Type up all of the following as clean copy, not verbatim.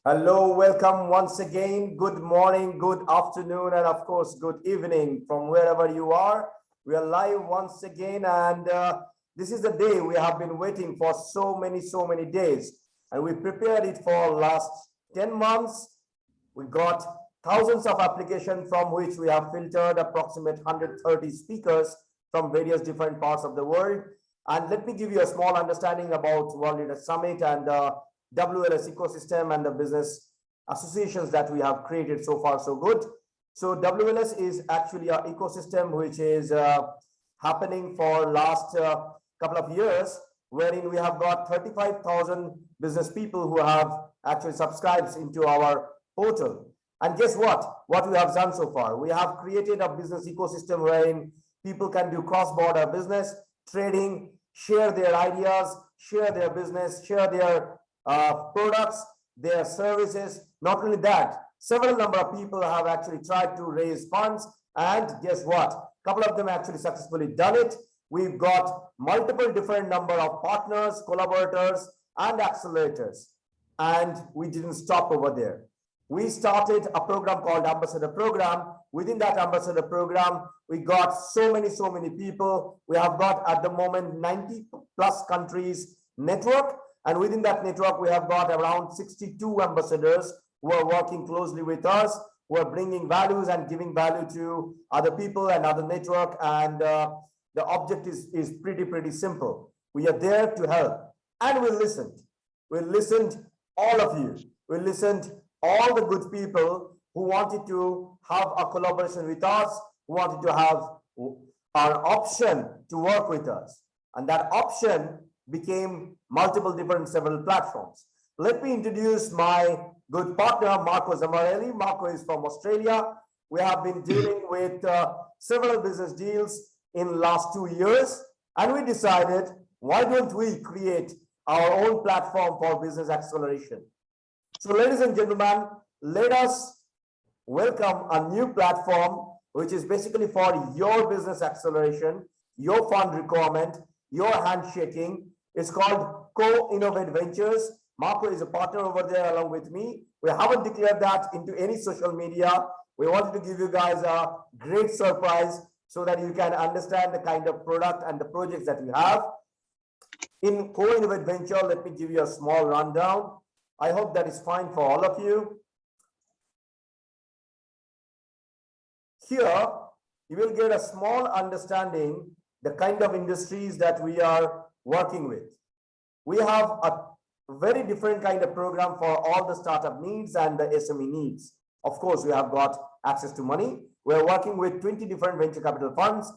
Hello, welcome once again. Good morning, good afternoon, and of course, good evening from wherever you are. We are live once again, and this is the day we have been waiting for so many days. And we prepared it for last 10 months. We got thousands of applications from which we have filtered approximate 130 speakers from various different parts of the world. And let me give you a small understanding about World Leader Summit and WLS ecosystem and the business associations that we have created so far so good. So WLS is actually our ecosystem which is happening for last couple of years, wherein we have got 35,000 business people who have actually subscribed into our portal. And guess what we have done so far? We have created a business ecosystem wherein people can do cross-border business, trading, share their ideas, share their business, share their products, their services. Not only that, several number of people have actually tried to raise funds, and guess what? A couple of them actually successfully done it. We've got multiple different number of partners, collaborators, and accelerators, and we didn't stop over there. We started a program called Ambassador Program. Within that Ambassador Program, we got so many people. We have got at the moment 90 plus countries network. And within that network, we have got around 62 ambassadors who are working closely with us, who are bringing values and giving value to other people and other network. And the object is pretty simple. We are there to help. And we listened. We listened, all of you. We listened, all the good people who wanted to have a collaboration with us, who wanted to have our option to work with us. And that option became multiple different several platforms. Let me introduce my good partner, Marco Zamarelli. Marco is from Australia. We have been dealing with several business deals in last 2 years, and we decided, why don't we create our own platform for business acceleration? So ladies and gentlemen, let us welcome a new platform, which is basically for your business acceleration, your fund requirement, your handshaking. It's called Co-Innovate Ventures. Marco is a partner over there along with me. We haven't declared that into any social media. We wanted to give you guys a great surprise so that you can understand the kind of product and the projects that we have. In Co-Innovate Venture, let me give you a small rundown. I hope that is fine for all of you. Here, you will get a small understanding the kind of industries that we are working with. We have a very different kind of program for all the startup needs and the SME needs. Of course, we have got access to money. We're working with 20 different venture capital funds,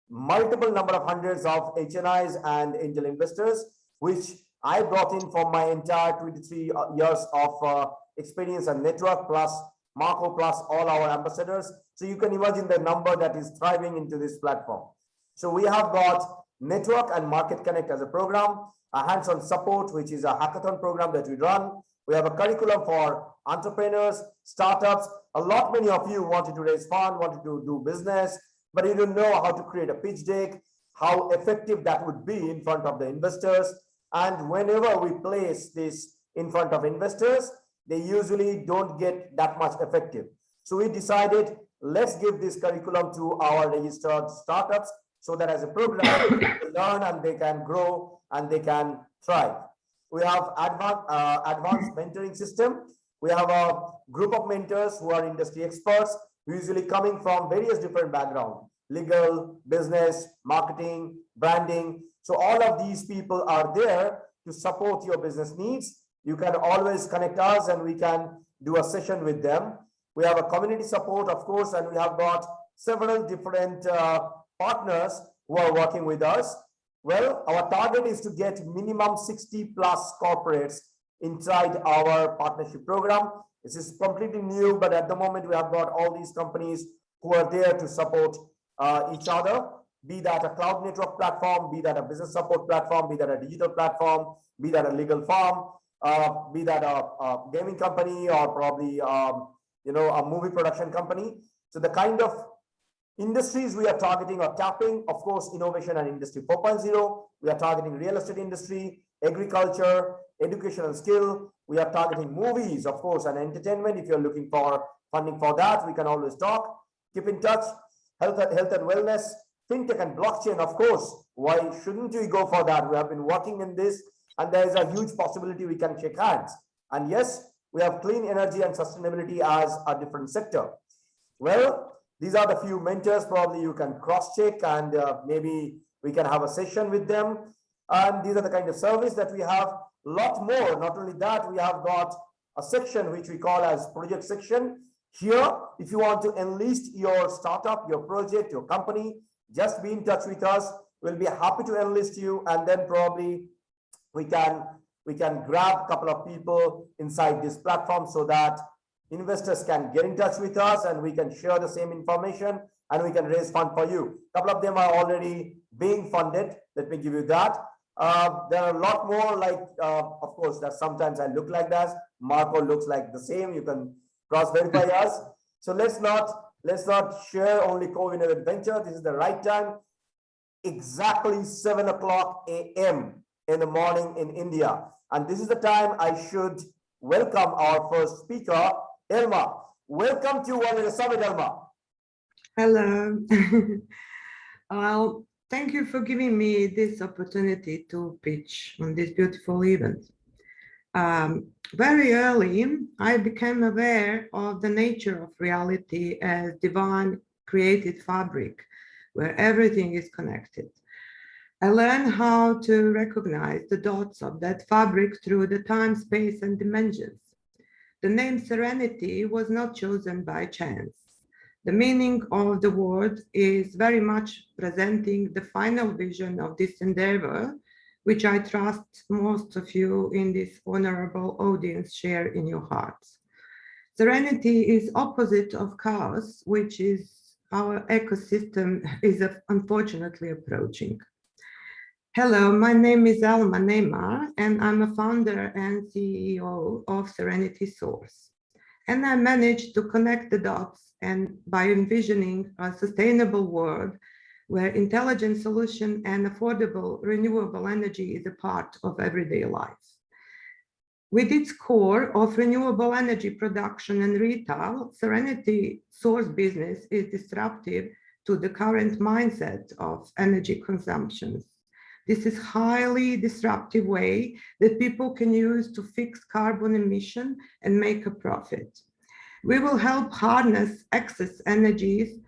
multiple number of hundreds of HNIs and angel investors, which I brought in from my entire 23 years of experience and network, plus Marco, plus all our ambassadors. So you can imagine the number that is thriving into this platform. So we have got Network and Market Connect as a program, a hands-on support, which is a hackathon program that we run. We have a curriculum for entrepreneurs, startups. Many of you wanted to raise fund, wanted to do business, but you don't know how to create a pitch deck, how effective that would be in front of the investors. And whenever we place this in front of investors, they usually don't get that much effective. So we decided, let's give this curriculum to our registered startups so that as a program, they learn and they can grow and they can thrive. We have advanced mentoring system. We have a group of mentors who are industry experts, usually coming from various different backgrounds, legal, business, marketing, branding. So all of these people are there to support your business needs. You can always connect us and we can do a session with them. We have a community support, of course, and we have got several different partners who are working with us. Well, our target is to get minimum 60 plus corporates inside our partnership program. This is completely new, but at the moment we have got all these companies who are there to support each other, be that a cloud network platform, be that a business support platform, be that a digital platform, be that a legal firm, be that a gaming company, or probably a movie production company. So the kind of industries we are targeting or tapping, of course, innovation and industry 4.0. We are targeting real estate industry, agriculture, education and skill. We are targeting movies, of course, and entertainment. If you're looking for funding for that, we can always talk. Keep in touch. Health and wellness, fintech and blockchain, of course. Why shouldn't we go for that? We have been working in this, and there is a huge possibility we can shake hands. And yes, we have clean energy and sustainability as a different sector. Well, these are the few mentors. Probably you can cross-check, and maybe we can have a session with them. And these are the kind of service that we have. A lot more. Not only that, we have got a section which we call as project section. Here, if you want to enlist your startup, your project, your company, just be in touch with us. We'll be happy to enlist you, and then probably we can grab a couple of people inside this platform so that investors can get in touch with us, and we can share the same information, and we can raise fund for you. A couple of them are already being funded. Let me give you that. There are a lot more, like, of course, that sometimes I look like that. Marco looks like the same. You can cross-verify us. So let's not share only co-winner adventure. This is the right time. Exactly 7 o'clock a.m. in the morning in India. And this is the time I should welcome our first speaker, Elma. Welcome to Leader Summit, Elma. Hello. Well, thank you for giving me this opportunity to pitch on this beautiful event. Very early, I became aware of the nature of reality as divine created fabric, where everything is connected. I learned how to recognize the dots of that fabric through the time, space, and dimensions. The name serenity was not chosen by chance. The meaning of the word is very much presenting the final vision of this endeavor, which I trust most of you in this honorable audience share in your hearts. Serenity is opposite of chaos, which is our ecosystem is unfortunately approaching. Hello, my name is Alma Neymar, and I'm a founder and CEO of Serenity Source. And I managed to connect the dots and by envisioning a sustainable world where intelligent solution and affordable renewable energy is a part of everyday life. With its core of renewable energy production and retail, Serenity Source business is disruptive to the current mindset of energy consumption. This is highly disruptive way that people can use to fix carbon emission and make a profit. We will help harness excess energies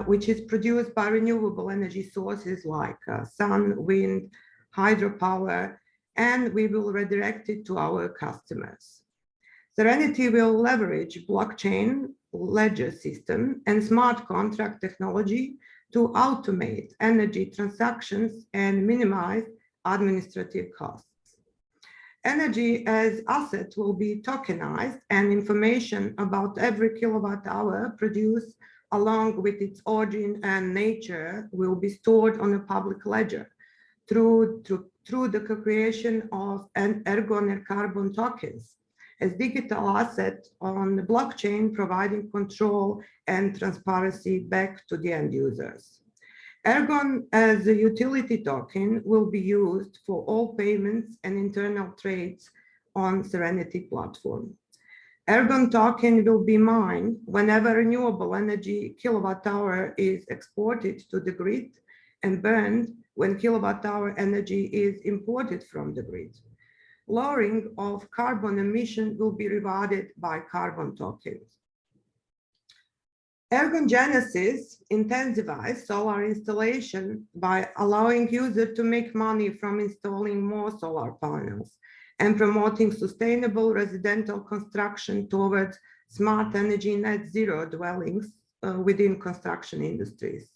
which is produced by renewable energy sources like sun, wind, hydropower, and we will redirect it to our customers. Serenity will leverage blockchain, ledger system, and smart contract technology to automate energy transactions and minimize administrative costs. Energy as asset will be tokenized, and information about every kilowatt hour produced along with its origin and nature will be stored on a public ledger through the creation of an ergon carbon tokens as digital asset on the blockchain, providing control and transparency back to the end users. Ergon as a utility token will be used for all payments and internal trades on Serenity platform. Ergon token will be mined whenever renewable energy kilowatt hour is exported to the grid and burned when kilowatt hour energy is imported from the grid. Lowering of carbon emission will be rewarded by carbon tokens. Ergon Genesis intensifies solar installation by allowing users to make money from installing more solar panels and promoting sustainable residential construction towards smart energy net zero dwellings within construction industries.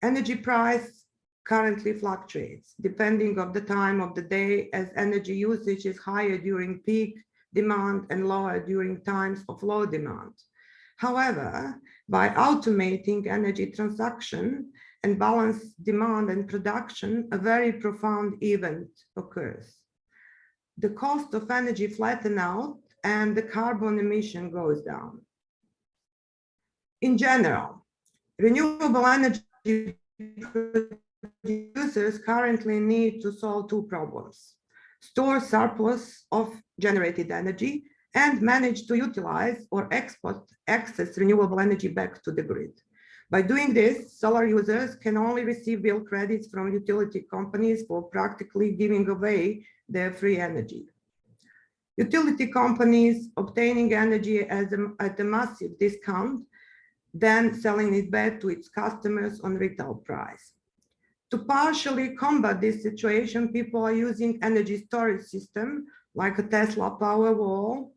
Energy price currently fluctuates depending on the time of the day, as energy usage is higher during peak demand and lower during times of low demand. However, by automating energy transaction and balance demand and production, a very profound event occurs. The cost of energy flattens out and the carbon emission goes down. In general, renewable energy producers currently need to solve two problems. store surplus of generated energy, and manage to utilize or export excess renewable energy back to the grid. By doing this, solar users can only receive bill credits from utility companies for practically giving away their free energy. Utility companies obtaining energy at a massive discount, then selling it back to its customers on retail price. To partially combat this situation, people are using energy storage system like a Tesla Powerwall,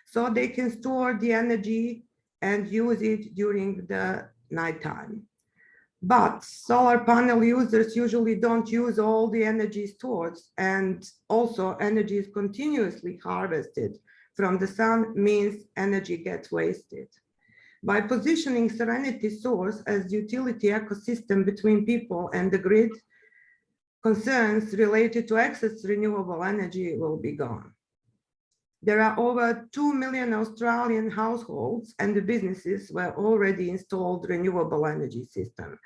so they can store the energy and use it during the nighttime. But solar panel users usually don't use all the energy stored, and also energy is continuously harvested from the sun, means energy gets wasted. By positioning Serenity Source as the utility ecosystem between people and the grid, concerns related to excess renewable energy will be gone. There are over 2 million Australian households and the businesses were already installed renewable energy system,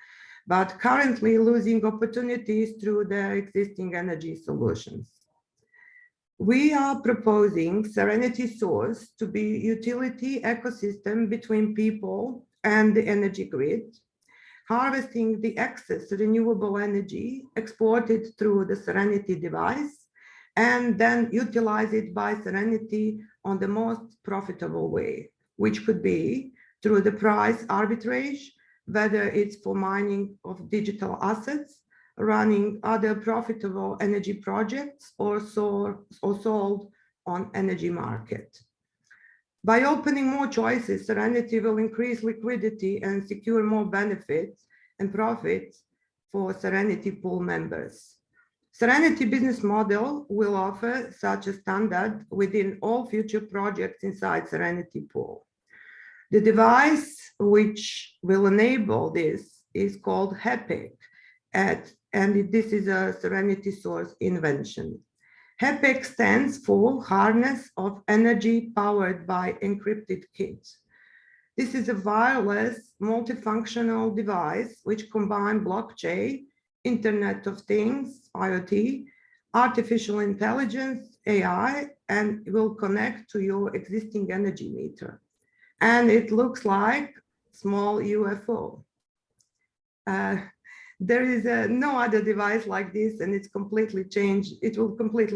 but currently losing opportunities through their existing energy solutions. We are proposing Serenity Source to be utility ecosystem between people and the energy grid, harvesting the excess renewable energy exported through the Serenity device, and then utilize it by Serenity on the most profitable way, which could be through the price arbitrage, whether it's for mining of digital assets, running other profitable energy projects, or sold on energy market. By opening more choices, Serenity will increase liquidity and secure more benefits and profits for Serenity pool members. Serenity business model will offer such a standard within all future projects inside Serenity pool. The device which will enable this is called HEPEC, and this is a Serenity Source invention. HEPEC stands for Harness of Energy Powered by Encrypted Kits. This is a wireless multifunctional device which combines blockchain, Internet of Things, IoT, artificial intelligence, AI, and will connect to your existing energy meter. And it looks like small UFO. There is no other device like this, and it will completely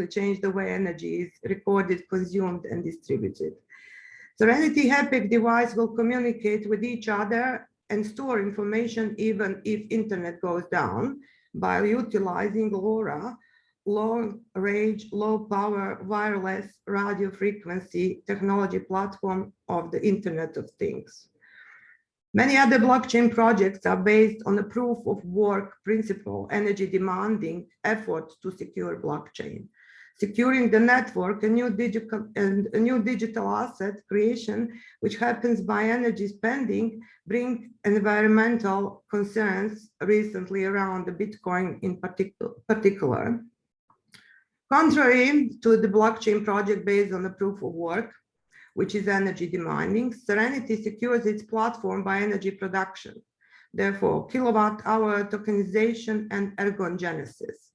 change the way energy is recorded, consumed, and distributed. Serenity HEPEC device will communicate with each other and store information even if internet goes down by utilizing LoRa, long-range, low-power wireless radio frequency technology platform of the Internet of Things. Many other blockchain projects are based on a proof of work principle, energy demanding effort to secure blockchain. Securing the network, a new digital asset creation, which happens by energy spending, bring environmental concerns recently around the Bitcoin in particular. Contrary to the blockchain project based on the proof of work, which is energy demanding, Serenity secures its platform by energy production, therefore kilowatt-hour tokenization and ergogenesis.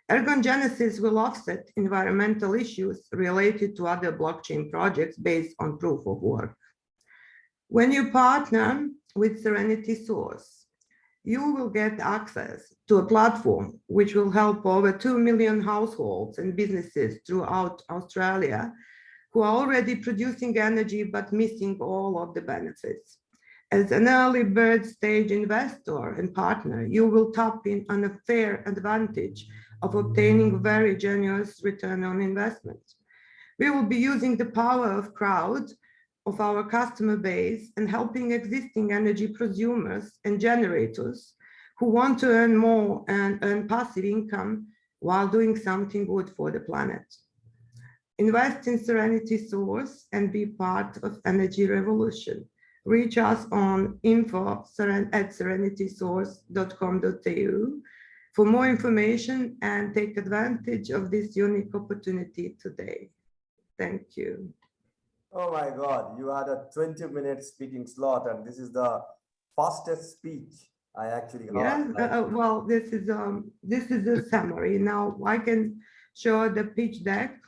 Ergogenesis will offset environmental issues related to other blockchain projects based on proof of work. When you partner with Serenity Source, you will get access to a platform which will help over 2 million households and businesses throughout Australia who are already producing energy but missing all of the benefits. As an early bird stage investor and partner, you will tap in on a fair advantage of obtaining very generous return on investment. We will be using the power of crowd of our customer base and helping existing energy consumers and generators who want to earn more and earn passive income while doing something good for the planet. Invest in Serenity Source and be part of energy revolution. Reach us on info@serenitysource.com.au for more information and take advantage of this unique opportunity today. Thank you. Oh my God, you had a 20-minute speaking slot, and this is the fastest speech I actually heard. Yeah, well, this is a summary. Now I can show the pitch deck,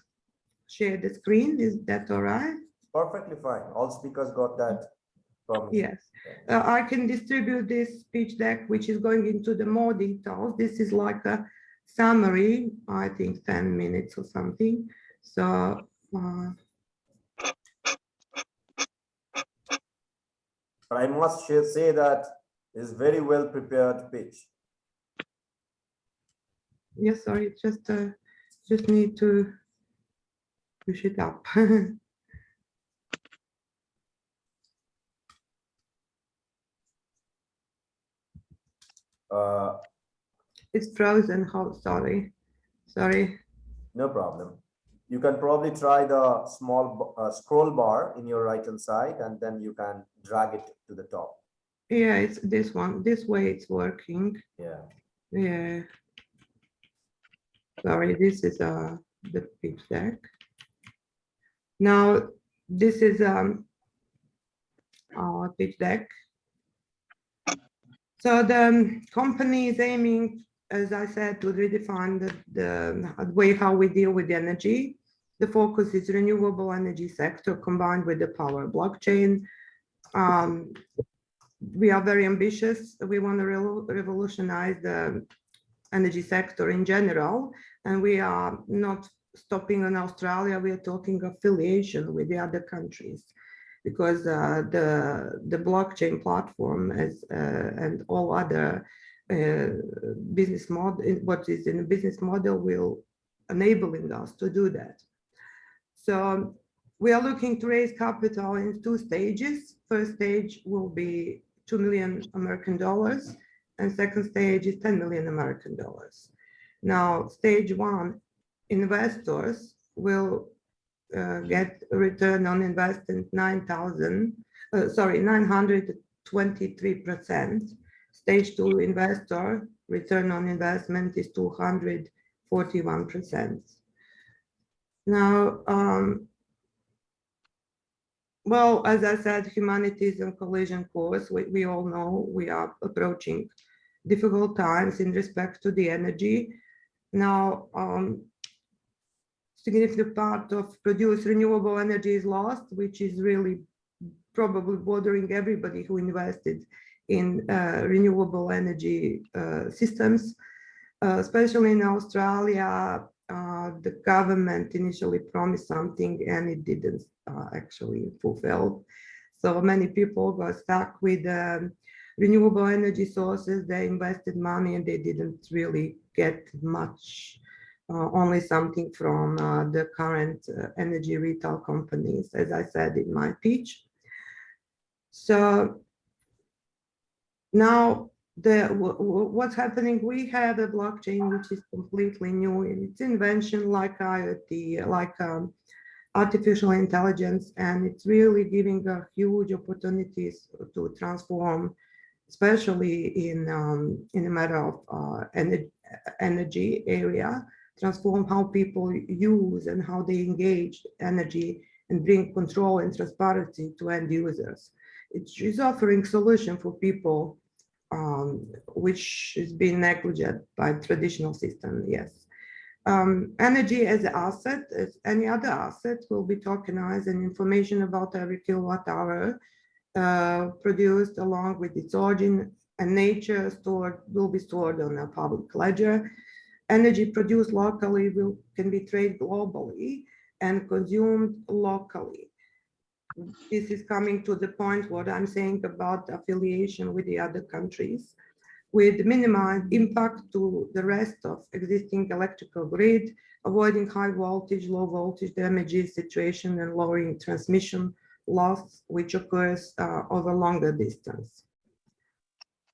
share the screen. Is that all right? Perfectly fine. All speakers got that permission. Yes. I can distribute this pitch deck, which is going into the more details. This is like a summary, I think 10 minutes or something. So But I must say that is very well prepared pitch. yes, sorry, just need to push it up. It's frozen. How? Sorry. No problem. You can probably try the small scroll bar in your right hand side, and then you can drag it to the top. Yeah, it's this one. This way it's working. Yeah. Yeah. Sorry, this is the pitch deck. Now this is our pitch deck. So the company is aiming, as I said, to redefine the way how we deal with energy. The focus is renewable energy sector combined with the power blockchain. We are very ambitious. We want to revolutionize the energy sector in general, and we are not stopping in Australia. We are talking affiliation with the other countries, because the blockchain platform and all other business model, what is in the business model, will enabling us to do that. So we are looking to raise capital in 2 stages. First stage will be $2 million American, and second stage is $10 million American. Now, stage 1, investors will get a return on investment 923%. Stage 2 investor return on investment is 241%. Now, well, as I said, humanities and collision course, we all know we are approaching difficult times in respect to the energy. Now, significant part of produced renewable energy is lost, which is really probably bothering everybody who invested in renewable energy systems, especially in Australia. The government initially promised something and it didn't actually fulfill. So many people got stuck with renewable energy sources. They invested money and they didn't really get much, only something from the current energy retail companies, as I said in my pitch. So now what's happening, we have a blockchain which is completely new in its invention, like IoT, like artificial intelligence, and it's really giving huge opportunities to transform, especially in a matter of energy area, transform how people use and how they engage energy and bring control and transparency to end users. It's offering solution for people which is being neglected by traditional system, yes. Energy as an asset, as any other asset, will be tokenized, and information about every kilowatt hour produced along with its origin and nature will be stored on a public ledger. Energy produced locally can be traded globally and consumed locally. This is coming to the point what I'm saying about affiliation with the other countries, with minimized impact to the rest of existing electrical grid, avoiding high voltage, low voltage damages situation, and lowering transmission loss, which occurs over longer distance.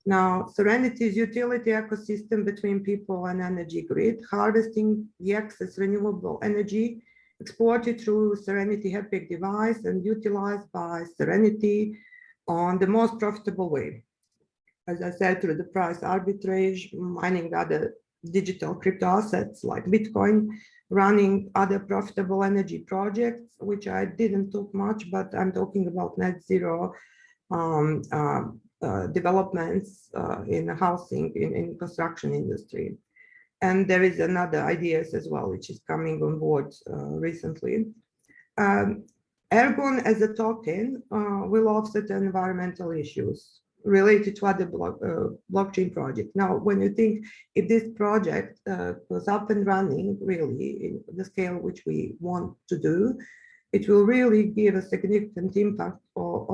Now, Serenity's utility ecosystem between people and energy grid, harvesting the excess renewable energy exported through Serenity HEPIC device and utilized by Serenity on the most profitable way. As I said, through the price arbitrage, mining other digital crypto assets like Bitcoin, running other profitable energy projects, which I didn't talk much, but I'm talking about net zero developments in housing, in construction industry. And there is another ideas as well, which is coming on board recently. Ergon as a token will offset environmental issues related to other blockchain projects. Now, when you think if this project goes up and running, really in the scale which we want to do, it will really give a significant impact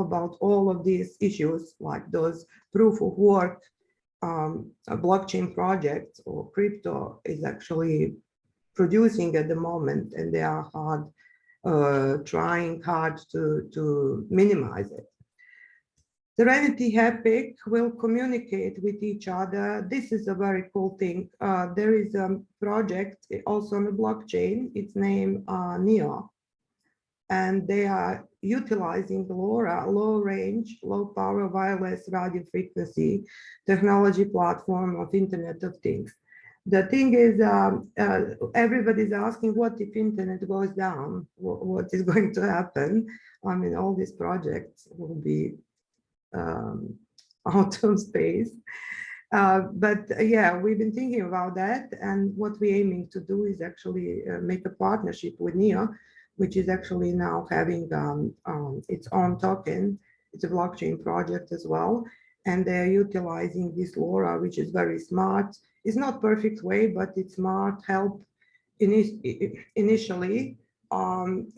about all of these issues, like those proof of work blockchain projects or crypto is actually producing at the moment, and they are trying hard to minimize it. Serenity Epic will communicate with each other. This is a very cool thing. There is a project also on the blockchain. It's named NEO, and they are utilizing LoRa, low range, low power wireless radio frequency technology platform of Internet of Things. The thing is, everybody's asking, what if internet goes down? What is going to happen? I mean, all these projects will be out of space. But yeah, we've been thinking about that. And what we're aiming to do is actually make a partnership with NEO, which is actually now having its own token. It's a blockchain project as well. And they're utilizing this LoRa, which is very smart. It's not perfect way, but it's smart help initially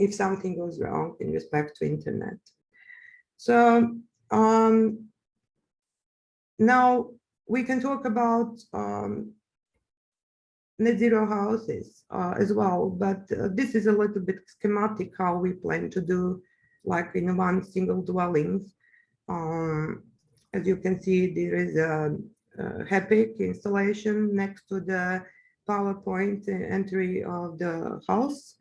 if something goes wrong in respect to internet. So now we can talk about net zero houses as well, but this is a little bit schematic how we plan to do, like in one single dwelling. As you can see, there is a HEPIC installation next to the PowerPoint entry of the house.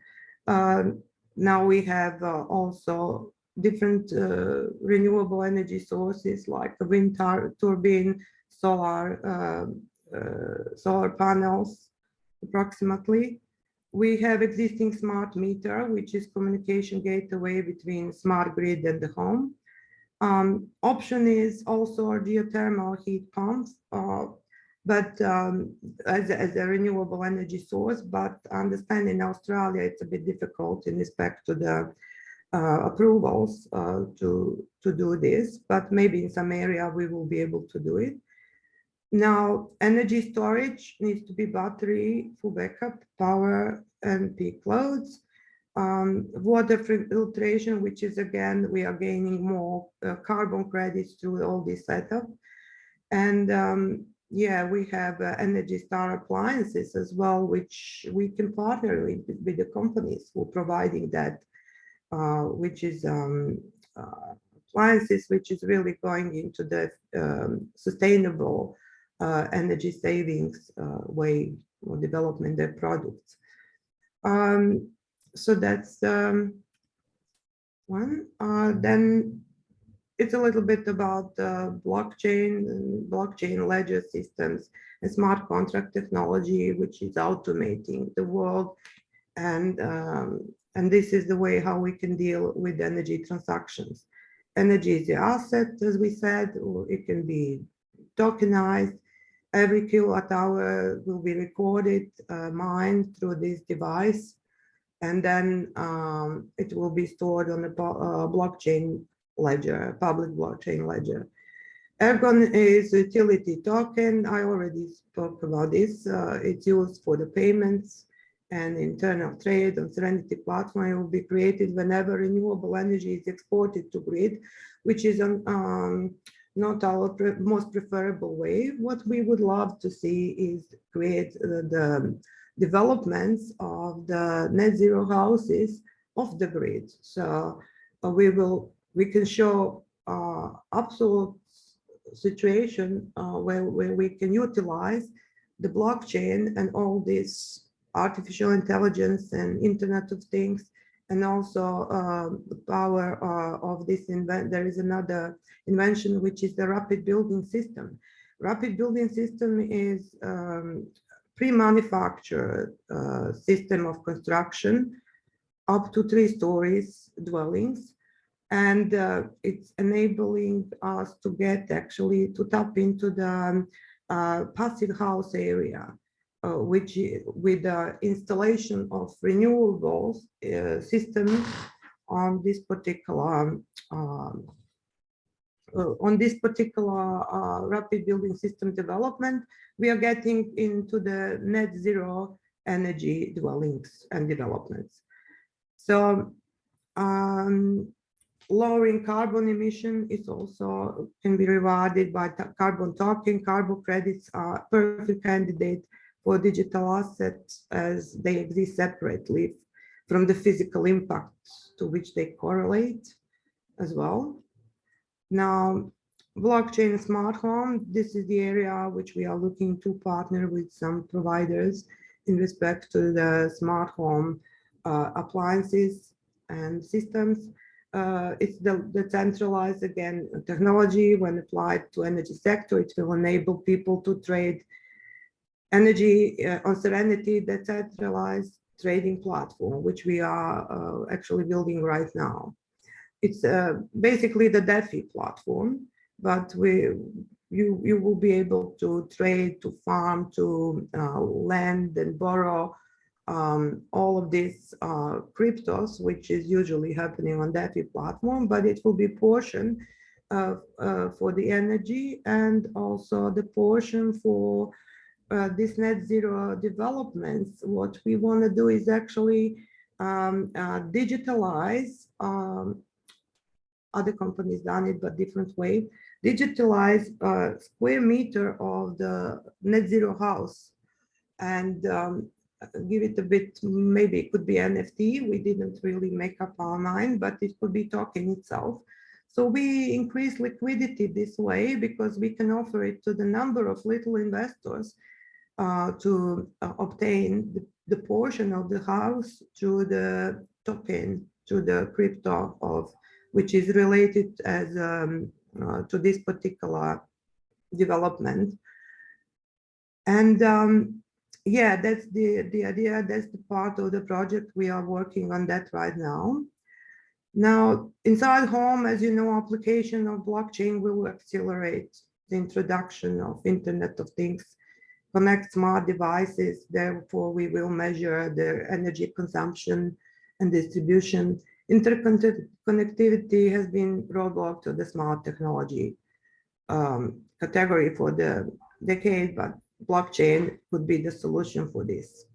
Now we have also different renewable energy sources like a wind turbine, solar panels, approximately. We have existing smart meter, which is communication gateway between smart grid and the home. Option is also a geothermal heat pumps, but as a renewable energy source, but I understand in Australia it's a bit difficult in respect to the approvals to do this, but maybe in some area we will be able to do it. Now, energy storage needs to be battery, full backup, power, and peak loads. Water filtration, which is again, we are gaining more carbon credits through all this setup. And yeah, we have Energy Star appliances as well, which we can partner with the companies who are providing that, which is appliances, which is really going into the sustainable energy savings way of development their products. So that's one. Then it's a little bit about blockchain ledger systems and smart contract technology, which is automating the world. And this is the way how we can deal with energy transactions. Energy is the asset, as we said, or it can be tokenized. Every kilowatt hour will be recorded, mined through this device, and then it will be stored on a blockchain ledger, public blockchain ledger. Ergon is a utility token. I already spoke about this. It's used for the payments and internal trade on Serenity platform. It will be created whenever renewable energy is exported to grid, which is not our most preferable way. What we would love to see is create the developments of the net zero houses off the grid. So we can show absolute situation where we can utilize the blockchain and all this artificial intelligence and Internet of Things, and also the power of this there is another invention, which is the rapid building system. Rapid building system is pre-manufactured system of construction up to 3 stories dwellings, and it's enabling us to get actually to tap into the passive house area. which with the installation of renewables system on this particular rapid building system development, we are getting into the net zero energy dwellings and developments. So lowering carbon emission is also can be rewarded by carbon token. Carbon credits are perfect candidate for digital assets as they exist separately from the physical impacts to which they correlate as well. Now, blockchain smart home, this is the area which we are looking to partner with some providers in respect to the smart home appliances and systems. It's the decentralized, again, technology when applied to energy sector. It will enable people to trade energy on Serenity, decentralized trading platform, which we are actually building right now. It's basically the DeFi platform, but you will be able to trade, to farm, to lend and borrow all of these cryptos, which is usually happening on DeFi platform, but it will be portion for the energy and also the portion for this net zero developments. What we want to do is actually digitalize. Other companies done it, but different way. Digitalize a square meter of the net zero house and give it a bit, maybe it could be NFT. We didn't really make up our mind, but it could be token itself. So we increase liquidity this way because we can offer it to the number of little investors to obtain the portion of the house to the token, to the crypto of which is related as to this particular development. And yeah, that's the idea. That's the part of the project. We are working on that right now. Now, inside home, as you know, application of blockchain will accelerate the introduction of Internet of Things, connect smart devices. Therefore, we will measure their energy consumption and distribution. Interconnectivity has been roadblock to the smart technology category for the decade, but blockchain could be the solution for this.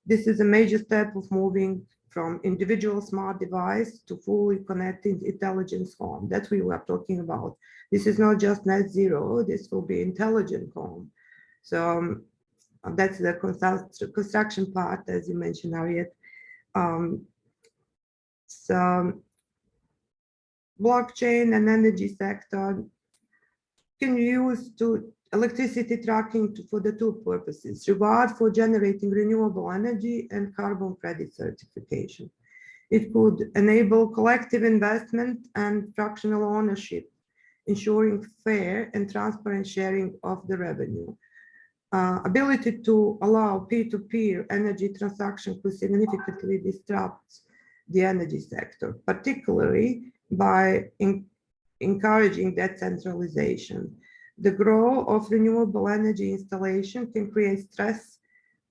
This is a major step of moving from individual smart device to fully connected intelligence home. That's what we are talking about. This is not just net zero, this will be intelligent home. So that's the construction part, as you mentioned, Harriet. So blockchain and energy sector can use to electricity tracking for the two purposes: reward for generating renewable energy and carbon credit certification. It could enable collective investment and fractional ownership, ensuring fair and transparent sharing of the revenue. Ability to allow peer-to-peer energy transactions could significantly disrupt the energy sector, particularly by encouraging decentralization. The growth of renewable energy installation can create stress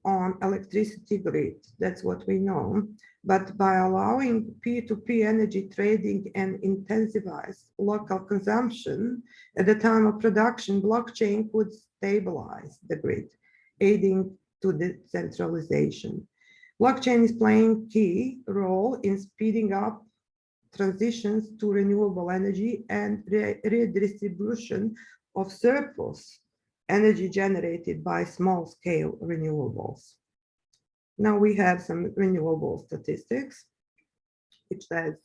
on electricity grid. That's what we know. But by allowing peer-to-peer energy trading and intensifies local consumption at the time of production, blockchain could stabilize the grid, aiding to decentralization. Blockchain is playing key role in speeding up transitions to renewable energy and redistribution of surplus energy generated by small-scale renewables. Now we have some renewable statistics, which says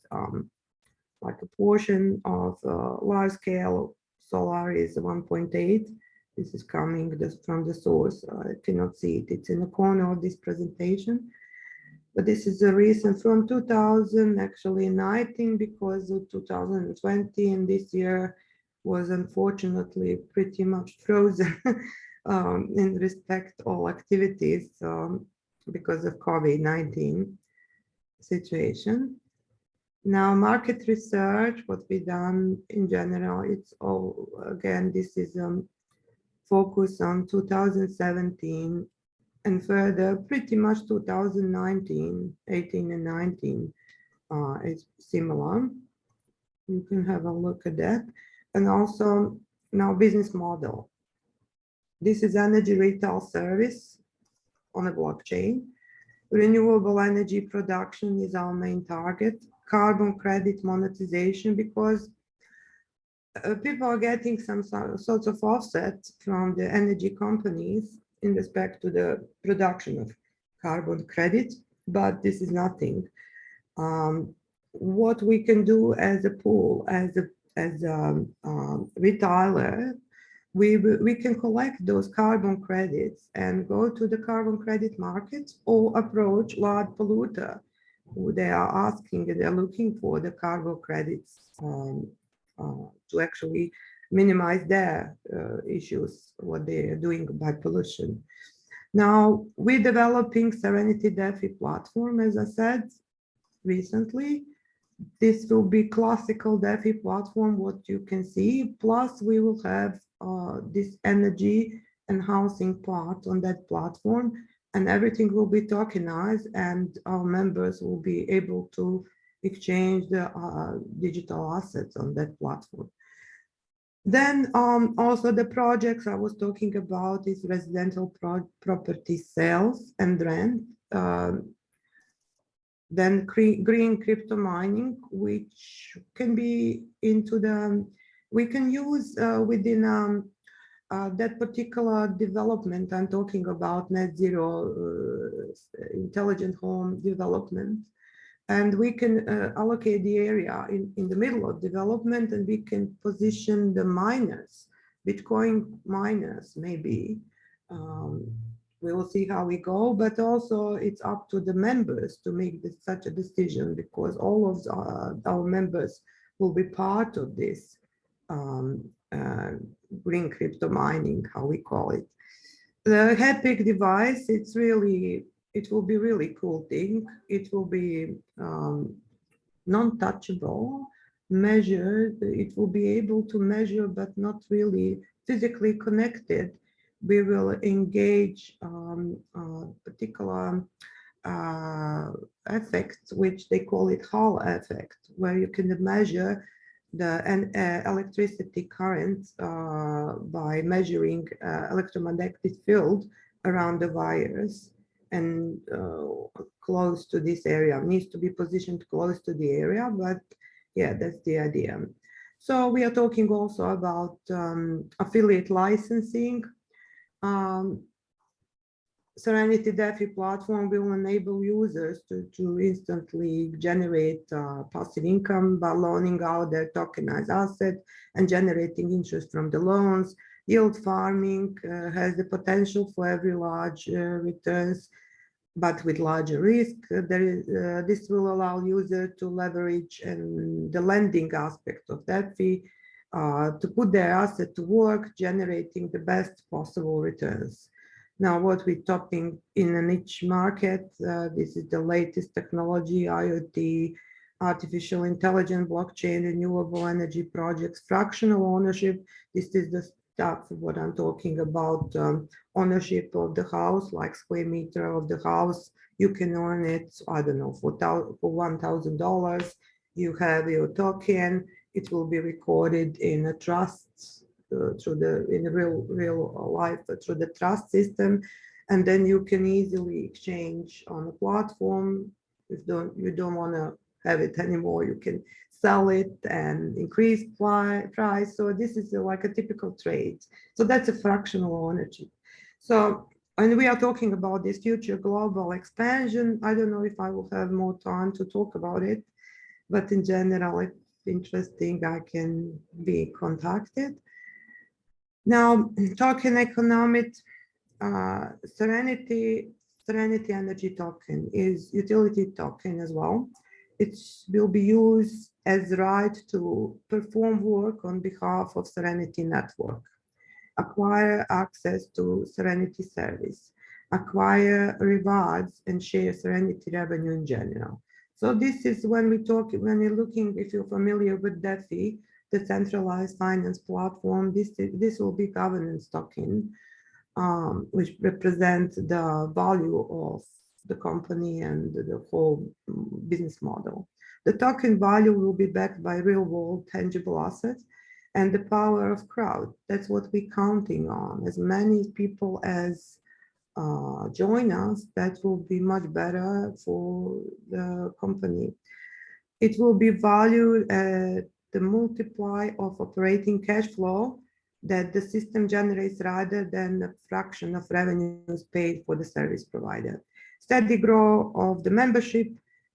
like a portion of large-scale solar is 1.8. This is coming from the source. I cannot see it. It's in the corner of this presentation. But this is a recent from 2019 because of 2020 and this year was unfortunately pretty much frozen in respect all activities because of COVID-19 situation. Now, market research, what we done in general, it's all, again, this is focused on 2017 and further, pretty much 2019, 18 and 19 is similar. You can have a look at that. And also now business model. This is energy retail service on a blockchain. Renewable energy production is our main target. Carbon credit monetization, because people are getting some sorts of offsets from the energy companies in respect to the production of carbon credit, but this is nothing. What we can do as a pool, as a retailer, we can collect those carbon credits and go to the carbon credit markets or approach large polluter who they are asking and they're looking for the carbon credits to actually minimize their issues, what they are doing by pollution. Now, we're developing Serenity DeFi platform, as I said recently. This will be classical DeFi platform, what you can see, plus we will have this energy and housing part on that platform, and everything will be tokenized, and our members will be able to exchange the digital assets on that platform. Then also the projects I was talking about is residential property sales and rent. Then green crypto mining, which can be into the, we can use within that particular development. I'm talking about net zero intelligent home development. And we can allocate the area in the middle of development, and we can position the miners, Bitcoin miners maybe. We will see how we go, but also it's up to the members to make such a decision, because all of our members will be part of this green crypto mining, how we call it. The HEPIC device, it will be really cool thing. It will be non-touchable, measured. It will be able to measure, but not really physically connected. We will engage particular effect, which they call it Hall effect, where you can measure the electricity current by measuring electromagnetic field around the wires, and close to this area, needs to be positioned close to the area, but yeah, that's the idea. So we are talking also about affiliate licensing. Serenity DeFi platform will enable users to instantly generate passive income by loaning out their tokenized asset and generating interest from the loans. Yield farming has the potential for every large returns, but with larger risk. This will allow users to leverage and the lending aspect of DeFi to put their asset to work, generating the best possible returns. Now, what we're talking in a niche market, this is the latest technology, IoT, artificial intelligence, blockchain, renewable energy projects, fractional ownership. This is the stuff what I'm talking about, ownership of the house, like square meter of the house. You can own it, I don't know, for $1,000. You have your token. It will be recorded in a trust in real life through the trust system, and then you can easily exchange on a platform. If you don't want to have it anymore, you can sell it and increase price. So this is like a typical trade. So that's a fractional ownership. So, and we are talking about this future global expansion. I don't know if I will have more time to talk about it, but in general, if interesting, I can be contacted. Now, token economics, Serenity Energy Token is utility token as well. It will be used as right to perform work on behalf of Serenity Network, acquire access to Serenity service, acquire rewards, and share Serenity revenue in general. So this is when you're looking, if you're familiar with DeFi, the centralized finance platform, this will be governance token. which represent the value of the company and the whole business model. The token value will be backed by real world tangible assets and the power of crowd. That's what we're counting on. As many people as join us, that will be much better for the company. It will be valued at the multiply of operating cash flow that the system generates rather than a fraction of revenues paid for the service provider. Steady growth of the membership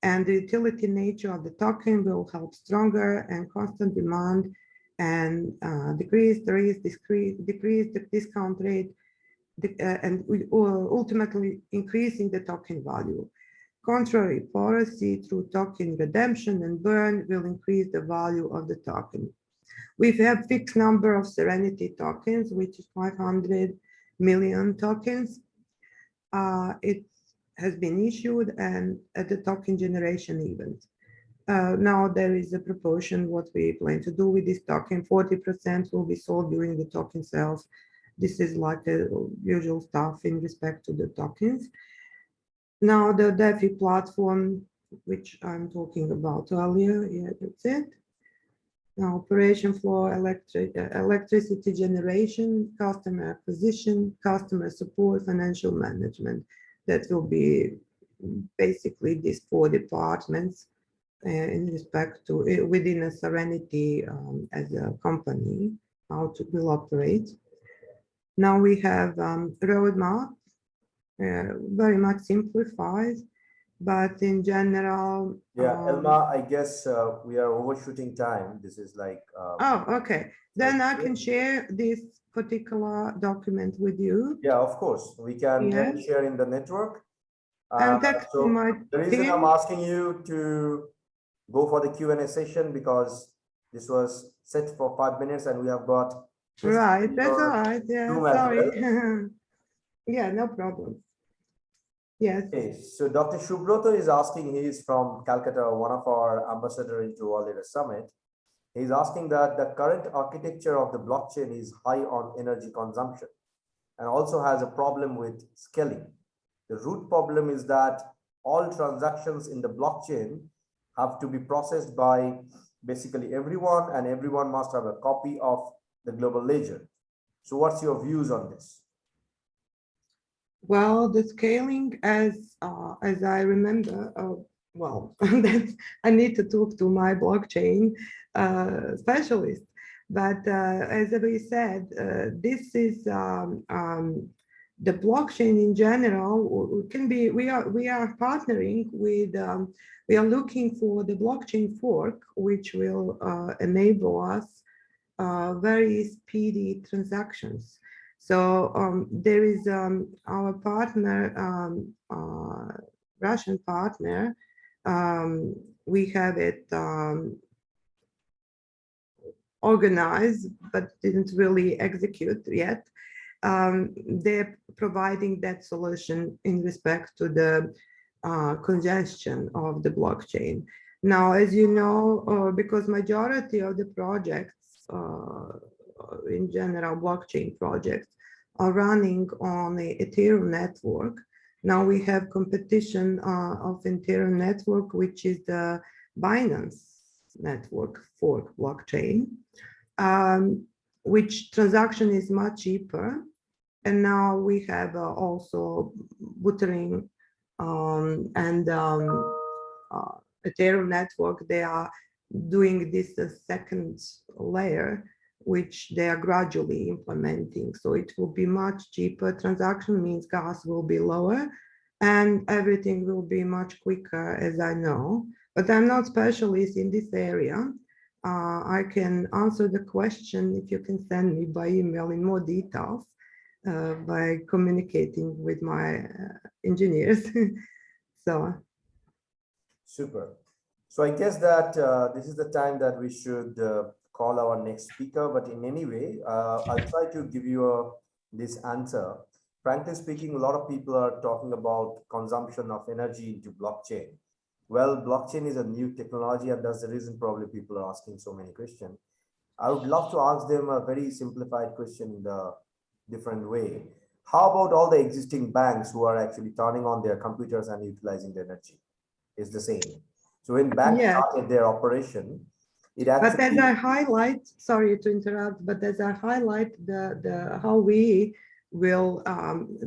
and the utility nature of the token will help stronger and constant demand and decrease the risk, decrease the discount rate, and ultimately increasing the token value. Contrary policy through token redemption and burn will increase the value of the token. We have fixed number of Serenity tokens, which is 500 million tokens. It has been issued and at the token generation event. Now there is a proportion what we plan to do with this token. 40% will be sold during the token sales. This is like a usual stuff in respect to the tokens. Now the DeFi platform, which I'm talking about earlier, yeah, that's it. Now operation flow, electricity generation, customer acquisition, customer support, financial management. That will be basically these 4 departments in respect to within a Serenity as a company, how to will operate. Now we have roadmap, very much simplified, but in general. Yeah, Elma, I guess we are overshooting time. This is like. Oh, okay. Then I can share this particular document with you. Yeah, of course. We can then share in the network. And text so my the reason team. I'm asking you to go for the Q&A session because this was set for 5 minutes and we have got. Right, that's all right. Yeah, sorry. Well. Yeah, no problem. Yes. Okay, so Dr. Shubroto is asking, he is from Calcutta, one of our ambassadors into World Leader Summit. He's asking that the current architecture of the blockchain is high on energy consumption and also has a problem with scaling. The root problem is that all transactions in the blockchain have to be processed by basically everyone, and everyone must have a copy of the global ledger. So what's your views on this? Well, the scaling, as I remember, well, I need to talk to my blockchain specialist. But as we said, this is the blockchain in general can be. We are partnering with. We are looking for the blockchain fork, which will enable us very speedy transactions. So there is our partner, Russian partner. We have it organized, but didn't really execute yet. They're providing that solution in respect to the congestion of the blockchain. Now, as you know, because majority of the projects in general, blockchain projects are running on the Ethereum network. Now we have competition of Ethereum network, which is the Binance network fork blockchain, which transaction is much cheaper. And now we have also Buterin and Ethereum network. They are doing this second layer, which they are gradually implementing. So it will be much cheaper. Transaction means gas will be lower and everything will be much quicker, as I know. But I'm not specialist in this area. I can answer the question if you can send me by email in more details by communicating with my engineers. So. Super. So I guess that this is the time that we should call our next speaker, but in any way, I'll try to give you this answer. Frankly speaking, a lot of people are talking about consumption of energy into blockchain. Well, blockchain is a new technology, and that's the reason probably people are asking so many questions. I would love to ask them a very simplified question in a different way. How about all the existing banks who are actually turning on their computers and utilizing the energy? It's the same. So when banks Yes, started their operation, it but as actually I highlight, sorry to interrupt, but as I highlight the how we will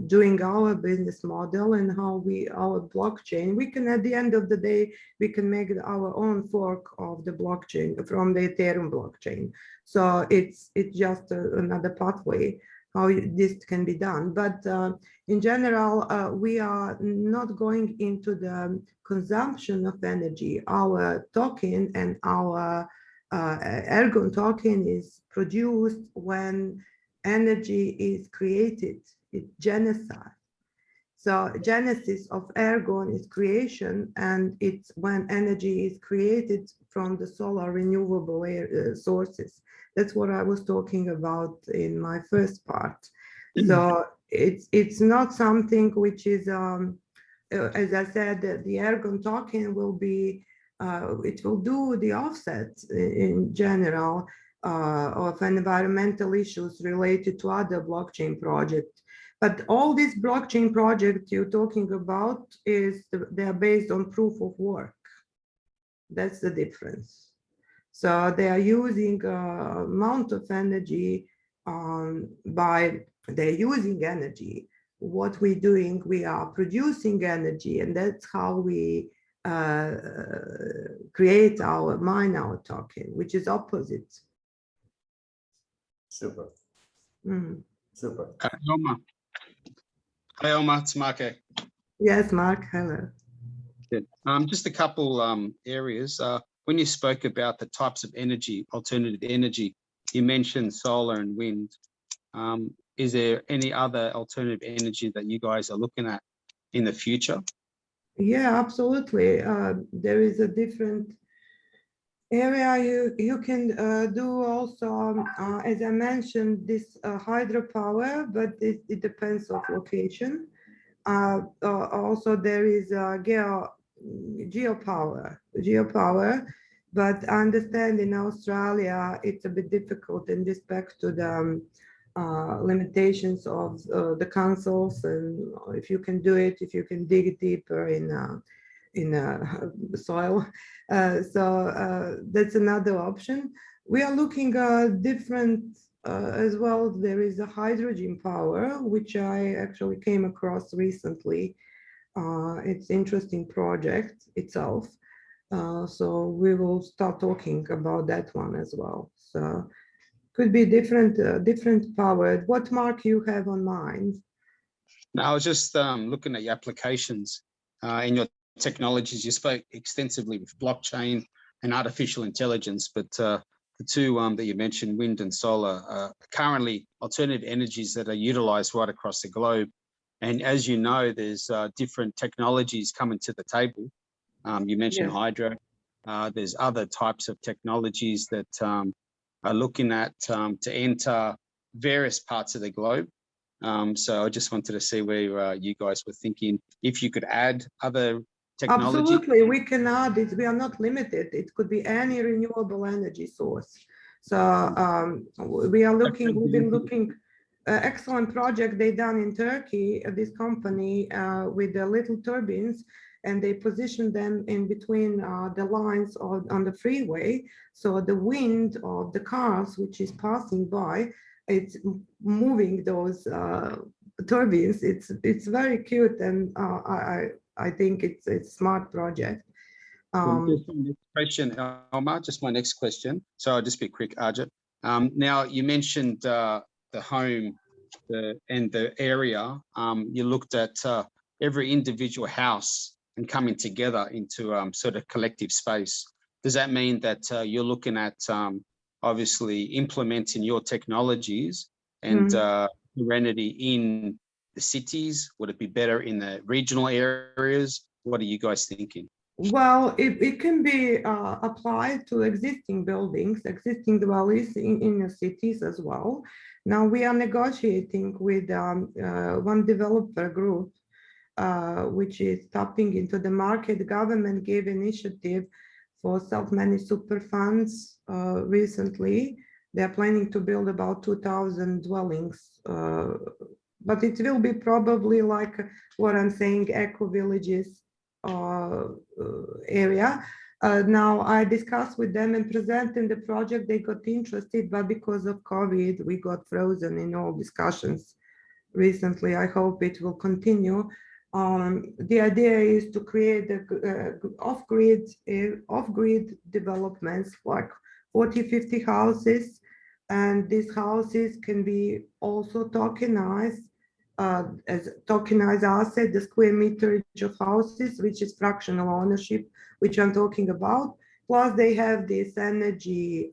doing our business model and how our blockchain, we can at the end of the day, we can make our own fork of the blockchain from the Ethereum blockchain. So it's just another pathway how this can be done. But in general, we are not going into the consumption of energy. Our token and our ergon token is produced when energy is created. It's genocide. So genesis of ergon is creation, and it's when energy is created from the solar renewable sources. That's what I was talking about in my first part. So it's not something which is, as I said, the ergon token will be it will do the offset in general of environmental issues related to other blockchain projects. But all these blockchain projects you're talking about they're based on proof of work. That's the difference. So they are using amount of energy they're using energy. What we're doing, we are producing energy, and that's how we create mine our token, which is opposite. super, super. Elma. Hi, Elma. It's Mark. Yes, Mark, hello. Good. Just a couple areas. When you spoke about the types of energy, alternative energy, you mentioned solar and wind. Is there any other alternative energy that you guys are looking at in the future? Yeah, absolutely. There is a different area you can do also, as I mentioned, this hydropower, but it depends on location. Also, there is geopower, but I understand in Australia it's a bit difficult in respect to the limitations of the councils, and if you can do it, if you can dig deeper in the soil. So that's another option. We are looking at different as well. There is a hydrogen power, which I actually came across recently. It's interesting project itself. So we will start talking about that one as well. So could be different power. What, Mark, you have on mind? No, I was just looking at your applications and your technologies. You spoke extensively with blockchain and artificial intelligence, but the two that you mentioned, wind and solar, are currently alternative energies that are utilized right across the globe. And as you know, there's different technologies coming to the table. You mentioned hydro. There's other types of technologies that are looking at to enter various parts of the globe. So I just wanted to see where you guys were thinking, if you could add other technology. Absolutely, we can add it. We are not limited. It could be any renewable energy source. So we are looking, we've been looking, excellent project they done in Turkey, this company with the little turbines, and they positioned them in between the lines on the freeway. So the wind of the cars, which is passing by, it's moving those turbines. It's very cute, and I think it's a smart project. Just my next question, Elma, just my next question. So I'll just be quick, Ajit. Now you mentioned the home and the area. You looked at every individual house and coming together into sort of collective space. Does that mean that you're looking at obviously implementing your technologies and serenity in the cities? Would it be better in the regional areas? What are you guys thinking? Well, it can be applied to existing buildings, existing dwellings in the cities as well. Now we are negotiating with one developer group, which is tapping into the market. The government gave initiative for self-managed super funds recently. They're planning to build about 2,000 dwellings but it will be probably like what I'm saying, eco villages area. Now I discussed with them and presenting the project, they got interested, but because of COVID, we got frozen in all discussions recently. I hope it will continue. The idea is to create off-grid developments like 40, 50 houses, and these houses can be also tokenized as tokenized asset, the square meterage of houses, which is fractional ownership, which I'm talking about. Plus they have these energy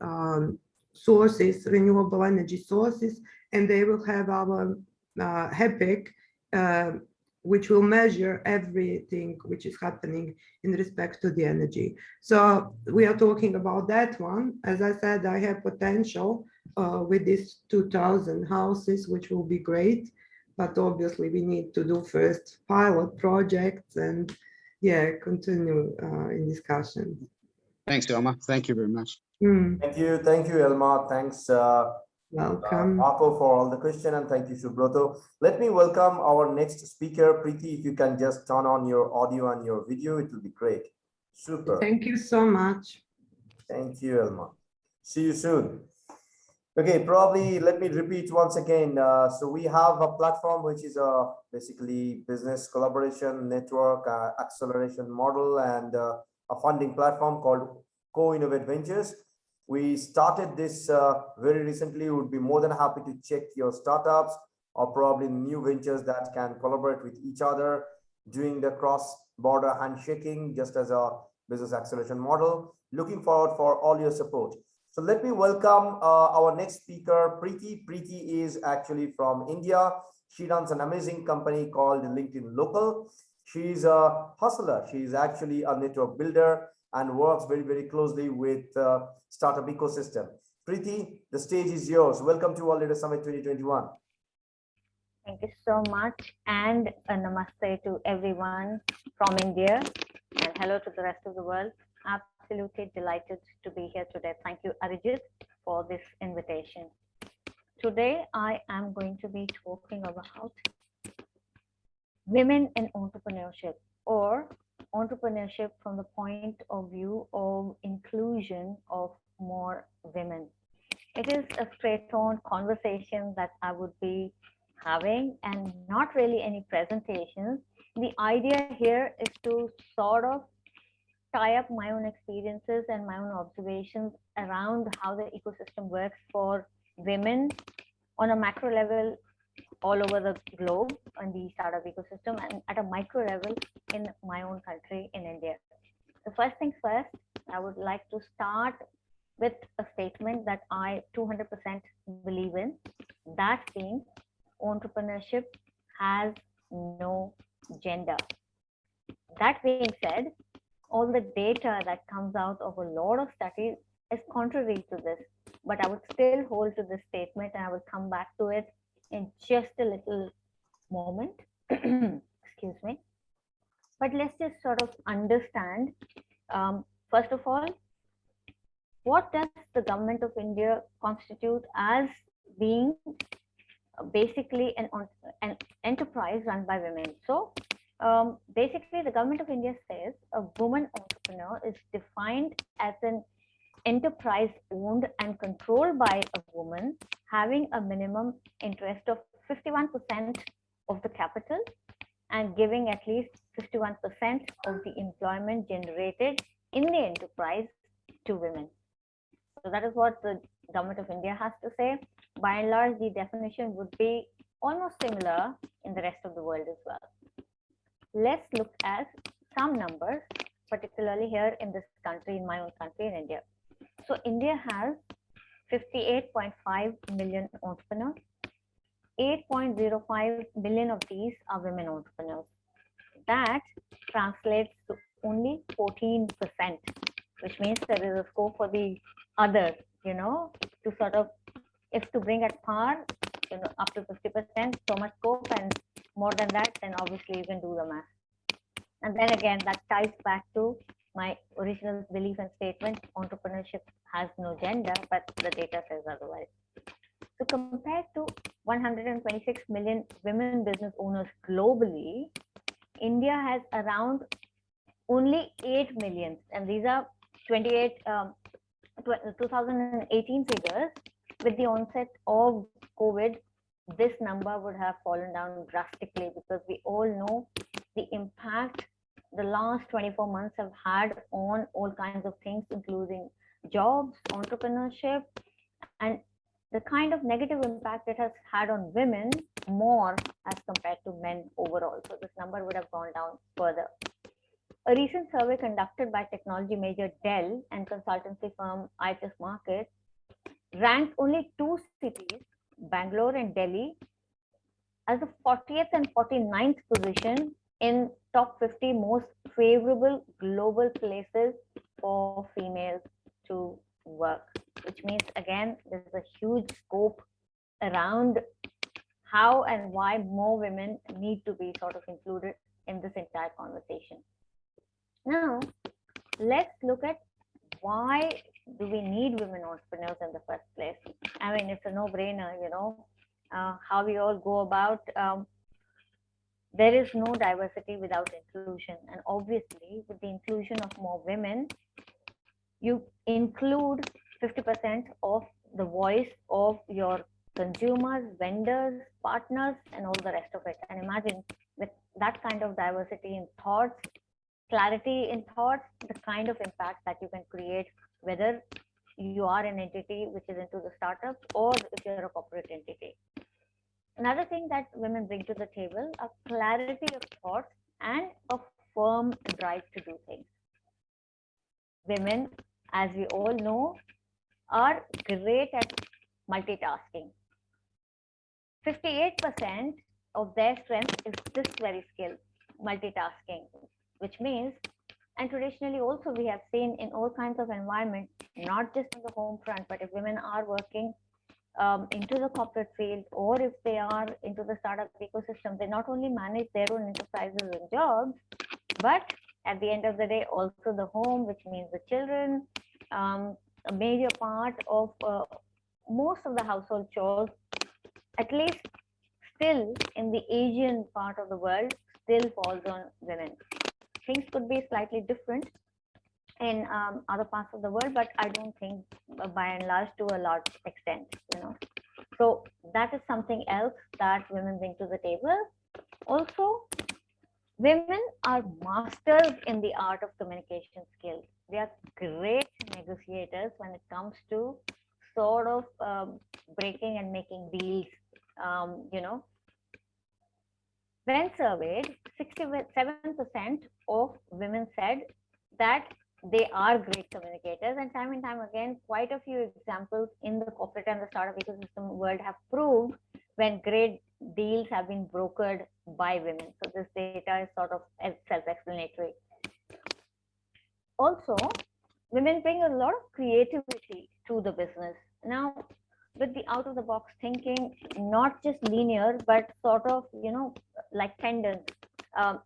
sources, renewable energy sources, and they will have our HEPIC, which will measure everything which is happening in respect to the energy. So we are talking about that one. As I said, I have potential with these 2,000 houses, which will be great. But obviously we need to do first pilot projects and continue in discussions. Thanks, Elma. Thank you very much. Thank you, Elma. Thanks, welcome, Marco, for all the question, and thank you, Subroto. Let me welcome our next speaker, Preeti. If you can just turn on your audio and your video, it will be great. Super. Thank you so much. Thank you, Elma. See you soon. Okay, probably let me repeat once again. So we have a platform which is a basically business collaboration network acceleration model and a funding platform called Co-Innovate Ventures. We started this very recently. We would be more than happy to check your startups or probably new ventures that can collaborate with each other, doing the cross-border handshaking just as a business acceleration model. Looking forward for all your support. So let me welcome our next speaker, Preeti. Preeti is actually from India. She runs an amazing company called LinkedIn Local. She's a hustler. She's actually a network builder and works very, very closely with startup ecosystem. Preeti, the stage is yours. Welcome to Leader Summit 2021. Thank you so much, and a namaste to everyone from India, and hello to the rest of the world. Absolutely delighted to be here today. Thank you, Arijit, for this invitation. Today, I am going to be talking about women in entrepreneurship, or entrepreneurship from the point of view of inclusion of more women. It is a straight-on conversation that I would be having and not really any presentations. The idea here is to sort of tie up my own experiences and my own observations around how the ecosystem works for women on a macro level all over the globe on the startup ecosystem, and at a micro level in my own country in India. The first things first, I would like to start with a statement that I 200% believe in, that being entrepreneurship has no gender. That being said, all the data that comes out of a lot of studies is contrary to this, but I would still hold to this statement and I will come back to it in just a little moment. Excuse me. But let's just sort of understand, first of all, what does the government of India constitute as being basically an enterprise run by women? So basically, the government of India says a woman entrepreneur is defined as an enterprise owned and controlled by a woman, having a minimum interest of 51% of the capital and giving at least 51% of the employment generated in the enterprise to women. So that is what the government of India has to say. By and large, the definition would be almost similar in the rest of the world as well. Let's look at some numbers, particularly here in this country, in my own country, in India. So India has 58.5 million entrepreneurs. 8.05 million of these are women entrepreneurs. That translates to only 14%, which means there is a scope for the others, to sort of, if to bring at par, up to 50%, so much scope, and more than that, then obviously you can do the math. And then again, that ties back to my original belief and statement, entrepreneurship has no gender, but the data says otherwise. So compared to 126 million women business owners globally, India has around only 8 million, and these are 2018 figures. With the onset of COVID, this number would have fallen down drastically, because we all know the impact the last 24 months have had on all kinds of things, including jobs, entrepreneurship, and the kind of negative impact it has had on women more as compared to men overall. So this number would have gone down further. A recent survey conducted by technology major Dell and consultancy firm IFS Markets ranked only two cities, Bangalore and Delhi, as the 40th and 49th position in top 50 most favorable global places for females to work, which means, again, there's a huge scope around how and why more women need to be sort of included in this entire conversation. Now, let's look at why do we need women entrepreneurs in the first place? I mean, it's a no-brainer, you know, how we all go about. There is no diversity without inclusion. And obviously, with the inclusion of more women, you include 50% of the voice of your consumers, vendors, partners, and all the rest of it. And imagine with that kind of diversity in thoughts, clarity in thoughts, the kind of impact that you can create, whether you are an entity which is into the startup or if you're a corporate entity. Another thing that women bring to the table are clarity of thoughts and a firm drive to do things. Women, as we all know, are great at multitasking. 58% of their strength is this very skill, multitasking, which means, and traditionally also we have seen in all kinds of environments, not just on the home front, but if women are working into the corporate field, or if they are into the startup ecosystem, they not only manage their own enterprises and jobs, but at the end of the day, also the home, which means the children, a major part of most of the household chores, at least still in the Asian part of the world, still falls on women. Things could be slightly different in other parts of the world, but I don't think by and large to a large extent, you know. So that is something else that women bring to the table. Also, women are masters in the art of communication skills. They are great negotiators when it comes to sort of breaking and making deals, you know. When surveyed, 67% of women said that they are great communicators, and time again, quite a few examples in the corporate and the startup ecosystem world have proved when great deals have been brokered by women. So this data is sort of self-explanatory. Also, women bring a lot of creativity to the business. Now, with the out-of-the-box thinking, not just linear, but sort of, you know, like pendants,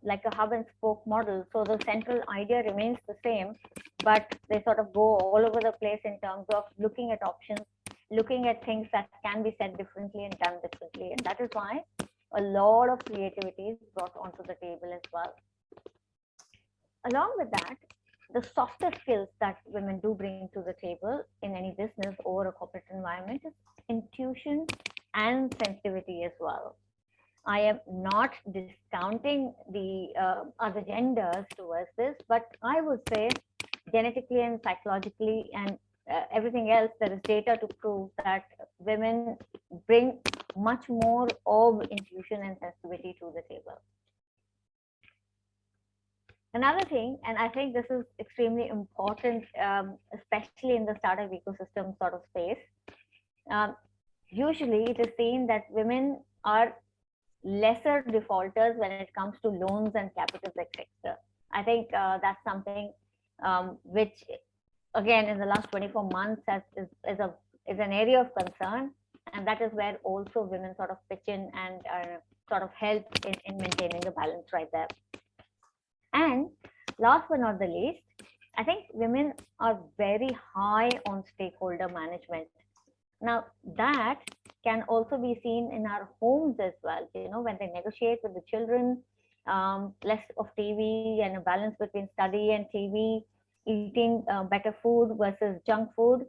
like a hub and spoke model. So the central idea remains the same, but they sort of go all over the place in terms of looking at options, looking at things that can be said differently and done differently. And that is why a lot of creativity is brought onto the table as well. Along with that, the softer skills that women do bring to the table in any business or a corporate environment is intuition and sensitivity as well. I am not discounting the other genders towards this, but I would say genetically and psychologically and everything else, there is data to prove that women bring much more of intuition and sensitivity to the table. Another thing, and I think this is extremely important, especially in the startup ecosystem sort of space, usually it is seen that women are lesser defaulters when it comes to loans and capital, etc. I think that's something which, again, in the last 24 months is an area of concern, and that is where also women sort of pitch in and sort of help in maintaining the balance right there. And last but not the least, I think women are very high on stakeholder management. Now, that can also be seen in our homes as well. You know, when they negotiate with the children, less of TV and a balance between study and TV, eating better food versus junk food.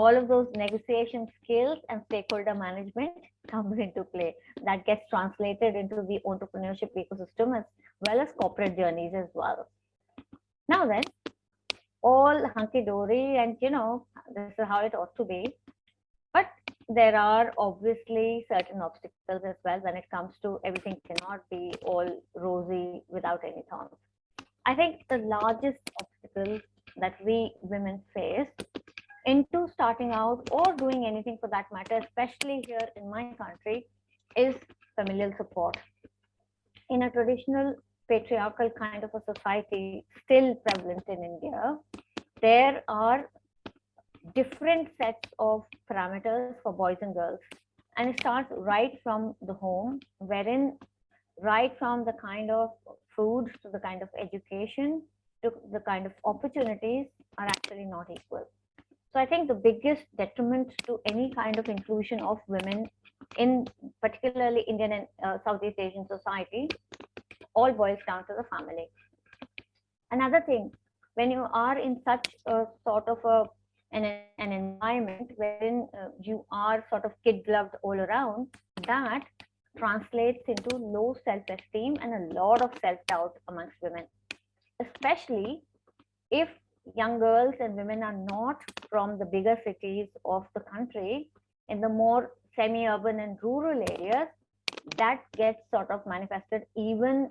All of those negotiation skills and stakeholder management comes into play. That gets translated into the entrepreneurship ecosystem as well as corporate journeys as well. Now then, all hunky-dory, and you know, this is how it ought to be. But there are obviously certain obstacles as well when it comes to everything cannot be all rosy without any thorns. I think the largest obstacle that we women face into starting out or doing anything for that matter, especially here in my country, is familial support. In a traditional patriarchal kind of a society still prevalent in India, there are different sets of parameters for boys and girls. And it starts right from the home, wherein right from the kind of food to the kind of education to the kind of opportunities are actually not equal. So I think the biggest detriment to any kind of inclusion of women in particularly Indian and Southeast Asian society all boils down to the family. Another thing, when you are in such a sort of an environment wherein you are sort of kid gloved all around, that translates into low self-esteem and a lot of self-doubt amongst women, especially if young girls and women are not from the bigger cities of the country. In the more semi-urban and rural areas, that gets sort of manifested even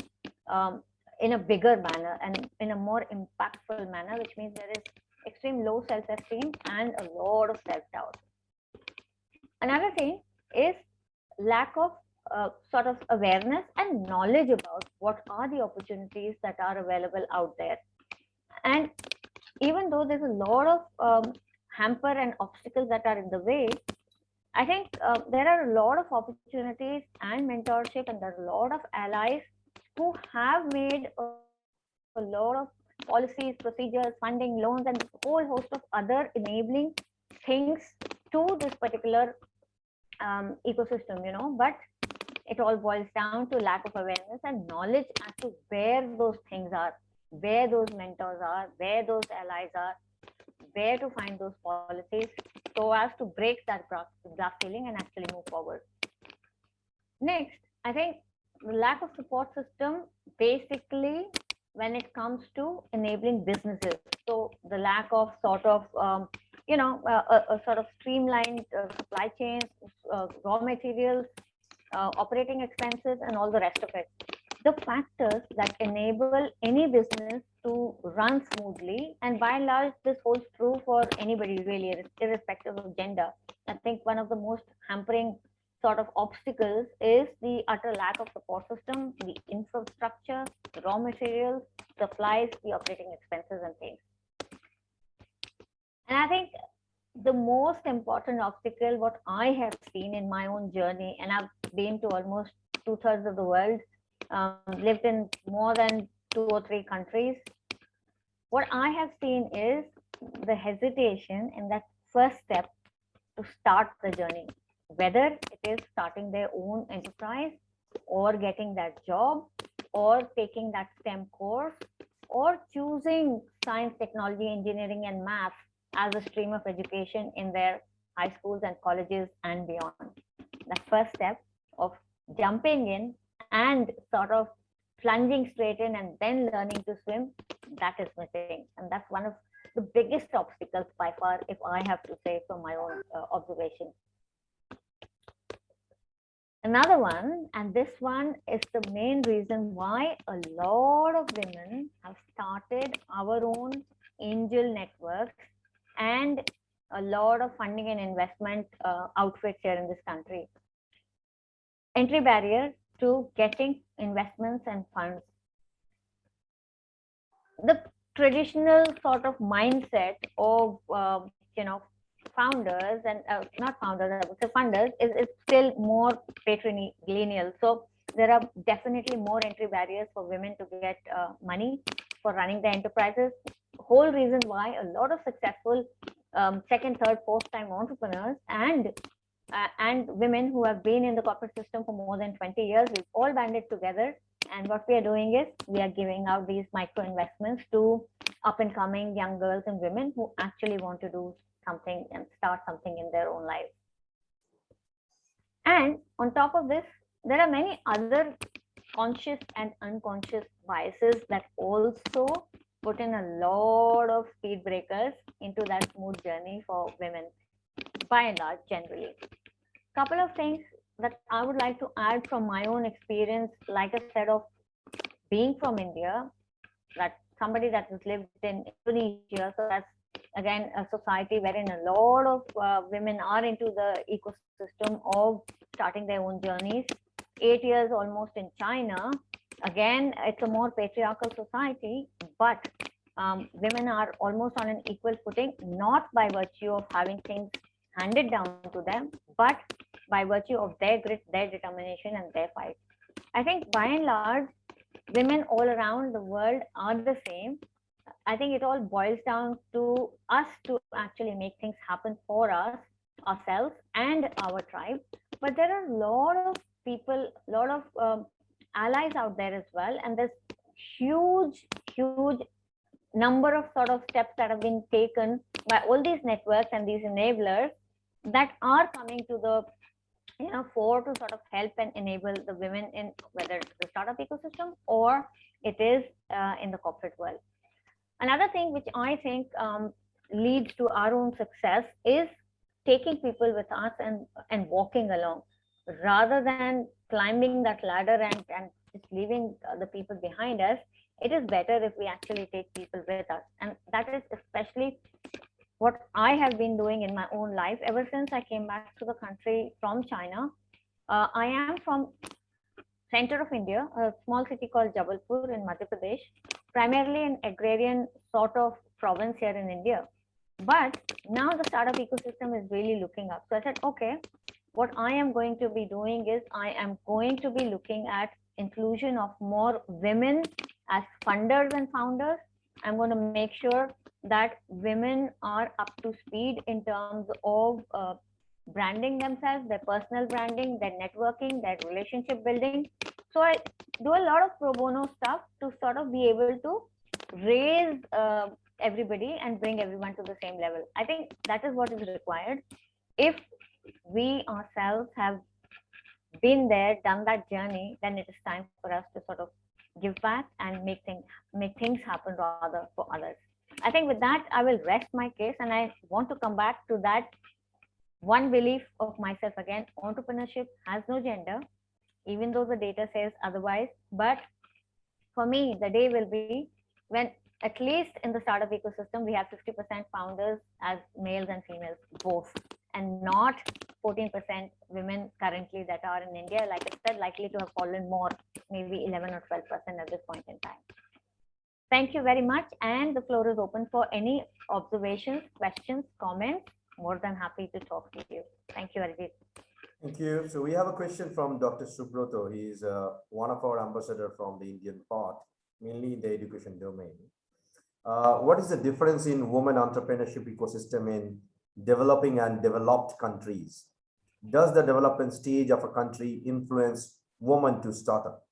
in a bigger manner and in a more impactful manner, which means there is extreme low self-esteem and a lot of self-doubt. Another thing is lack of sort of awareness and knowledge about what are the opportunities that are available out there. And even though there's a lot of hamper and obstacles that are in the way, I think there are a lot of opportunities and mentorship, and there are a lot of allies who have made a lot of policies, procedures, funding, loans, and a whole host of other enabling things to this particular ecosystem, you know, but it all boils down to lack of awareness and knowledge as to where those things are, where those mentors are, where those allies are, where to find those policies so as to break that glass ceiling and actually move forward. Next, I think the lack of support system basically when it comes to enabling businesses. So the lack of sort of, a sort of streamlined supply chains, raw materials, operating expenses, and all the rest of it. The factors that enable any business to run smoothly, and by and large, this holds true for anybody really, irrespective of gender. I think one of the most hampering sort of obstacles is the utter lack of support system, the infrastructure, the raw materials, supplies, the operating expenses and things. And I think the most important obstacle, what I have seen in my own journey, and I've been to almost 2/3 of the world, lived in more than 2 or 3 countries. What I have seen is the hesitation in that first step to start the journey, whether it is starting their own enterprise or getting that job or taking that STEM course or choosing science, technology, engineering, and math as a stream of education in their high schools and colleges and beyond. The first step of jumping in and sort of plunging straight in and then learning to swim, that is missing. And that's one of the biggest obstacles by far, if I have to say from my own observation. Another one, and this one is the main reason why a lot of women have started our own angel networks and a lot of funding and investment outfits here in this country. Entry barrier to getting investments and funds. The traditional sort of mindset of founders and not founders, I would say funders is still more patrilineal. So there are definitely more entry barriers for women to get money for running their enterprises. Whole reason why a lot of successful second, third, fourth time entrepreneurs and and women who have been in the corporate system for more than 20 years. We've all banded together. And what we are doing is we are giving out these micro investments to up and coming young girls and women who actually want to do something and start something in their own lives. And on top of this, there are many other conscious and unconscious biases that also put in a lot of speed breakers into that smooth journey for women, by and large, generally. Couple of things that I would like to add from my own experience, like I said, of being from India, that somebody that has lived in Indonesia, so that's again a society wherein a lot of women are into the ecosystem of starting their own journeys. 8 years almost in China. Again, it's a more patriarchal society, but women are almost on an equal footing, not by virtue of having things handed down to them, but by virtue of their grit, their determination, and their fight. I think by and large, women all around the world are the same. I think it all boils down to us to actually make things happen for us, ourselves, and our tribe. But there are a lot of people, a lot of allies out there as well, and there's huge number of sort of steps that have been taken by all these networks and these enablers that are coming to the fore to sort of help and enable the women in whether it's the startup ecosystem or it is in the corporate world. Another thing which I think leads to our own success is taking people with us and walking along, rather than climbing that ladder and just leaving the people behind us. It is better if we actually take people with us, and that is especially what I have been doing in my own life ever since I came back to the country from China. I am from center of India, a small city called Jabalpur in Madhya Pradesh, primarily an agrarian sort of province here in India. But now the startup ecosystem is really looking up. So I said, okay, what I am going to be doing is I am going to be looking at inclusion of more women as funders and founders. I'm going to make sure that women are up to speed in terms of branding themselves, their personal branding, their networking, their relationship building. So I do a lot of pro bono stuff to sort of be able to raise everybody and bring everyone to the same level. I think that is what is required. If we ourselves have been there, done that journey, then it is time for us to sort of give back and make things happen rather for others. I think with that, I will rest my case, and I want to come back to that one belief of myself again. Entrepreneurship has no gender, even though the data says otherwise. But for me, the day will be when, at least in the startup ecosystem, we have 50% founders as males and females both, and not 14% women currently that are in India. Like I said, likely to have fallen more, maybe 11 or 12% at this point in time. Thank you very much, and the floor is open for any observations, questions, comments. More than happy to talk to you. Thank you, Arjit. Thank you. So we have a question from Dr. Subroto. He is one of our ambassadors from the Indian part, mainly in the education domain. What is the difference in women entrepreneurship ecosystem in developing and developed countries? Does the development stage of a country influence women to start up?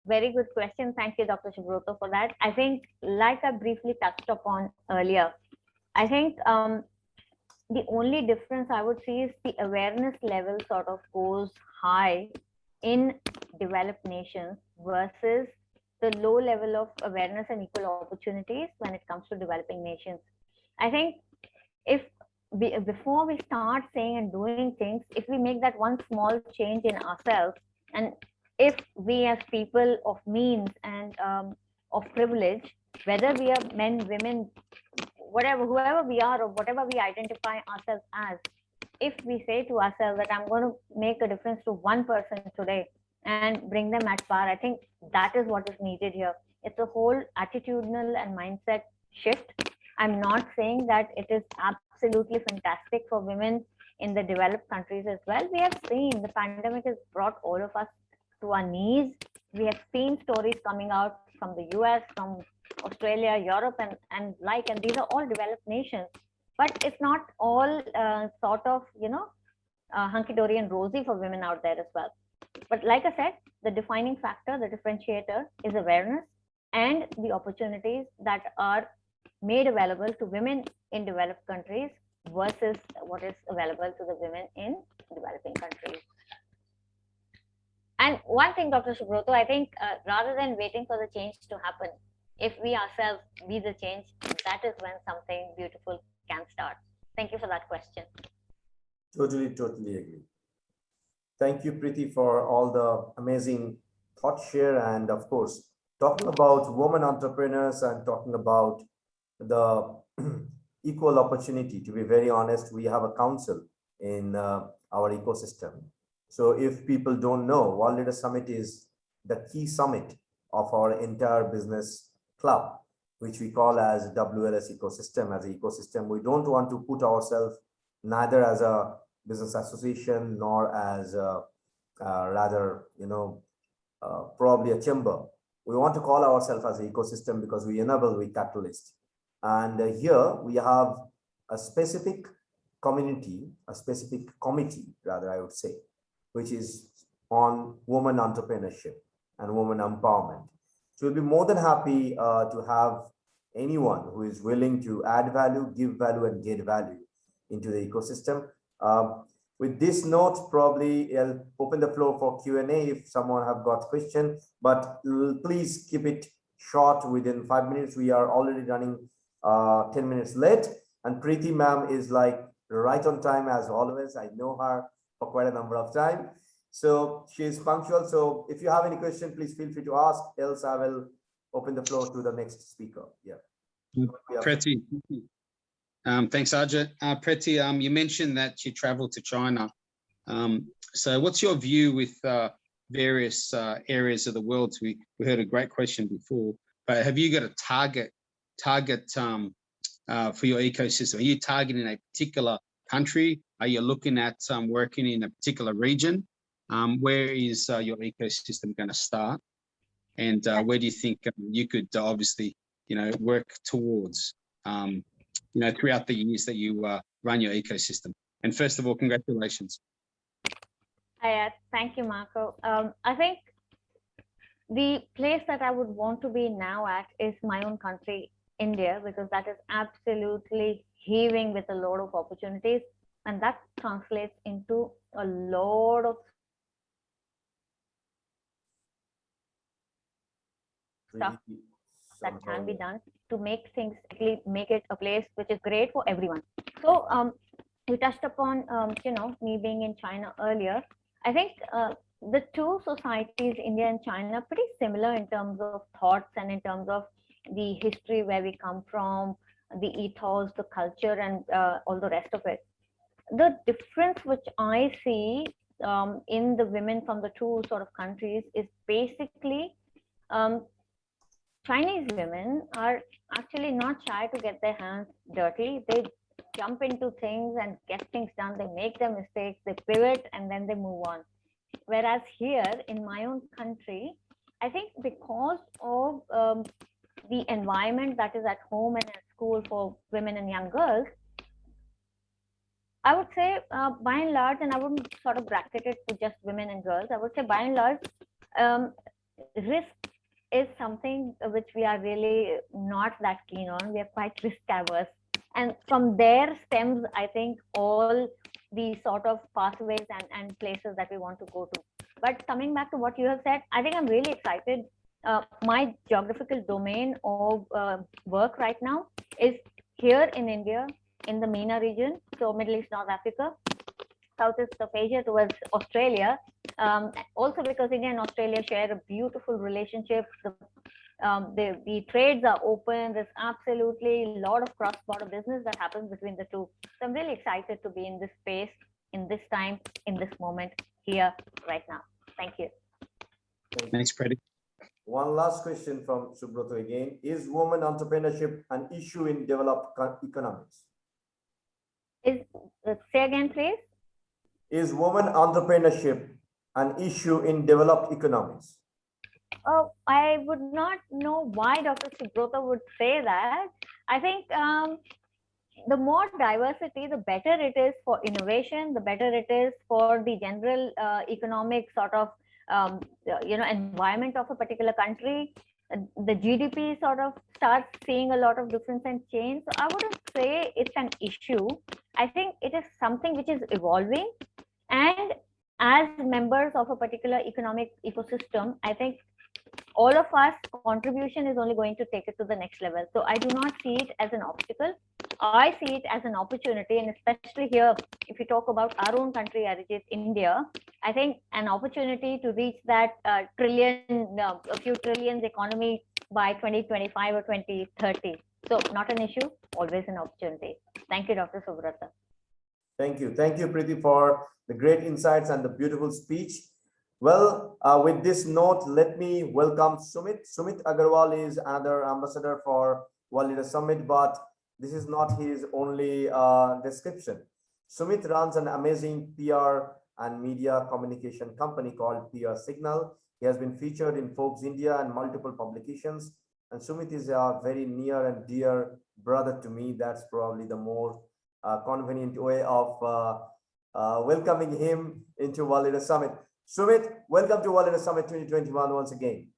Very good question. Thank you, Dr. Subroto, for that. I think, like I briefly touched upon earlier, I think the only difference I would see is the awareness level sort of goes high in developed nations versus the low level of awareness and equal opportunities when it comes to developing nations. I think before we start saying and doing things, if we make that one small change in ourselves, and if we as people of means and of privilege, whether we are men, women, whatever, whoever we are or whatever we identify ourselves as, if we say to ourselves that I'm going to make a difference to one person today and bring them at par, I think that is what is needed here. It's a whole attitudinal and mindset shift. I'm not saying that it is absolutely fantastic for women in the developed countries as well. We have seen the pandemic has brought all of us to our knees. We have seen stories coming out from the US, from Australia, Europe, and these are all developed nations. But it's not all sort of, hunky-dory and rosy for women out there as well. But like I said, the defining factor, the differentiator is awareness and the opportunities that are made available to women in developed countries versus what is available to the women in developing countries. And one thing, Dr. Subroto, I think rather than waiting for the change to happen, if we ourselves be the change, that is when something beautiful can start. Thank you for that question. Totally agree. Thank you, Preeti, for all the amazing thoughts here. And of course, talking about women entrepreneurs and talking about the equal opportunity. To be very honest, we have a council in our ecosystem. So if people don't know, World Leader Summit is the key summit of our entire business club, which we call as WLS ecosystem. As an ecosystem, we don't want to put ourselves neither as a business association nor as rather, probably a chamber. We want to call ourselves as an ecosystem because we enable, we catalyst. And here we have a specific community, a specific committee, rather, I would say, which is on women entrepreneurship and women empowerment. So we'll be more than happy to have anyone who is willing to add value, give value, and get value into the ecosystem. With this note, probably I'll open the floor for Q&A if someone have got question, but please keep it short within 5 minutes. We are already running 10 minutes late, and Preeti ma'am is like right on time as always. I know her for quite a number of time. So she is punctual. So if you have any question, please feel free to ask, else I will open the floor to the next speaker. Yeah. Preeti. Thanks, Ajit. Preeti, you mentioned that you traveled to China. So what's your view with various areas of the world? We heard a great question before, but have you got a target for your ecosystem? Are you targeting a particular country? Are you looking at working in a particular region? Where is your ecosystem going to start? And where do you think you could obviously, work towards, throughout the years that you run your ecosystem? And first of all, congratulations. Thank you, Marco. I think the place that I would want to be now at is my own country, India, because that is absolutely heaving with a lot of opportunities, and that translates into a lot of stuff that can be done to make things, make it a place which is great for everyone. So you touched upon me being in China earlier. I think the two societies, India and China, are pretty similar in terms of thoughts and in terms of the history, where we come from, the ethos, the culture, and all the rest of it. The difference which I see in the women from the two sort of countries is basically Chinese women are actually not shy to get their hands dirty. They jump into things and get things done. They make their mistakes, they pivot, and then they move on. Whereas here in my own country, I think because of the environment that is at home and at school for women and young girls, I would say by and large, and I wouldn't sort of bracket it to just women and girls, I would say by and large, risk is something which we are really not that keen on. We are quite risk averse. And from there stems, I think, all the sort of pathways and places that we want to go to. But coming back to what you have said, I think I'm really excited. My geographical domain of work right now is here in India, in the MENA region, so Middle East, North Africa, Southeast of Asia towards Australia. Also because India and Australia share a beautiful relationship. The trades are open. There's absolutely a lot of cross-border business that happens between the two. So I'm really excited to be in this space, in this time, in this moment, here, right now. Thank you. Thanks, Preeti. One last question from Subroto again. Is women entrepreneurship an issue in developed economies? Say again, please. Is women entrepreneurship an issue in developed economies? Oh, I would not know why Dr. Subroto would say that. I think the more diversity, the better it is for innovation, the better it is for the general economic sort of environment of a particular country. The GDP sort of starts seeing a lot of difference and change. So I wouldn't say it's an issue. I think it is something which is evolving, and as members of a particular economic ecosystem, I think all of us contribution is only going to take it to the next level. So I do not see it as an obstacle. I see it as an opportunity, and especially here, if you talk about our own country, which is India, I think an opportunity to reach that a few trillions economy by 2025 or 2030. So not an issue, always an opportunity. Thank you, Dr. Subrata. Thank you, Preeti, for the great insights and the beautiful speech. Well, with this note, let me welcome Sumit. Sumit Agarwal is another ambassador for World Leader Summit, but this is not his only description. Sumit runs an amazing PR and media communication company called PR Signal. He has been featured in Forbes India and multiple publications. And Sumit is a very near and dear brother to me. That's probably the more convenient way of welcoming him into World Leader Summit. Sumit, welcome to World Leader Summit 2021 once again.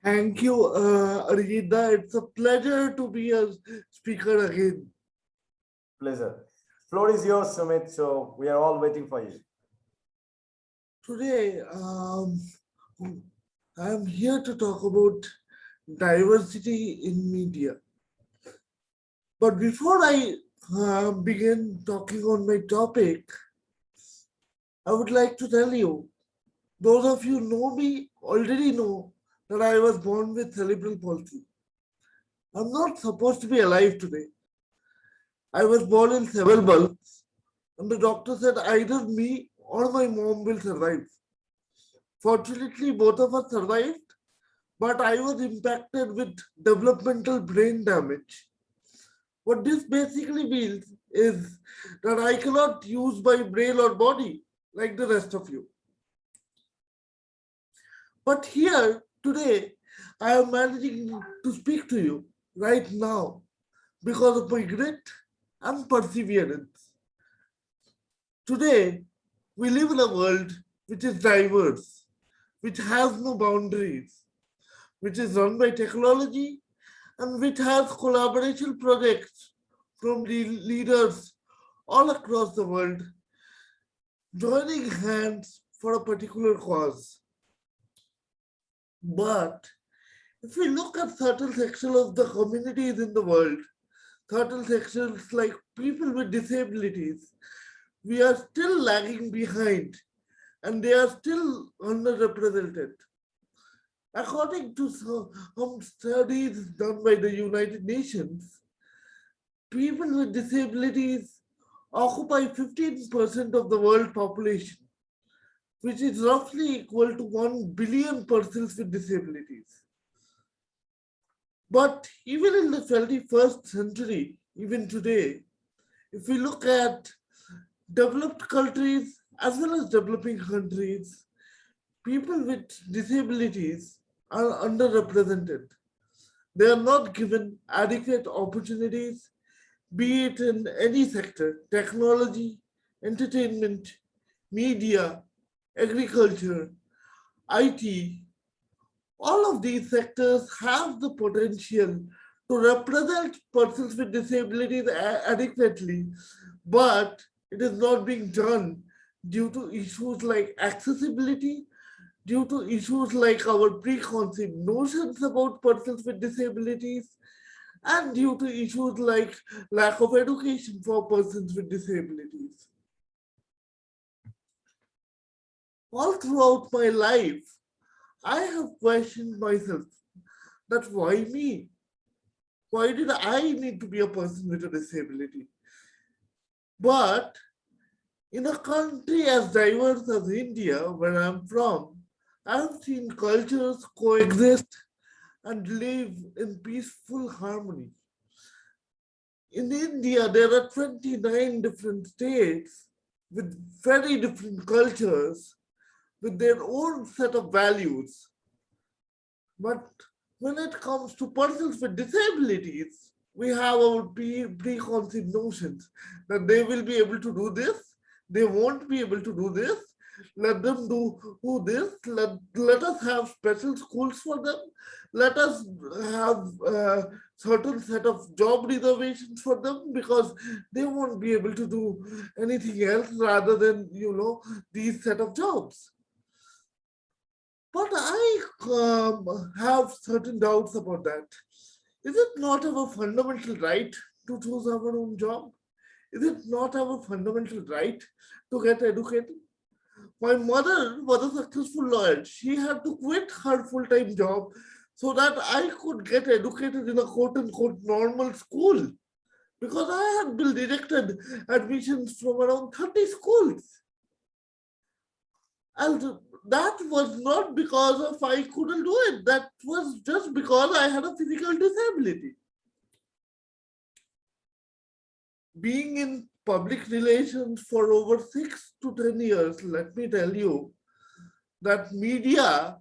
Thank you, Arjita. It's a pleasure to be a speaker again. Pleasure. Floor is yours, Sumit. So we are all waiting for you. Today, I'm here to talk about diversity in media. But before I begin talking on my topic, I would like to tell you, those of you who know me already know that I was born with cerebral palsy. I'm not supposed to be alive today. I was born in 7 months, and the doctor said either me or my mom will survive. Fortunately, both of us survived, but I was impacted with developmental brain damage. What this basically means is that I cannot use my brain or body like the rest of you. But here, today, I am managing to speak to you right now because of my grit and perseverance. Today, we live in a world which is diverse, which has no boundaries, which is run by technology, and which has collaboration projects from leaders all across the world, joining hands for a particular cause. But if we look at certain sections of the communities in the world, certain sections like people with disabilities, we are still lagging behind and they are still underrepresented. According to some studies done by the United Nations, people with disabilities occupy 15% of the world population, which is roughly equal to 1 billion persons with disabilities. But even in the 21st century, even today, if we look at developed countries as well as developing countries, people with disabilities are underrepresented. They are not given adequate opportunities, be it in any sector, technology, entertainment, media, agriculture, IT. All of these sectors have the potential to represent persons with disabilities adequately, but it is not being done due to issues like accessibility, due to issues like our preconceived notions about persons with disabilities, and due to issues like lack of education for persons with disabilities. All throughout my life, I have questioned myself that why me? Why did I need to be a person with a disability? But in a country as diverse as India, where I'm from, I've seen cultures coexist and live in peaceful harmony. In India, there are 29 different states with very different cultures, with their own set of values. But when it comes to persons with disabilities, we have our preconceived notions that they will be able to do this, they won't be able to do this. Let them do this. Let us have special schools for them. Let us have certain set of job reservations for them because they won't be able to do anything else rather than, these set of jobs. But I have certain doubts about that. Is it not our fundamental right to choose our own job? Is it not our fundamental right to get educated? My mother was a successful lawyer. She had to quit her full-time job so that I could get educated in a quote-unquote normal school because I had been rejected admissions from around 30 schools. And that was not because of I couldn't do it. That was just because I had a physical disability. Being in public relations for over 6 to 10 years, let me tell you that media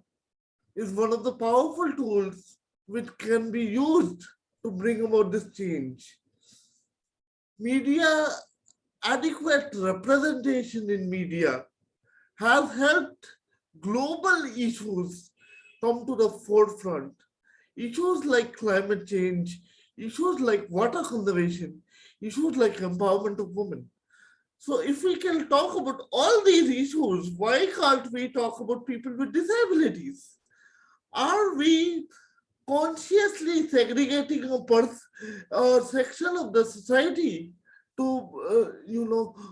is one of the powerful tools which can be used to bring about this change. Media, adequate representation in media has helped global issues come to the forefront. Issues like climate change, issues like water conservation, issues like empowerment of women. So if we can talk about all these issues, why can't we talk about people with disabilities? Are we consciously segregating a section of the society to,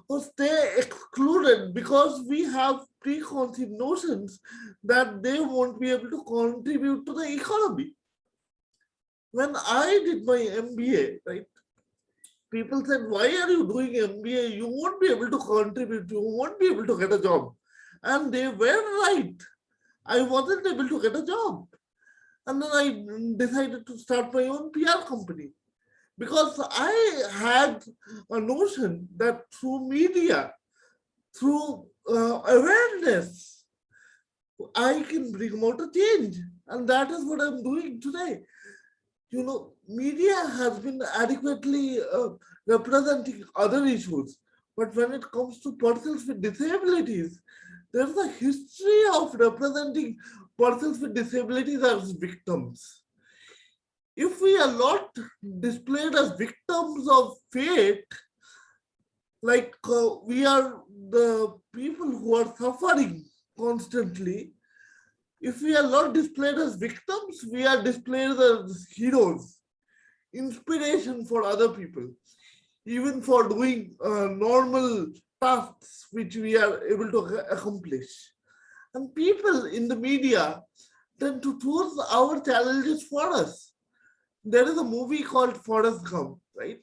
or stay excluded because we have preconceived notions that they won't be able to contribute to the economy? When I did my MBA, right, people said, why are you doing MBA? You won't be able to contribute. You won't be able to get a job. And they were right. I wasn't able to get a job. And then I decided to start my own PR company because I had a notion that through media, through awareness, I can bring about a change. And that is what I'm doing today. Media has been adequately representing other issues. But when it comes to persons with disabilities, there's a history of representing persons with disabilities as victims. If we are not displayed as victims of fate, like we are the people who are suffering constantly, if we are not displayed as victims, we are displayed as heroes, inspiration for other people, even for doing normal tasks which we are able to accomplish. And people in the media tend to choose our challenges for us. There is a movie called Forrest Gump, right?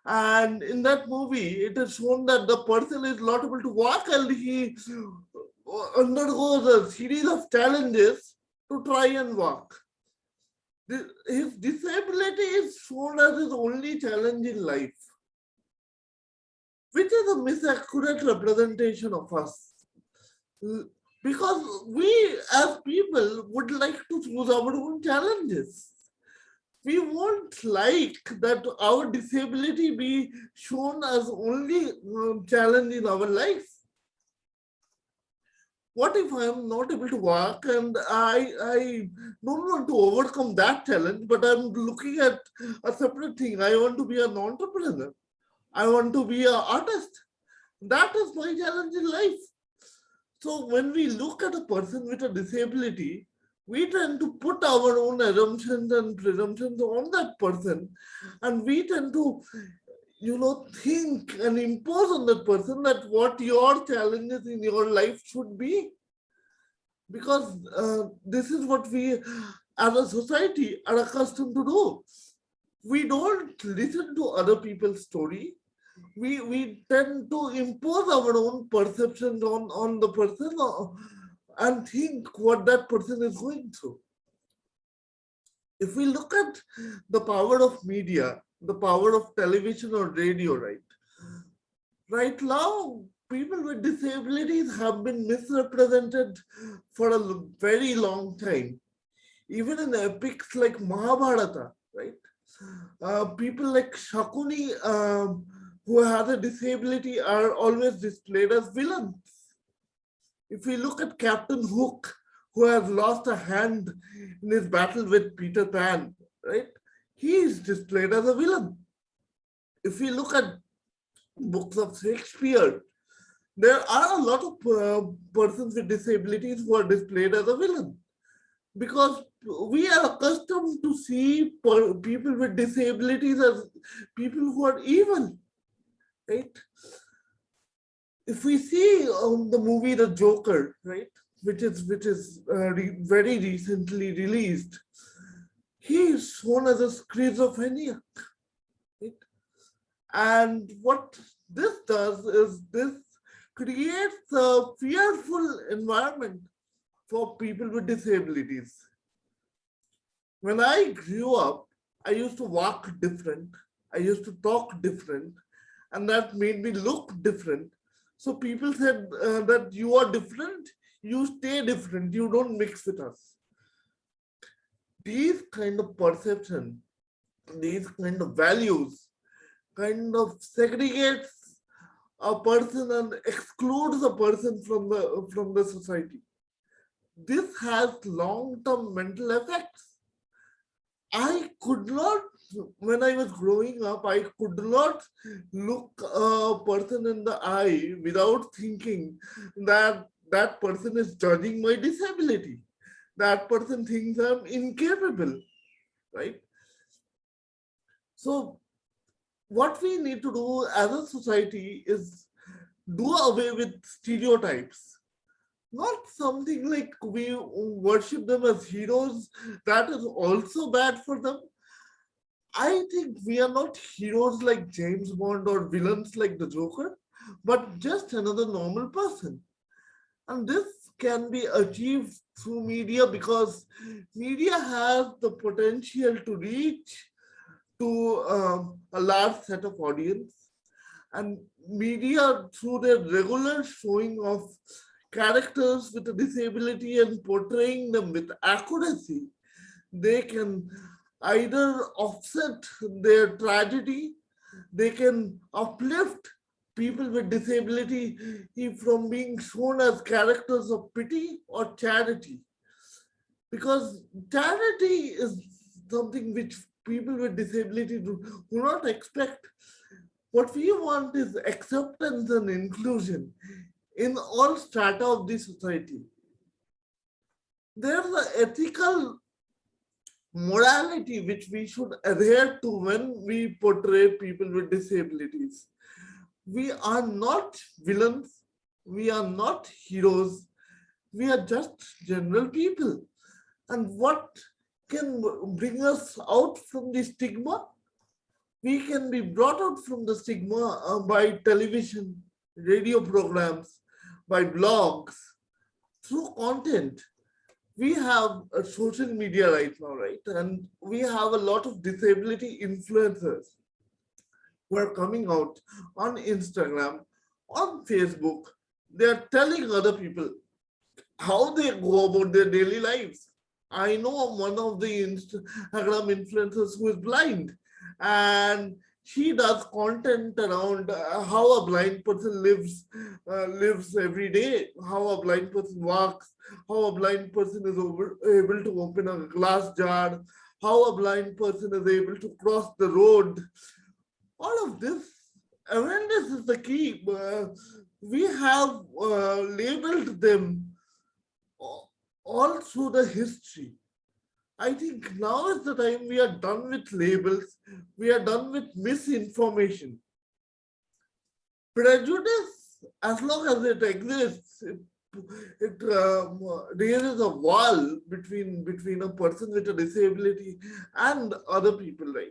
And in that movie, it is shown that the person is not able to walk and he undergoes a series of challenges to try and walk. His disability is shown as his only challenge in life, which is a misaccurate representation of us. Because we as people would like to choose our own challenges. We won't like that our disability be shown as only challenge in our life. What if I am not able to walk and I don't want to overcome that challenge, but I'm looking at a separate thing. I want to be an entrepreneur. I want to be an artist. That is my challenge in life. So when we look at a person with a disability, we tend to put our own assumptions and presumptions on that person. And we tend to, think and impose on that person that what your challenges in your life should be. Because this is what we as a society are accustomed to do. We don't listen to other people's story. We tend to impose our own perceptions on the person and think what that person is going through. If we look at the power of media, the power of television or radio, right now, people with disabilities have been misrepresented for a very long time. Even in epics like Mahabharata, right? People like Shakuni, who has a disability, are always displayed as villains. If we look at Captain Hook, who has lost a hand in his battle with Peter Pan, right? He is displayed as a villain. If we look at books of Shakespeare, there are a lot of persons with disabilities who are displayed as a villain, because we are accustomed to see people with disabilities as people who are evil, right? If we see the movie The Joker, right, which is very recently released, he is shown as a schizophrenic, right? And what this does is this creates a fearful environment for people with disabilities. When I grew up, I used to walk different, I used to talk different, and that made me look different. So people said that you are different, you stay different, you don't mix with us. These kind of perception, these kind of values, kind of segregates a person and excludes a person from the society. This has long-term mental effects. I could not, when I was growing up, I could not look a person in the eye without thinking that that person is judging my disability. That person thinks I'm incapable, right? So what we need to do as a society is do away with stereotypes. Not something like we worship them as heroes, that is also bad for them. I think we are not heroes like James Bond or villains like the Joker, but just another normal person. And this can be achieved through media, because media has the potential to reach to a large set of audience. And media, through their regular showing of characters with a disability and portraying them with accuracy, they can either offset their tragedy, they can uplift people with disability from being shown as characters of pity or charity. Because charity is something which people with disability do not expect. What we want is acceptance and inclusion in all strata of the society. There's an ethical morality which we should adhere to when we portray people with disabilities. We are not villains, we are not heroes, we are just general people. And what can bring us out from the stigma? We can be brought out from the stigma by television, radio programs, by blogs, through content. We have a social media right now, right? And we have a lot of disability influencers who are coming out on Instagram, on Facebook. They are telling other people how they go about their daily lives. I know one of the Instagram influencers who is blind, and she does content around how a blind person lives every day, how a blind person walks, how a blind person is able to open a glass jar, how a blind person is able to cross the road. All of this awareness is the key. We have labeled them all through the history. I think now is the time we are done with labels, we are done with misinformation. Prejudice, as long as it exists, it raises a wall between a person with a disability and other people, right?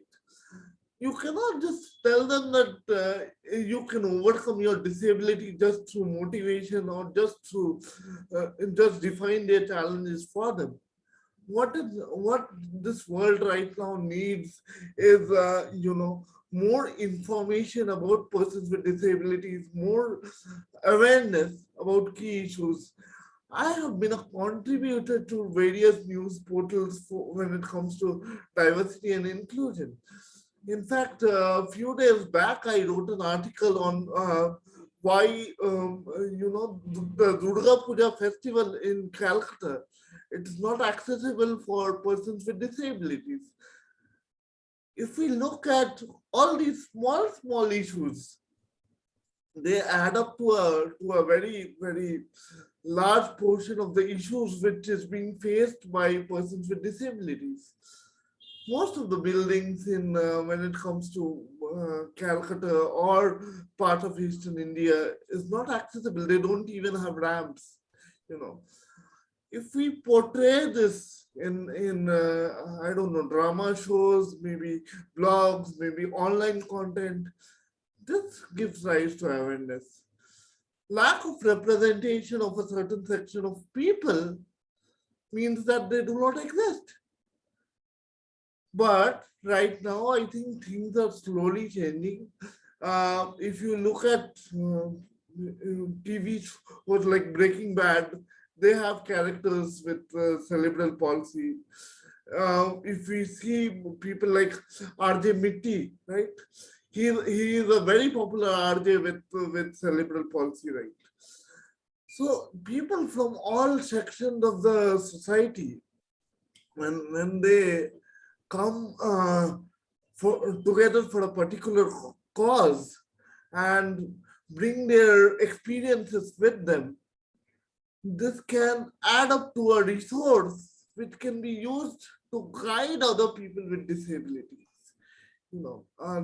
You cannot just tell them that you can overcome your disability just through motivation or just define their challenges for them. What this world right now needs is more information about persons with disabilities, more awareness about key issues. I have been a contributor to various news portals when it comes to diversity and inclusion. In fact, a few days back, I wrote an article on why, the Durga Puja festival in Calcutta, it is not accessible for persons with disabilities. If we look at all these small issues, they add up to a very large portion of the issues which is being faced by persons with disabilities. Most of the buildings in when it comes to Calcutta or part of Eastern India is not accessible. They don't even have ramps. You know, if we portray this in I don't know, drama shows, maybe blogs, maybe online content, this gives rise to awareness. Lack of representation of a certain section of people means that they do not exist. But right now, I think things are slowly changing. If you look at TV shows like Breaking Bad, they have characters with cerebral palsy. If we see people like RJ Mitti, right? He is a very popular RJ with cerebral palsy, right? So people from all sections of the society, when they come together for a particular cause and bring their experiences with them, this can add up to a resource which can be used to guide other people with disabilities.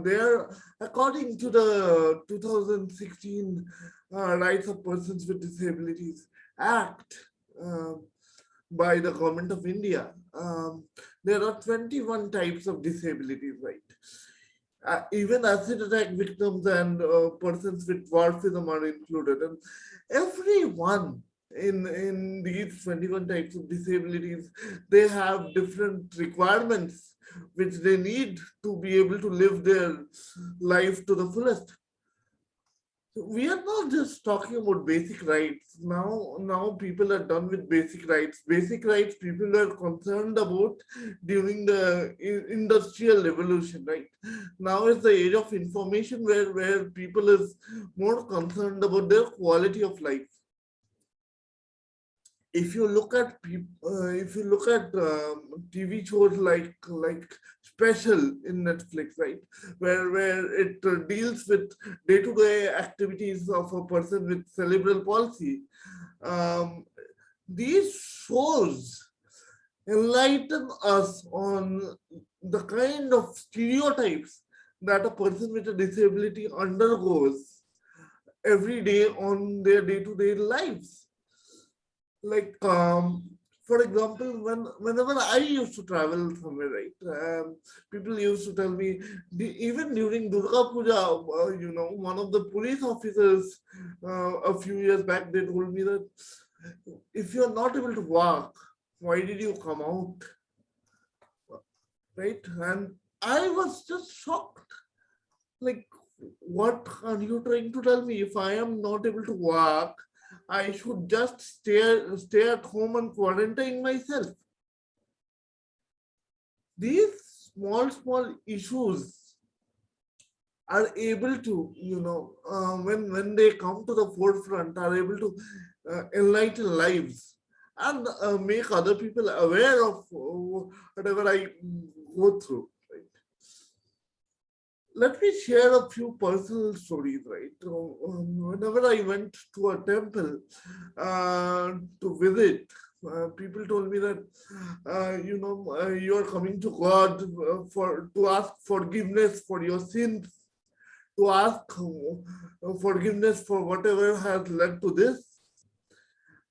There, according to the 2016 Rights of Persons with Disabilities Act by the Government of India, there are 21 types of disabilities, right? Even acid attack victims and persons with dwarfism are included. And everyone in these 21 types of disabilities, they have different requirements which they need to be able to live their life to the fullest. We are not just talking about basic rights. Now people are done with basic rights. Basic rights people were concerned about during the industrial revolution, right? Now is the age of information where people is more concerned about their quality of life. If you look at TV shows like Special in Netflix, right, where it deals with day-to-day activities of a person with cerebral palsy, these shows enlighten us on the kind of stereotypes that a person with a disability undergoes every day on their day-to-day lives. Like, for example, whenever I used to travel somewhere, right, people used to tell me, even during Durga Puja, one of the police officers a few years back, they told me that if you're not able to walk, why did you come out? Right? And I was just shocked. Like, what are you trying to tell me? If I am not able to walk, I should just stay at home and quarantine myself. These small issues are able to, when they come to the forefront, are able to enlighten lives and make other people aware of whatever I go through. Let me share a few personal stories, right? Whenever I went to a temple to visit, people told me that, you are coming to God to ask forgiveness for your sins, to ask forgiveness for whatever has led to this.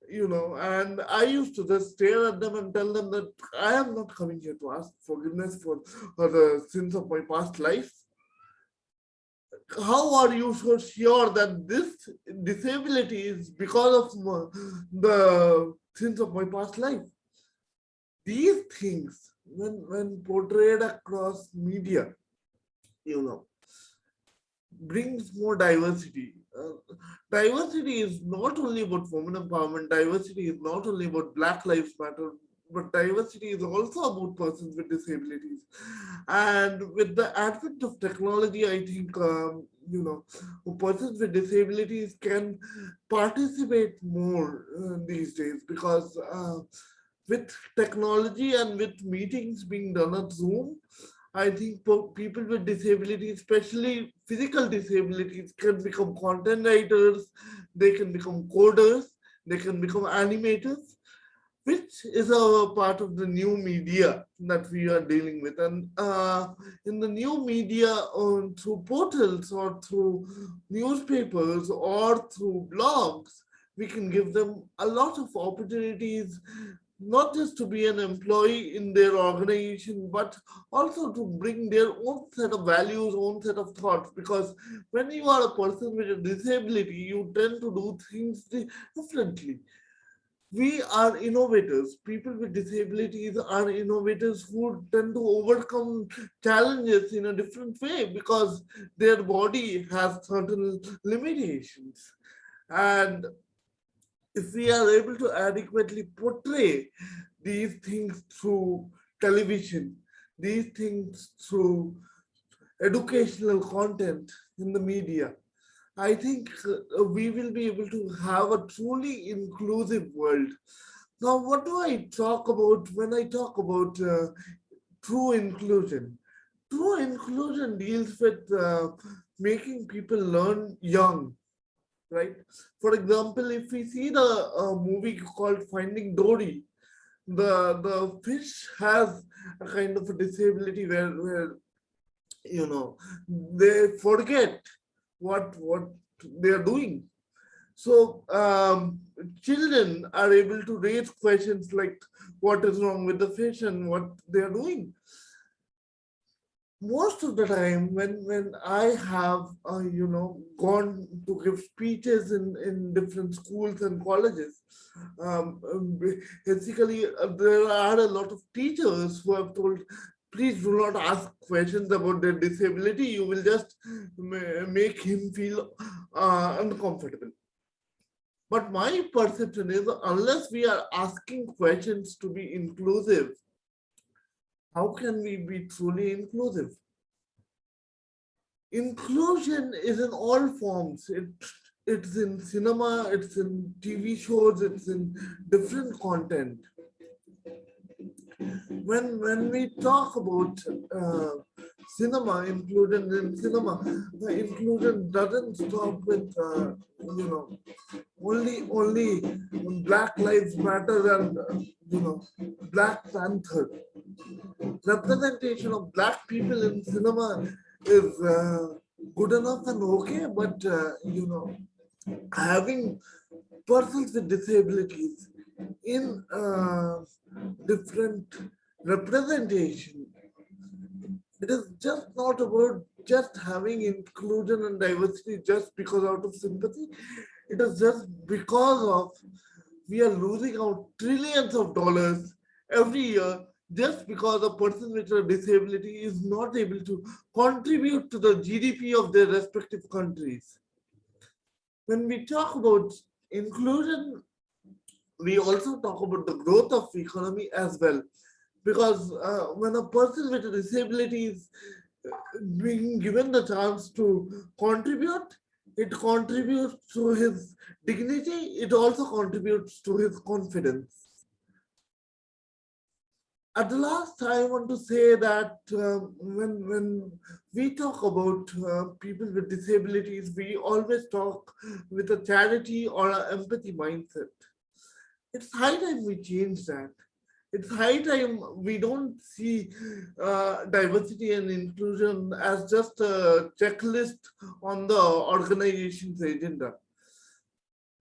And I used to just stare at them and tell them that I am not coming here to ask forgiveness for the sins of my past life. How are you so sure that this disability is because of the sins of my past life? These things, when portrayed across media, brings more diversity. Diversity is not only about women empowerment, diversity is not only about Black Lives Matter, but diversity is also about persons with disabilities. And with the advent of technology, I think, persons with disabilities can participate more these days because with technology and with meetings being done at Zoom, I think people with disabilities, especially physical disabilities, can become content writers, they can become coders, they can become animators, which is a part of the new media that we are dealing with. And in the new media, through portals or through newspapers or through blogs, we can give them a lot of opportunities, not just to be an employee in their organization, but also to bring their own set of values, own set of thoughts. Because when you are a person with a disability, you tend to do things differently. We are innovators. People with disabilities are innovators who tend to overcome challenges in a different way because their body has certain limitations. And if we are able to adequately portray these things through television, these things through educational content in the media, I think we will be able to have a truly inclusive world. Now, what do I talk about when I talk about true inclusion? True inclusion deals with making people learn young, right? For example, if we see the movie called Finding Dory, the fish has a kind of a disability where they forget what they are doing. So children are able to raise questions like what is wrong with the fish and what they are doing. Most of the time when I have gone to give speeches in different schools and colleges, basically there are a lot of teachers who have told, please do not ask questions about their disability, you will just make him feel uncomfortable. But my perception is, unless we are asking questions to be inclusive, how can we be truly inclusive? Inclusion is in all forms. It's in cinema, it's in TV shows, it's in different content. When we talk about cinema, inclusion in cinema, the inclusion doesn't stop with only Black Lives Matter and Black Panther. Representation of Black people in cinema is good enough and okay, but having persons with disabilities in different representation, it is just not about just having inclusion and diversity just because out of sympathy. It is just because of we are losing out trillions of dollars every year just because a person with a disability is not able to contribute to the GDP of their respective countries. When we talk about inclusion, we also talk about the growth of the economy as well. Because when a person with a disability is being given the chance to contribute, it contributes to his dignity, it also contributes to his confidence. At the last, I want to say that when we talk about people with disabilities, we always talk with a charity or an empathy mindset. It's high time we change that. It's high time we don't see diversity and inclusion as just a checklist on the organization's agenda.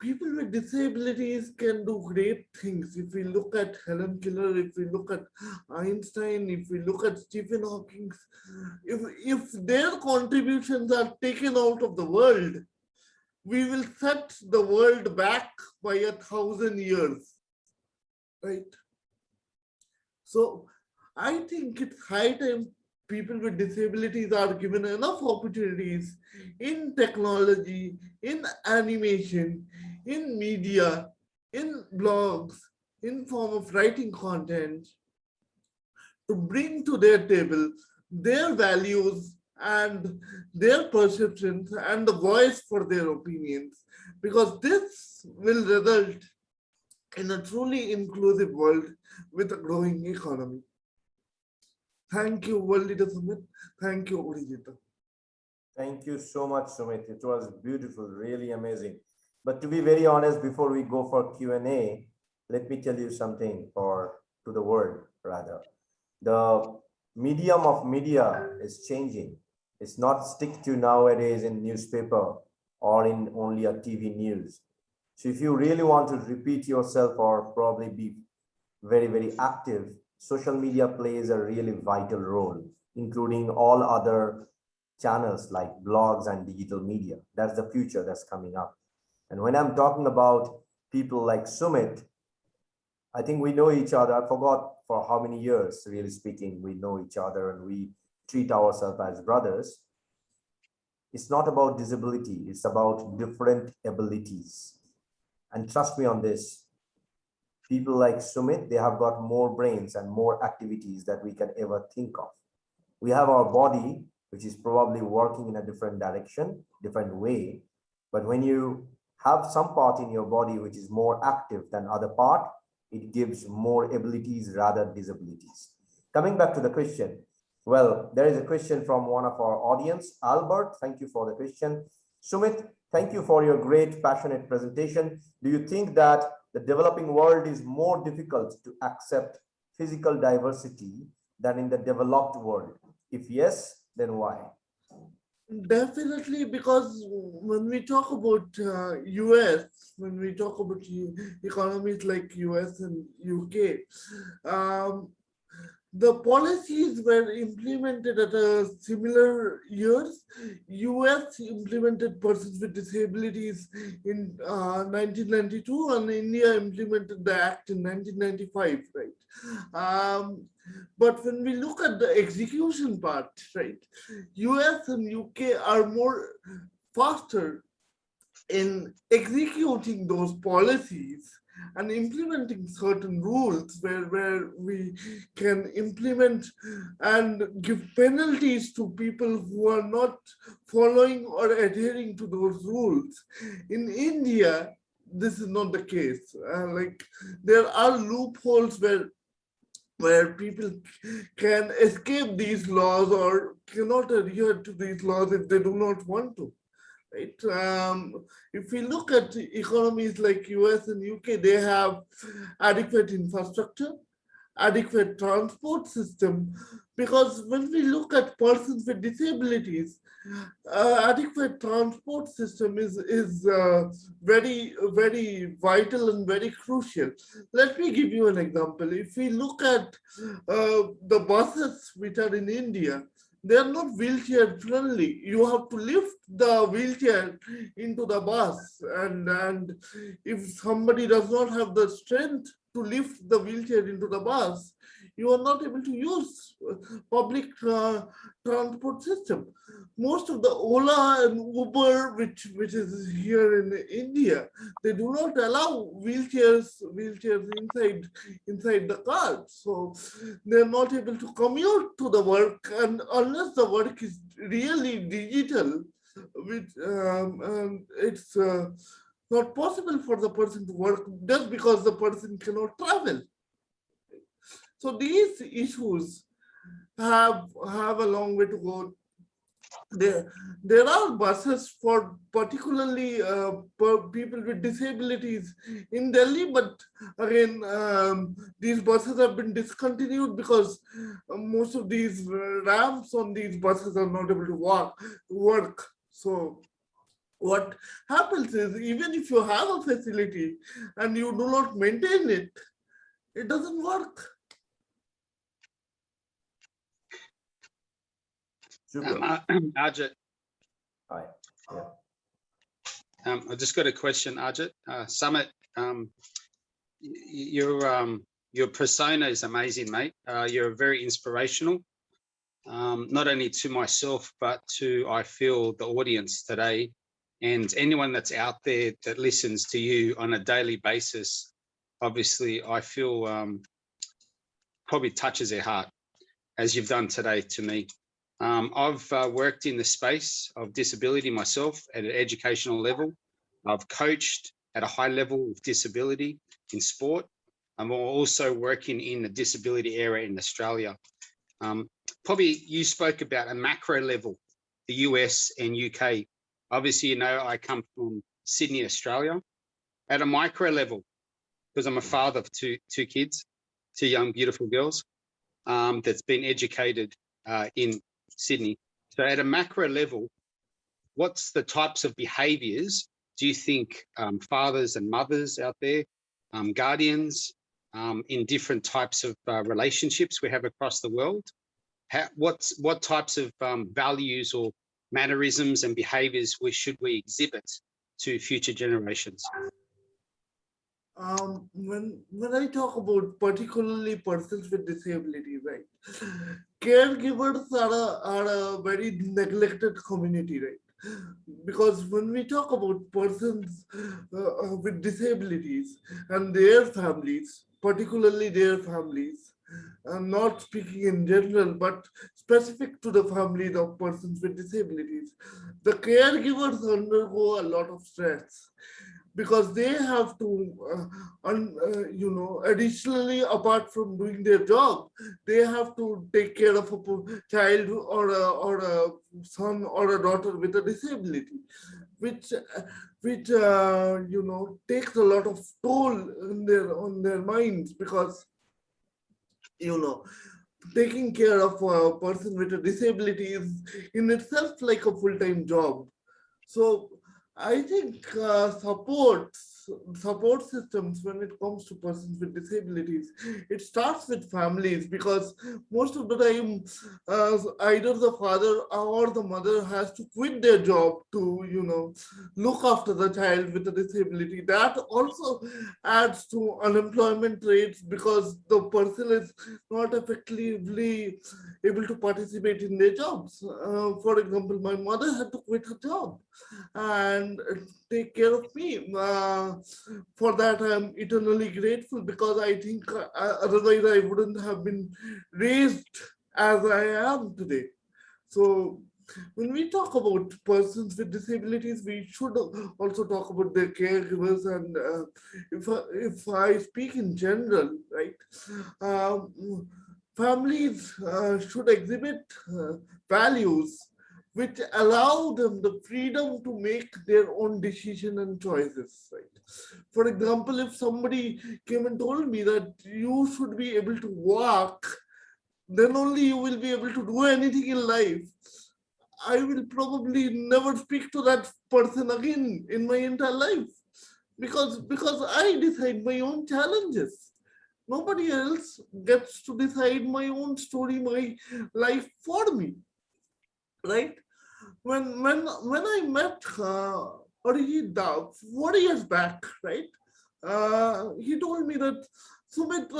People with disabilities can do great things. If we look at Helen Keller, if we look at Einstein, if we look at Stephen Hawking, if their contributions are taken out of the world, we will set the world back by 1,000 years, right? So I think it's high time people with disabilities are given enough opportunities in technology, in animation, in media, in blogs, in form of writing content, to bring to their table their values and their perceptions and the voice for their opinions, because this will result in a truly inclusive world with a growing economy. Thank you, World Leader Summit. Thank you, Orijita. Thank you so much, Sumit. It was beautiful, really amazing. But to be very honest, before we go for Q&A, let me tell you something, or to the world rather. The medium of media is changing. It's not stick to nowadays in newspaper or in only a TV news. So if you really want to repeat yourself or probably be very, very active, social media plays a really vital role, including all other channels like blogs and digital media. That's the future that's coming up. And when I'm talking about people like Sumit, I think we know each other. I forgot for how many years, really speaking, we know each other and we treat ourselves as brothers. It's not about disability, it's about different abilities. And trust me on this, people like Sumit, they have got more brains and more activities that we can ever think of. We have our body, which is probably working in a different direction, different way. But when you have some part in your body which is more active than other part, it gives more abilities rather disabilities. Coming back to the question, well, there is a question from one of our audience, Albert. Thank you for the question. Sumit, thank you for your great, passionate presentation. Do you think that the developing world is more difficult to accept physical diversity than in the developed world? If yes, then why? Definitely, because when we talk about US, when we talk about economies like US and UK, the policies were implemented at a similar years. US implemented persons with disabilities in 1992, and India implemented the act in 1995, right? But when we look at the execution part, right, US and UK are more faster in executing those policies and implementing certain rules where we can implement and give penalties to people who are not following or adhering to those rules. In India, this is not the case. Like, there are loopholes where people can escape these laws or cannot adhere to these laws if they do not want to. Right? If we look at economies like US and UK, they have adequate infrastructure, adequate transport system, because when we look at persons with disabilities, adequate transport system is very, very vital and very crucial. Let me give you an example. If we look at the buses which are in India, they are not wheelchair friendly. You have to lift the wheelchair into the bus, and if somebody does not have the strength to lift the wheelchair into the bus, you are not able to use public transport system. Most of the Ola and Uber, which is here in India, they do not allow wheelchairs inside the car. So they're not able to commute to the work, and unless the work is really digital, which it's not possible for the person to work just because the person cannot travel. So these issues have a long way to go. There are buses for particularly people with disabilities in Delhi, but again, these buses have been discontinued because most of these ramps on these buses are not able to work. So what happens is, even if you have a facility and you do not maintain it, it doesn't work. Ajit, Hi. Yeah. I just got a question, Ajit. Sumit, your persona is amazing, mate. You're very inspirational. not only to myself, but to, I feel, the audience today and anyone that's out there that listens to you on a daily basis. Obviously, I feel probably touches their heart, as you've done today to me. I've worked in the space of disability myself at an educational level. I've coached at a high level of disability in sport. I'm also working in the disability area in Australia. Probably you spoke about a macro level, the US and UK. Obviously, you know, I come from Sydney, Australia. At a micro level, because I'm a father of two kids, two young, beautiful girls, that's been educated in Sydney. So at a macro level, what's the types of behaviors do you think fathers and mothers out there, guardians, in different types of relationships we have across the world, what types of values or mannerisms and behaviors should we exhibit to future generations? When I talk about particularly persons with disability, right, caregivers are a very neglected community, right? Because when we talk about persons with disabilities and their families, particularly their families, I'm not speaking in general, but specific to the families of persons with disabilities, the caregivers undergo a lot of stress because they have to, additionally, apart from doing their job, they have to take care of a child or a son or a daughter with a disability, which takes a lot of toll on their minds, because taking care of a person with a disability is in itself like a full-time job. So I think support systems when it comes to persons with disabilities, it starts with families, because most of the time either the father or the mother has to quit their job to look after the child with a disability. That also adds to unemployment rates, because the person is not effectively able to participate in their jobs. For example, my mother had to quit her job and take care of me. For that, I'm eternally grateful, because I think otherwise I wouldn't have been raised as I am today. So when we talk about persons with disabilities, we should also talk about their caregivers. And if I speak in general, right, families should exhibit values which allow them the freedom to make their own decision and choices, right? For example, if somebody came and told me that you should be able to walk, then only you will be able to do anything in life, I will probably never speak to that person again in my entire life, because I decide my own challenges. Nobody else gets to decide my own story, my life for me, right? When I met Arijit 4 years back, right? He told me that, Sumit,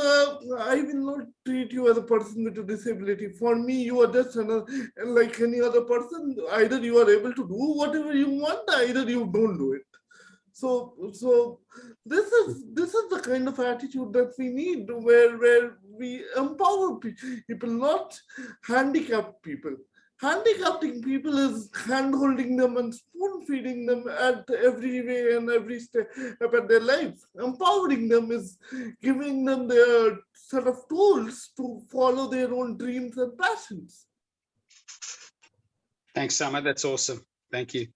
I will not treat you as a person with a disability. For me, you are just like any other person. Either you are able to do whatever you want, either you don't do it. So this is the kind of attitude that we need, where we empower people, not handicap people. Handicapping people is hand-holding them and spoon-feeding them at every way and every step of their life. Empowering them is giving them their set of tools to follow their own dreams and passions. Thanks, Sumit. That's awesome. Thank you.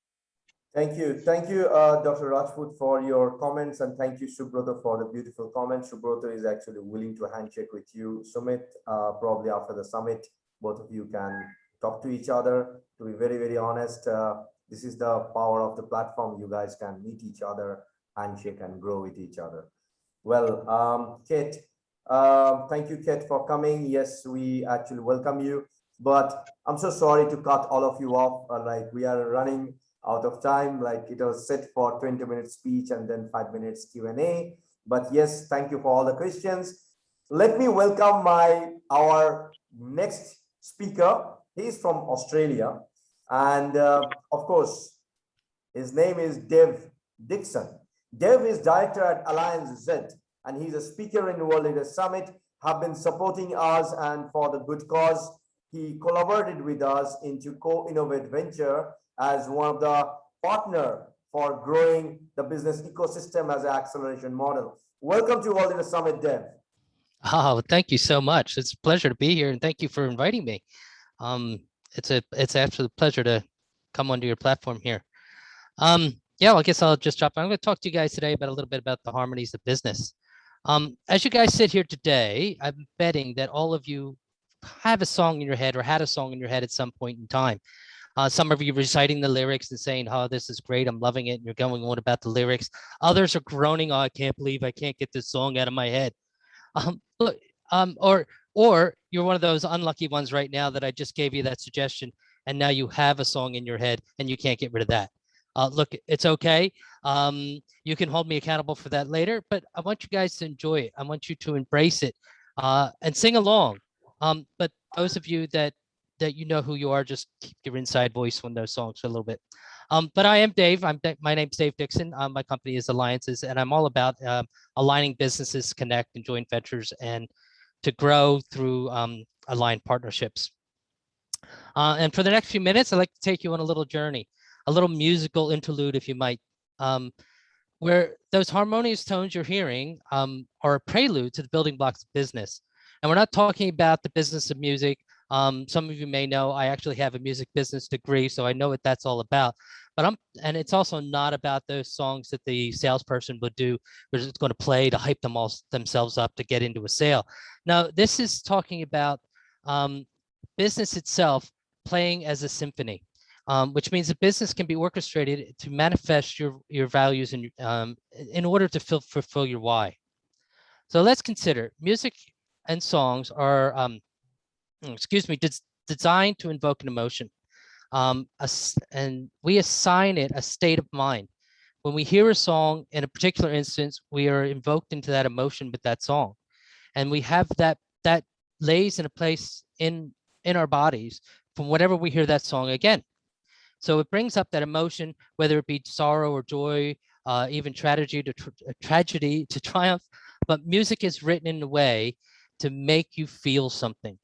Thank you. Thank you, Dr. Rajput, for your comments, and thank you, Subrata, for the beautiful comments. Subrata is actually willing to handshake with you. Sumit, probably after the summit, both of you can talk to each other. To be very, very honest, this is the power of the platform. You guys can meet each other, handshake, and grow with each other. Well, Kate, thank you, Kate, for coming. Yes, we actually welcome you, but I'm so sorry to cut all of you off. Like, we are running out of time. Like, it was set for 20-minute speech and then 5 minutes Q&A. But yes, thank you for all the questions. Let me welcome our next speaker. He's from Australia. And of course, his name is Dixon. Dev is director at Alliance Z, and he's a speaker in the World Leader Summit, have been supporting us and for the good cause. He collaborated with us into Co-Innovate Venture as one of the partner for growing the business ecosystem as an acceleration model. Welcome to World Leader Summit, Dev. Oh, thank you so much. It's a pleasure to be here, and thank you for inviting me. It's an absolute pleasure to come onto your platform here. Yeah, well, I guess I'll just drop. I'm going to talk to you guys today about a little bit about the harmonies of business. As you guys sit here today, I'm betting that all of you have a song in your head or had a song in your head at some point in time. Some of you reciting the lyrics and saying, "Oh, this is great, I'm loving it," and you're going on about the lyrics. Others are groaning, "Oh, I can't believe I can't get this song out of my head." Or you're one of those unlucky ones right now that I just gave you that suggestion, and now you have a song in your head and you can't get rid of that. Look, it's okay. You can hold me accountable for that later, but I want you guys to enjoy it. I want you to embrace it and sing along. But those of you that you know who you are, just keep your inside voice on those songs for a little bit. But I am Dave. My name's Dave Dixon. My company is Alliances, and I'm all about aligning businesses, connect, and joint ventures, and to grow through aligned partnerships. And for the next few minutes, I'd like to take you on a little journey, a little musical interlude, if you might, where those harmonious tones you're hearing are a prelude to the building blocks of business. And we're not talking about the business of music. Some of you may know I actually have a music business degree, so I know what that's all about. But and it's also not about those songs that the salesperson would do, which is going to play to hype themselves up to get into a sale. Now, this is talking about business itself playing as a symphony, which means a business can be orchestrated to manifest your values and in order to fulfill your why. So let's consider music and songs are designed to invoke an emotion, and we assign it a state of mind. When we hear a song in a particular instance, we are invoked into that emotion with that song, and we have that lays in a place in our bodies from whatever we hear that song again. So it brings up that emotion, whether it be sorrow or joy, even tragedy to triumph. But music is written in a way to make you feel something.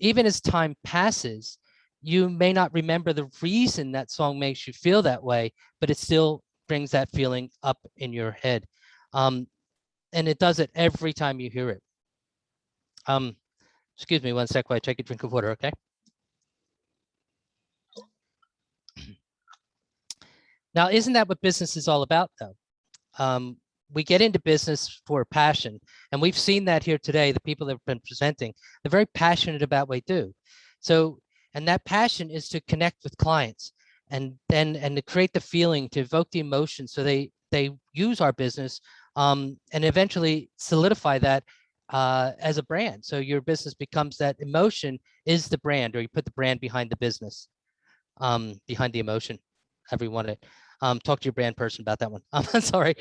Even as time passes, you may not remember the reason that song makes you feel that way, but it still brings that feeling up in your head. And it does it every time you hear it. Excuse me one sec while I take a drink of water, okay? Now, isn't that what business is all about, though? We get into business for passion, and we've seen that here today. The people that have been presenting, they're very passionate about what they do. So, and that passion is to connect with clients, and to create the feeling, to evoke the emotion, so they use our business, and eventually solidify that as a brand. So your business becomes, that emotion is the brand, or you put the brand behind the business, behind the emotion. However you want it. Talk to your brand person about that one. I'm sorry.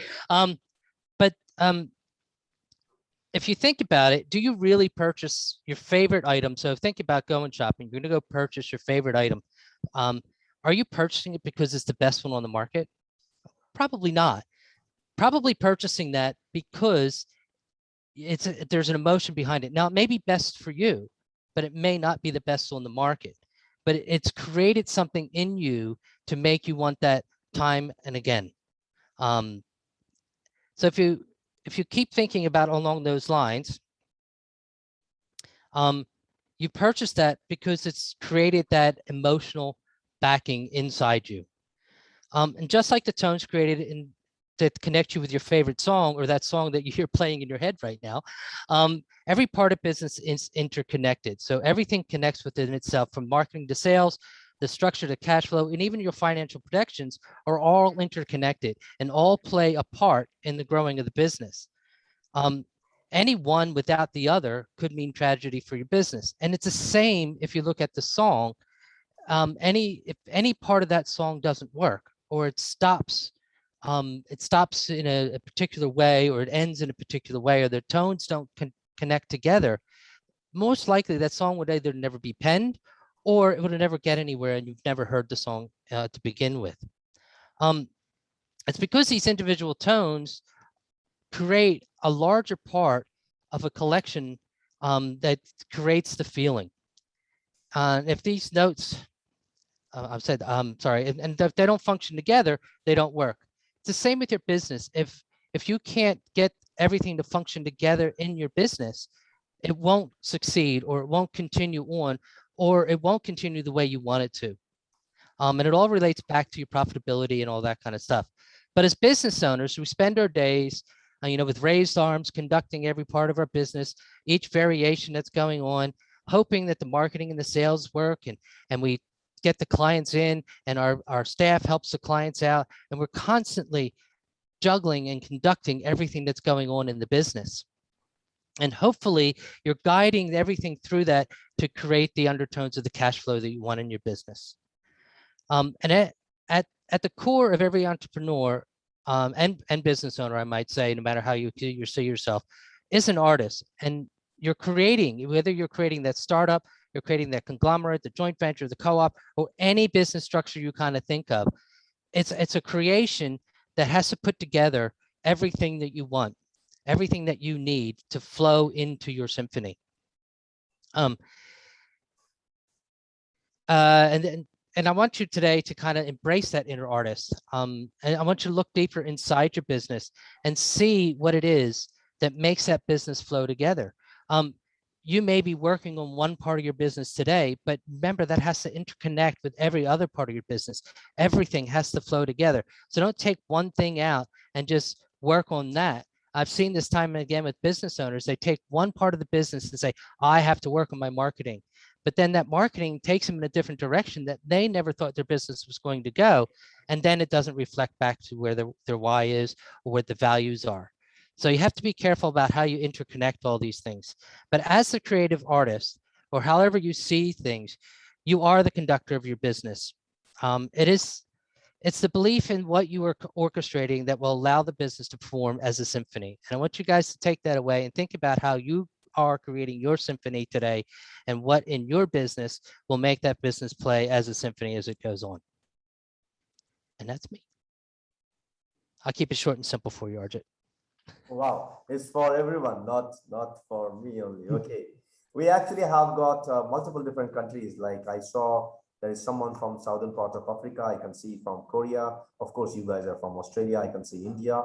But if you think about it, do you really purchase your favorite item? So think about going shopping. You're going to go purchase your favorite item. Are you purchasing it because it's the best one on the market? Probably not. Probably purchasing that because there's an emotion behind it. Now, it may be best for you, but it may not be the best on the market. But it's created something in you to make you want that time and again. So if you keep thinking about along those lines, you purchase that because it's created that emotional backing inside you. And just like the tones created to connect you with your favorite song, or that song that you hear playing in your head right now, every part of business is interconnected. So everything connects within itself, from marketing to sales, the structure to cash flow, and even your financial projections are all interconnected and all play a part in the growing of the business. Any one without the other could mean tragedy for your business. And it's the same if you look at the song. If any part of that song doesn't work, or it stops in a particular way, or it ends in a particular way, or the tones don't connect together, most likely that song would either never be penned, or it would never get anywhere and you've never heard the song to begin with. It's because these individual tones create a larger part of a collection that creates the feeling. If these notes, I've said, sorry, and if they don't function together, they don't work. It's the same with your business. If you can't get everything to function together in your business, it won't succeed, or it won't continue on, or it won't continue the way you want it to. And it all relates back to your profitability and all that kind of stuff. But as business owners, we spend our days, with raised arms, conducting every part of our business, each variation that's going on, hoping that the marketing and the sales work, and we get the clients in, and our staff helps the clients out, and we're constantly juggling and conducting everything that's going on in the business. And hopefully you're guiding everything through that to create the undertones of the cash flow that you want in your business. And at the core of every entrepreneur and business owner, I might say, no matter how you see yourself, is an artist. And you're creating, whether you're creating that startup, you're creating that conglomerate, the joint venture, the co-op, or any business structure you kind of think of, it's a creation that has to put together everything that you want, everything that you need to flow into your symphony. And I want you today to kind of embrace that inner artist. And I want you to look deeper inside your business and see what it is that makes that business flow together. You may be working on one part of your business today, but remember that has to interconnect with every other part of your business. Everything has to flow together. So don't take one thing out and just work on that. I've seen this time and again with business owners. They take one part of the business and say, I have to work on my marketing. But then that marketing takes them in a different direction that they never thought their business was going to go. And then it doesn't reflect back to where their why is or what the values are. So you have to be careful about how you interconnect all these things. But as the creative artist, or however you see things, you are the conductor of your business. It's the belief in what you are orchestrating that will allow the business to perform as a symphony. And I want you guys to take that away and think about how you are creating your symphony today and what in your business will make that business play as a symphony as it goes on. And that's me. I'll keep it short and simple for you, Arjit. Wow, it's for everyone, not for me only. Okay, we actually have got multiple different countries. Like I saw there is someone from southern part of Africa. I can see from Korea. Of course, you guys are from Australia. I can see India.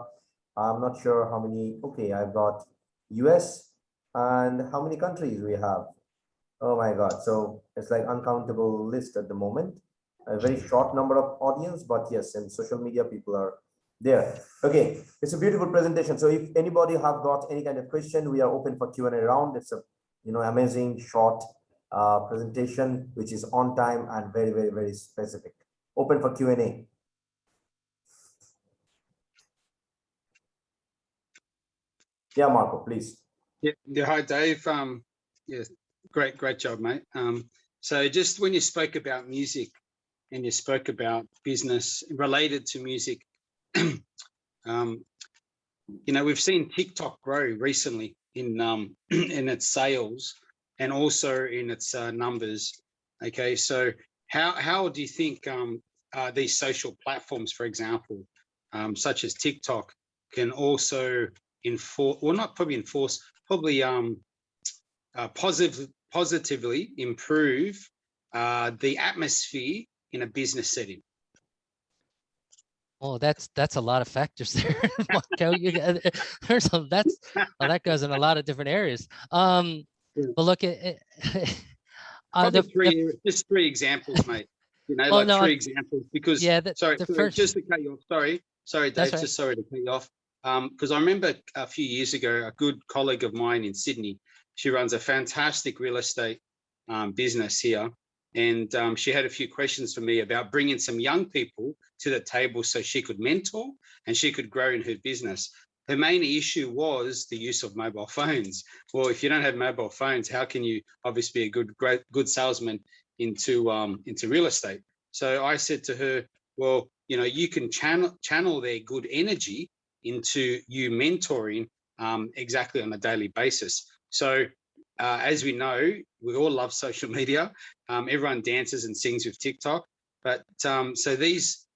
I'm not sure how many. Okay, I've got US, and how many countries we have. Oh my God. So it's like uncountable list at the moment. A very short number of audience, but yes, in social media, people are there. Okay, it's a beautiful presentation. So if anybody have got any kind of question, we are open for Q&A round. It's a amazing short presentation, which is on time and very, very, very specific. Open for Q&A. Yeah, Marco, please. Yeah, hi, Dave. Yeah, great job, mate. So just when you spoke about music and you spoke about business related to music, we've seen TikTok grow recently in its sales and also in its numbers. Okay, so how do you think these social platforms, for example, such as TikTok, can also enforce, or not probably enforce, probably positively improve the atmosphere in a business setting? Oh, that's a lot of factors there, Marco. That goes in a lot of different areas. But look at just three examples, mate. Three examples. Because just to cut you off. Sorry, Dave. Right. Just sorry to cut you off. Because I remember a few years ago, a good colleague of mine in Sydney. She runs a fantastic real estate business here. And she had a few questions for me about bringing some young people to the table so she could mentor and she could grow in her business. Her main issue was the use of mobile phones. Well, if you don't have mobile phones, how can you obviously be a good salesman into real estate? So I said to her, well, you can channel their good energy into you mentoring exactly on a daily basis. So as we know, we all love social media. Everyone dances and sings with TikTok, but so these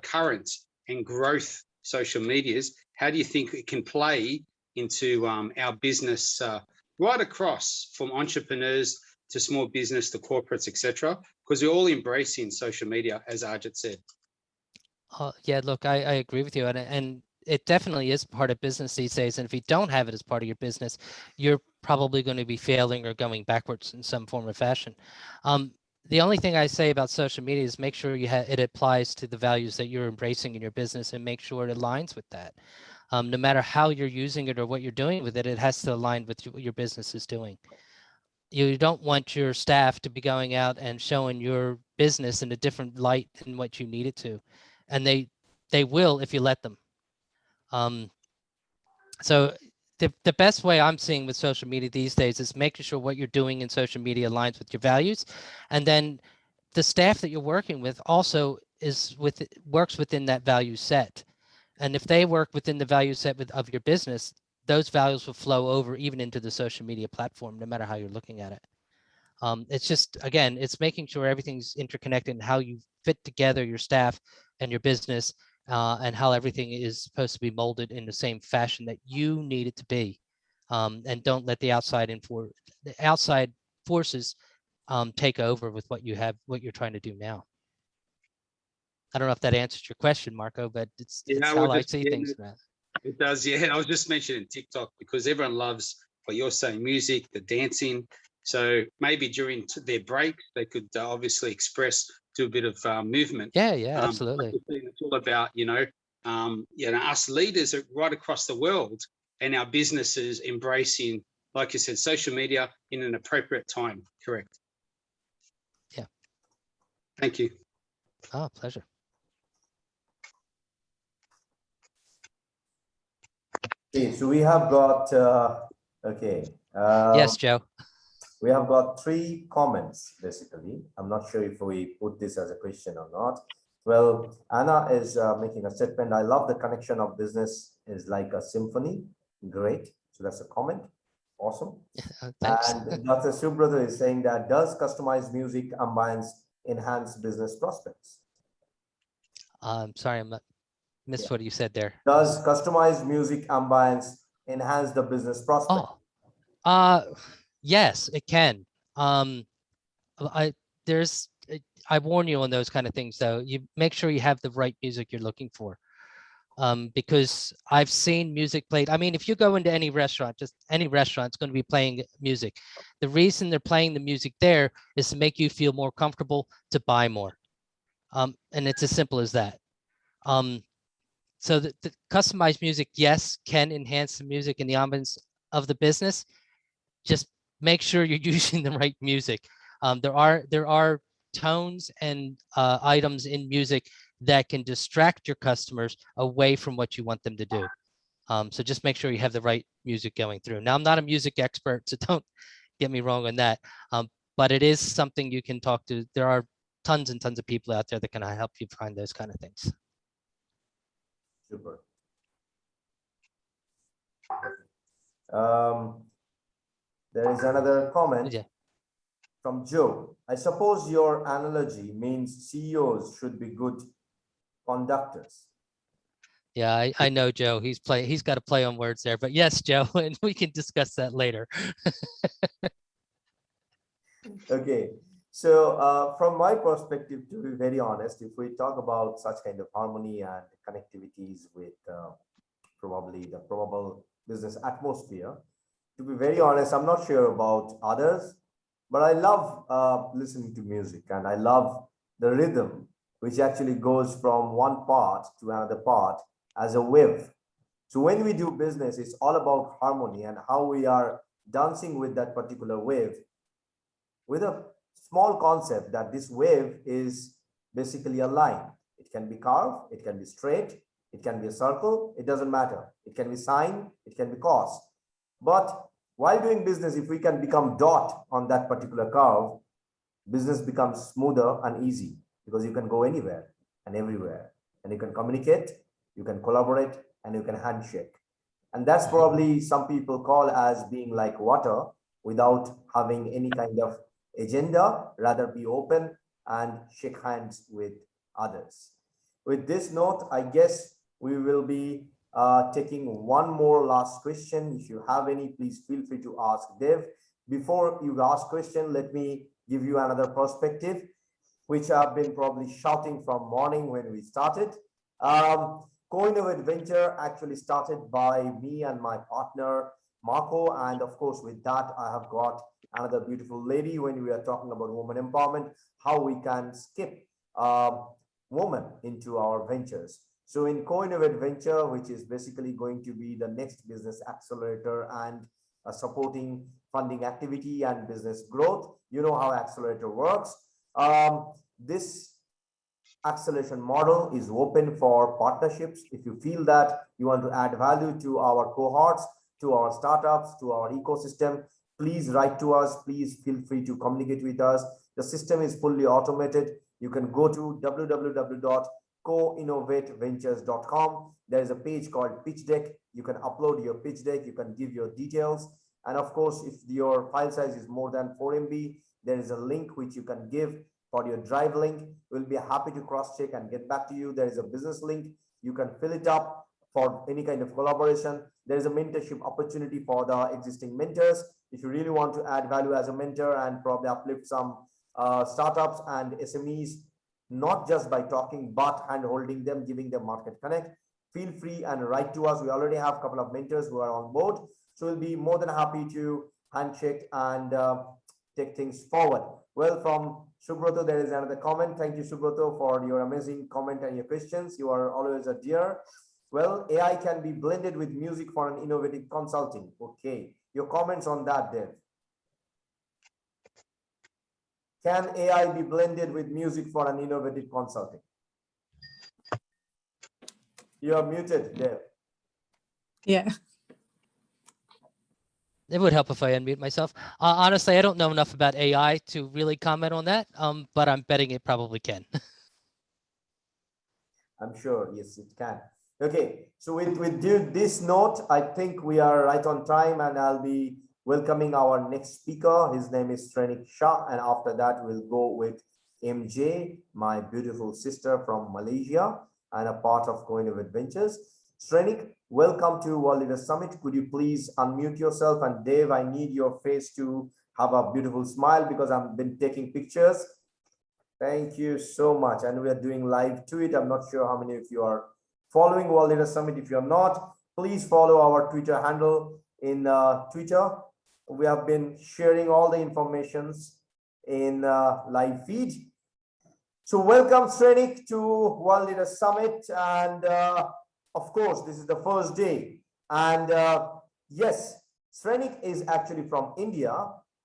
current and growth social medias, how do you think it can play into our business right across from entrepreneurs to small business to corporates, etc.? Because we're all embracing social media, as Ajit said. Yeah, look, I agree with you, and it definitely is part of business these days. And if you don't have it as part of your business, you're probably going to be failing or going backwards in some form or fashion. The only thing I say about social media is make sure it applies to the values that you're embracing in your business, and make sure it aligns with that. No matter how you're using it or what you're doing with it, it has to align with what your business is doing. You don't want your staff to be going out and showing your business in a different light than what you need it to. And they will if you let them. So the best way I'm seeing with social media these days is making sure what you're doing in social media aligns with your values. And then the staff that you're working with also works within that value set. And if they work within the value set of your business, those values will flow over even into the social media platform, no matter how you're looking at it. It's just, again, it's making sure everything's interconnected and how you fit together your staff and your business, and how everything is supposed to be molded in the same fashion that you need it to be. And don't let the outside forces take over with what you're trying to do now. I don't know if that answers your question, Marco, but it's how I see things, man. It does, yeah. I was just mentioning TikTok because everyone loves what you're saying, music, the dancing. So maybe during their break, they could obviously express, do a bit of movement. Yeah, absolutely. It's all about, us leaders right across the world and our businesses embracing, like you said, social media in an appropriate time. Correct. Yeah. Thank you. Oh, pleasure. Okay, so we have got, Yes, Joe. we have got 3 comments, basically. I'm not sure if we put this as a question or not. Well, Anna is making a statement. I love the connection of business is like a symphony. Great. So that's a comment. Awesome. Thanks. And Dr. Subrata is saying that does customized music ambience enhance business prospects? Sorry, I missed what you said there. Does customized music ambience enhance the business prospect? Yes, it can. I warn you on those kind of things, though. You make sure you have the right music you're looking for. Because I've seen music played. I mean, if you go into any restaurant, just any restaurant, it's going to be playing music. The reason they're playing the music there is to make you feel more comfortable to buy more. And it's as simple as that. So the customized music, yes, can enhance the music and the ambience of the business. Just make sure you're using the right music. There are tones and items in music that can distract your customers away from what you want them to do. So just make sure you have the right music going through. Now, I'm not a music expert, so don't get me wrong on that. But it is something you can talk to. There are tons and tons of people out there that can help you find those kind of things. Super. There is another comment from Joe. I suppose your analogy means CEOs should be good conductors. Yeah, I know, Joe. He's got to play on words there, but yes, Joe, and we can discuss that later. Okay, so from my perspective, to be very honest, if we talk about such kind of harmony and connectivities with probably the probable business atmosphere, to be very honest, I'm not sure about others, but I love listening to music, and I love the rhythm, which actually goes from one part to another part as a wave. So when we do business, it's all about harmony and how we are dancing with that particular wave, with a small concept that this wave is basically a line. It can be carved, it can be straight, it can be a circle, it doesn't matter. It can be sine, it can be cos. But while doing business, if we can become dot on that particular curve, business becomes smoother and easy because you can go anywhere and everywhere, and you can communicate, you can collaborate, and you can handshake. And that's probably some people call as being like water without having any kind of agenda, rather be open and shake hands with others. With this note, I guess we will be taking one more last question. If you have any, please feel free to ask Dev. Before you ask question, let me give you another perspective, which I've been probably shouting from morning when we started. Co-Innovate Venture actually started by me and my partner, Marco. And of course, with that, I have got another beautiful lady when we are talking about women empowerment, how we can skip women into our ventures. So in Co-Innovate Venture, which is basically going to be the next business accelerator and supporting funding activity and business growth, you know how accelerator works. This acceleration model is open for partnerships. If you feel that you want to add value to our cohorts, to our startups, to our ecosystem, please write to us. Please feel free to communicate with us. The system is fully automated. You can go to www.coinnovateventures.com. There is a page called pitch deck. You can upload your pitch deck. You can give your details. And of course, if your file size is more than 4 MB, there is a link which you can give for your drive link. We'll be happy to cross check and get back to you. There is a business link. You can fill it up for any kind of collaboration. There is a mentorship opportunity for the existing mentors. If you really want to add value as a mentor and probably uplift some startups and SMEs, not just by talking, but hand holding them, giving them market connect, feel free and write to us. We already have a couple of mentors who are on board. So we'll be more than happy to handshake and take things forward. Well, from Subroto, there is another comment. Thank you, Subroto, for your amazing comment and your questions. You are always a dear. Well, AI can be blended with music for an innovative consulting. Okay, your comments on that, Dev. Can AI be blended with music for an innovative consulting? You are muted, Dev. Yeah. It would help if I unmute myself. Honestly, I don't know enough about AI to really comment on that, but I'm betting it probably can. I'm sure, yes, it can. Okay, so with this note, I think we are right on time, and I'll be welcoming our next speaker. His name is Srenik Shah, and after that, we'll go with MJ, my beautiful sister from Malaysia and a part of Co-Innovate Ventures. Srenik, welcome to World Leader Summit. Could you please unmute yourself? And Dave, I need your face to have a beautiful smile because I've been taking pictures. Thank you so much. And we are doing live to it. I'm not sure how many of you are following World Leader Summit. If you're not, please follow our Twitter handle in Twitter. We have been sharing all the informations in live feed. So welcome, Srenik, to World Leader Summit. And of course, this is the first day. And yes, Srenik is actually from India,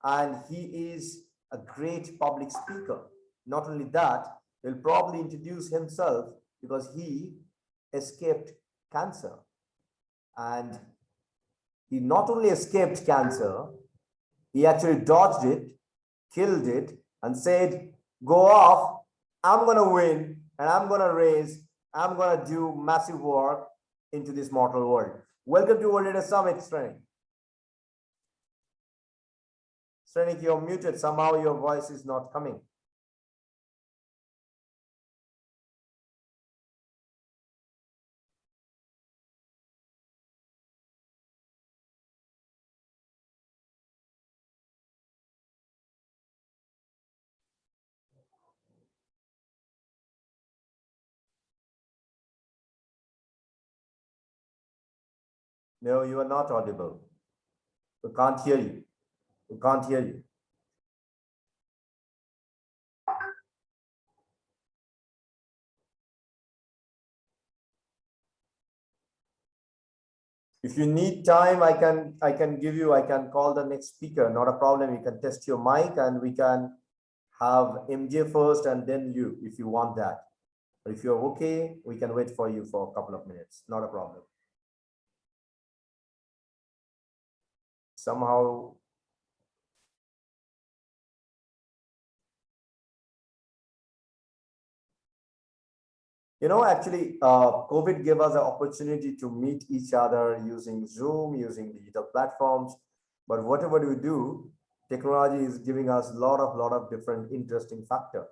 and he is a great public speaker. Not only that, he'll probably introduce himself because he escaped cancer. And he not only escaped cancer, he actually dodged it, killed it, and said, go off, I'm going to win, and I'm going to raise, I'm going to do massive work into this mortal world. Welcome to World Leader Summit, Srenik. Srenik, you're muted. Somehow your voice is not coming. No, you are not audible. We can't hear you. We can't hear you. If you need time, I can give you, I can call the next speaker. Not a problem. You can test your mic and we can have MJ first and then you, if you want that. But if you're okay, we can wait for you for a couple of minutes. Not a problem. Somehow Actually, COVID gave us an opportunity to meet each other using Zoom, using digital platforms. But whatever we do, technology is giving us lot of different interesting factor.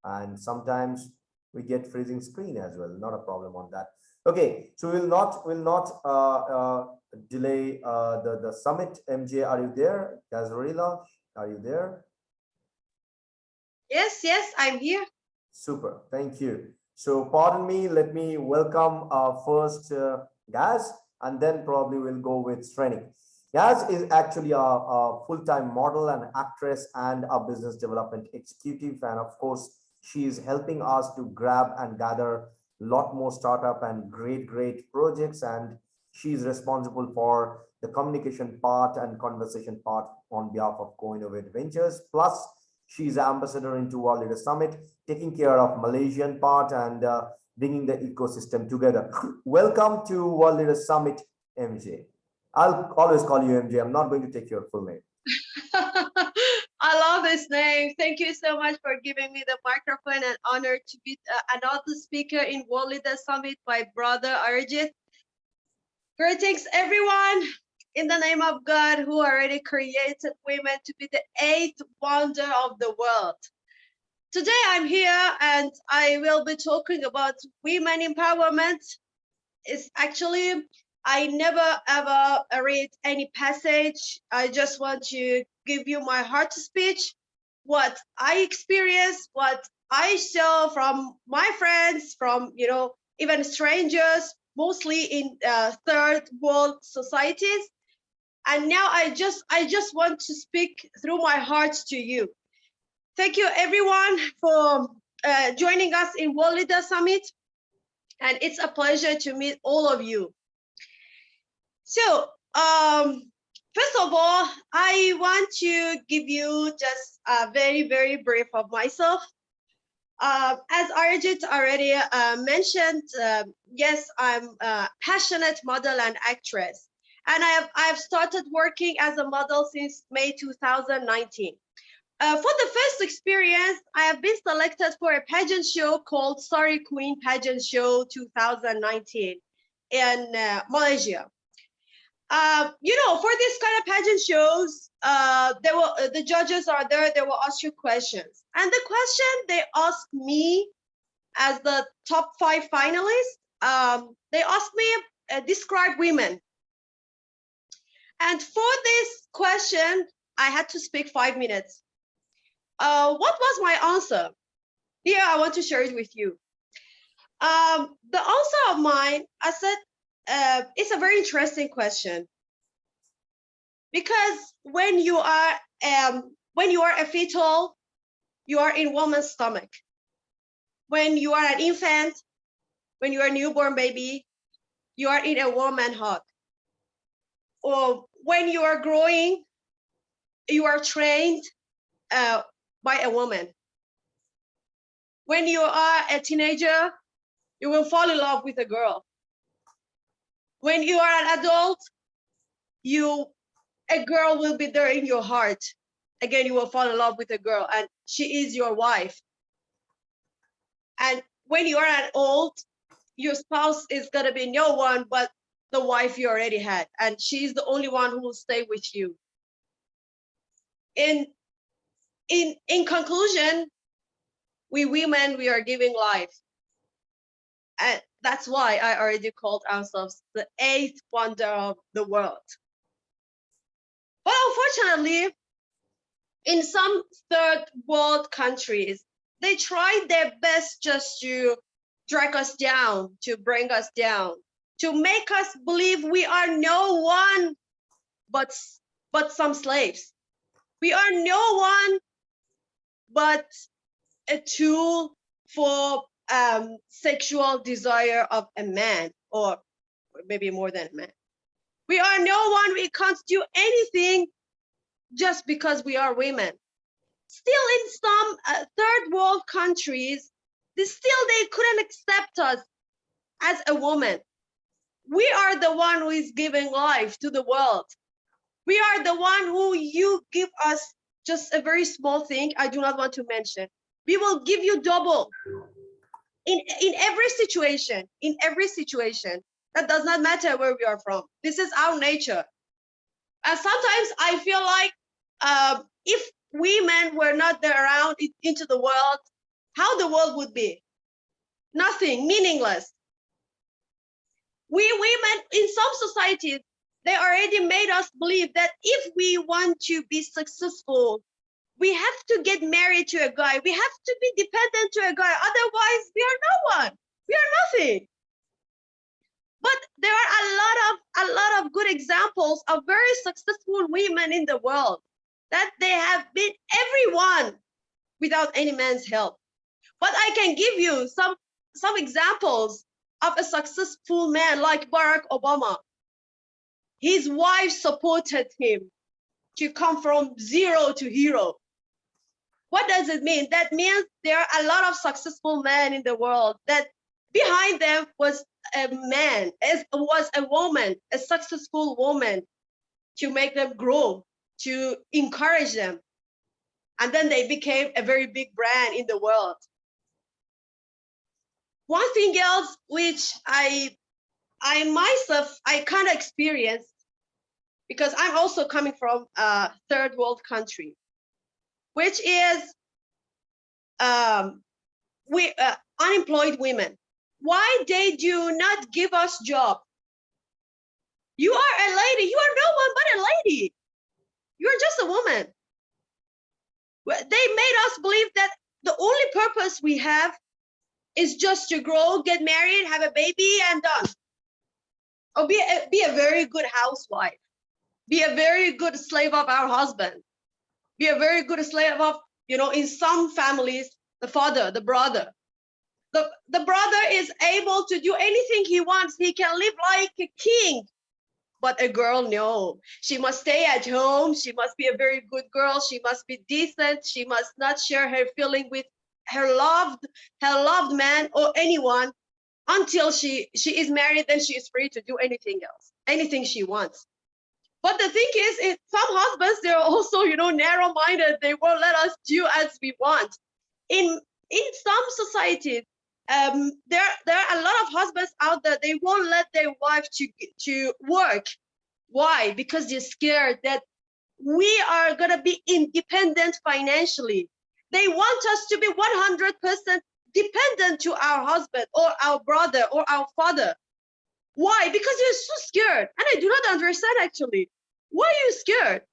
And sometimes we get freezing screen as well. Not a problem on that. Okay, so we'll not delay the summit. MJ, are you there? Gazarila, are you there? Yes, I'm here. Super, thank you. So pardon me, let me welcome first Gaz, and then probably we'll go with Srini. Gaz is actually a full-time model and actress and a business development executive. And of course, she is helping us to grab and gather a lot more startup and great projects. And she is responsible for the communication part and conversation part on behalf of Co-Innovate Ventures. Plus, she's ambassador into World Leader Summit, taking care of Malaysian part and bringing the ecosystem together. Welcome to World Leader Summit, MJ. I'll always call you MJ. I'm not going to take your full name. I love this name. Thank you so much for giving me the microphone and honor to be another speaker in World Leader Summit, my brother Arjit. Greetings, everyone. In the name of God, who already created women to be the eighth wonder of the world. Today I'm here and I will be talking about women empowerment. It's actually, I never ever read any passage. I just want to give you my heart speech, what I experienced, what I saw from my friends, from, even strangers, mostly in third world societies. And now I just want to speak through my heart to you. Thank you everyone for joining us in World Leader Summit. And it's a pleasure to meet all of you. So first of all, I want to give you just a very brief of myself. As Arjit already mentioned, yes, I'm a passionate model and actress. And I've started working as a model since May 2019. For the first experience, I have been selected for a pageant show called Sorry Queen Pageant Show 2019 in Malaysia. For this kind of pageant shows, the judges are there, they will ask you questions. And the question they asked me as the top 5 finalists, they asked me, describe women. And for this question, I had to speak 5 minutes. What was my answer? Here, I want to share it with you. The answer of mine, I said, it's a very interesting question. Because when you are a fetal, you are in woman's stomach. When you are an infant, when you are a newborn baby, you are in a woman hug. Or when you are growing, you are trained by a woman. When you are a teenager, you will fall in love with a girl. When you are an adult, a girl will be there in your heart. Again, you will fall in love with a girl and she is your wife. And when you are an old, your spouse is gonna be no one but the wife you already had, and she's the only one who will stay with you. In conclusion, we women, we are giving life. And that's why I already called ourselves the eighth wonder of the world. But unfortunately, in some third world countries, they tried their best just to drag us down, to bring us down, to make us believe we are no one but some slaves. We are no one but a tool for sexual desire of a man, or maybe more than a man. We are no one, we can't do anything just because we are women. Still in some third world countries, they couldn't accept us as a woman. We are the one who is giving life to the world. We are the one who you give us just a very small thing I do not want to mention. We will give you double. in every situation, that does not matter where we are from. This is our nature. And sometimes I feel like if women were not there around into the world, how the world would be? Nothing, meaningless. We women in some societies, they already made us believe that if we want to be successful, we have to get married to a guy. We have to be dependent to a guy. Otherwise, we are no one. We are nothing. But there are a lot of good examples of very successful women in the world, that they have been everyone without any man's help. But I can give you some examples of a successful man like Barack Obama. His wife supported him to come from zero to hero. What does it mean? That means there are a lot of successful men in the world that behind them was a man, was a woman, a successful woman, to make them grow, to encourage them. And then they became a very big brand in the world. One thing else which I myself kind of experienced, because I'm also coming from a third world country, which is unemployed women. Why they do not give us job? You are a lady. You are no one but a lady. You're just a woman. They made us believe that the only purpose we have is just to grow, get married, have a baby, and done. Or be a very good housewife. Be a very good slave of our husband. Be a very good slave of, in some families, the father, the brother. The brother is able to do anything he wants. He can live like a king. But a girl, no. She must stay at home. She must be a very good girl. She must be decent. She must not share her feeling with her loved man or anyone until she is married. Then she is free to do anything else, anything she wants. But the thing is, some husbands, they're also, narrow-minded. They won't let us do as we want. In some societies, there are a lot of husbands out there. They won't let their wife to work. Why? Because they're scared that we are gonna be independent financially. They want us to be 100% dependent to our husband or our brother or our father. Why? Because they're so scared. And I do not understand actually. Why are you scared?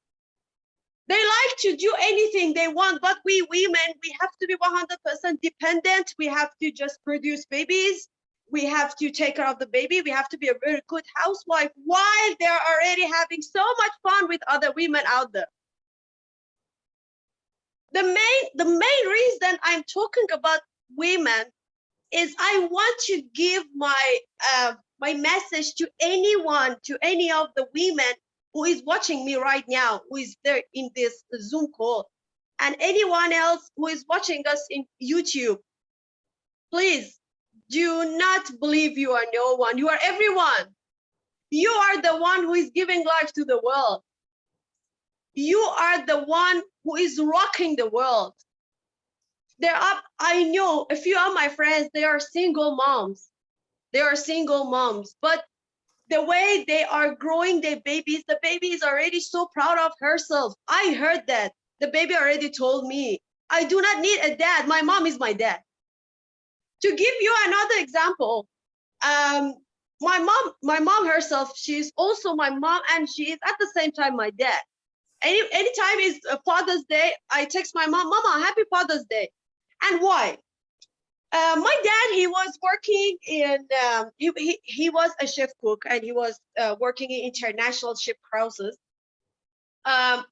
They like to do anything they want, but we women, we have to be 100% dependent. We have to just produce babies. We have to take care of the baby. We have to be a very good housewife while they're already having so much fun with other women out there. The main reason I'm talking about women is I want to give my my message to anyone, to any of the women who is watching me right now, who is there in this Zoom call, and anyone else who is watching us in YouTube. Please do not believe you are no one. You are everyone. You are the one who is giving life to the world. You are the one who is rocking the world. I know a few of my friends, they are single moms. They are single moms, but the way they are growing their babies, the baby is already so proud of herself. I heard that. The baby already told me, I do not need a dad. My mom is my dad. To give you another example, my mom herself, she's also my mom, and she is at the same time my dad. Anytime it's Father's Day, I text my mom, Mama, happy Father's Day. And why? My dad, he was working in, he was a chef cook, and he was working in international ship cruises. And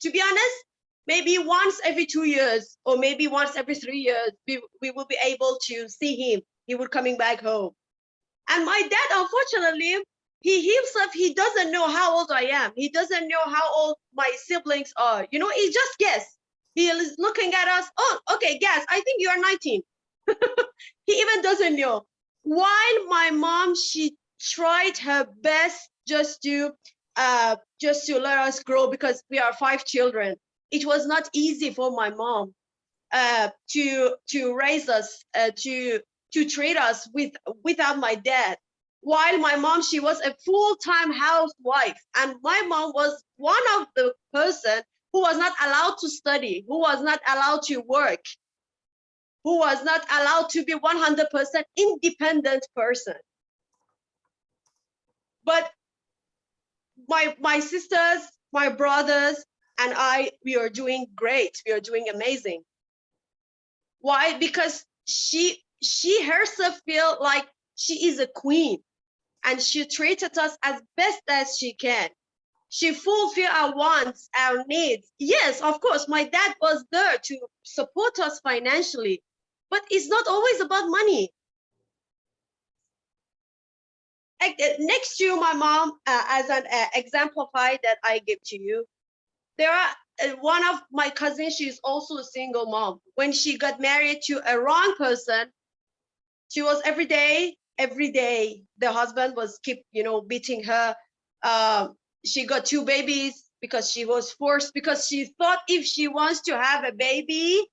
to be honest, maybe once every 2 years, or maybe once every 3 years, we will be able to see him. He would coming back home. And my dad, unfortunately, he himself, he doesn't know how old I am. He doesn't know how old my siblings are. He just guessed. He is looking at us. Oh, okay, guess. I think you are 19. He even doesn't know. While my mom, she tried her best just to let us grow, because we are 5 children. It was not easy for my mom. to raise us, to treat us without my dad. While my mom, she was a full-time housewife, and my mom was one of the person who was not allowed to study, who was not allowed to work, who was not allowed to be 100% independent person. But my sisters, my brothers, and I, we are doing great. We are doing amazing. Why? Because she herself feel like she is a queen, and she treated us as best as she can. She fulfill our wants, our needs. Yes, of course, my dad was there to support us financially, but it's not always about money. Next to my mom, as an exemplify that I give to you, there are one of my cousins, she's also a single mom. When she got married to a wrong person, she was every day, the husband was keep, beating her. She got 2 babies because she was forced, because she thought if she wants to have a baby,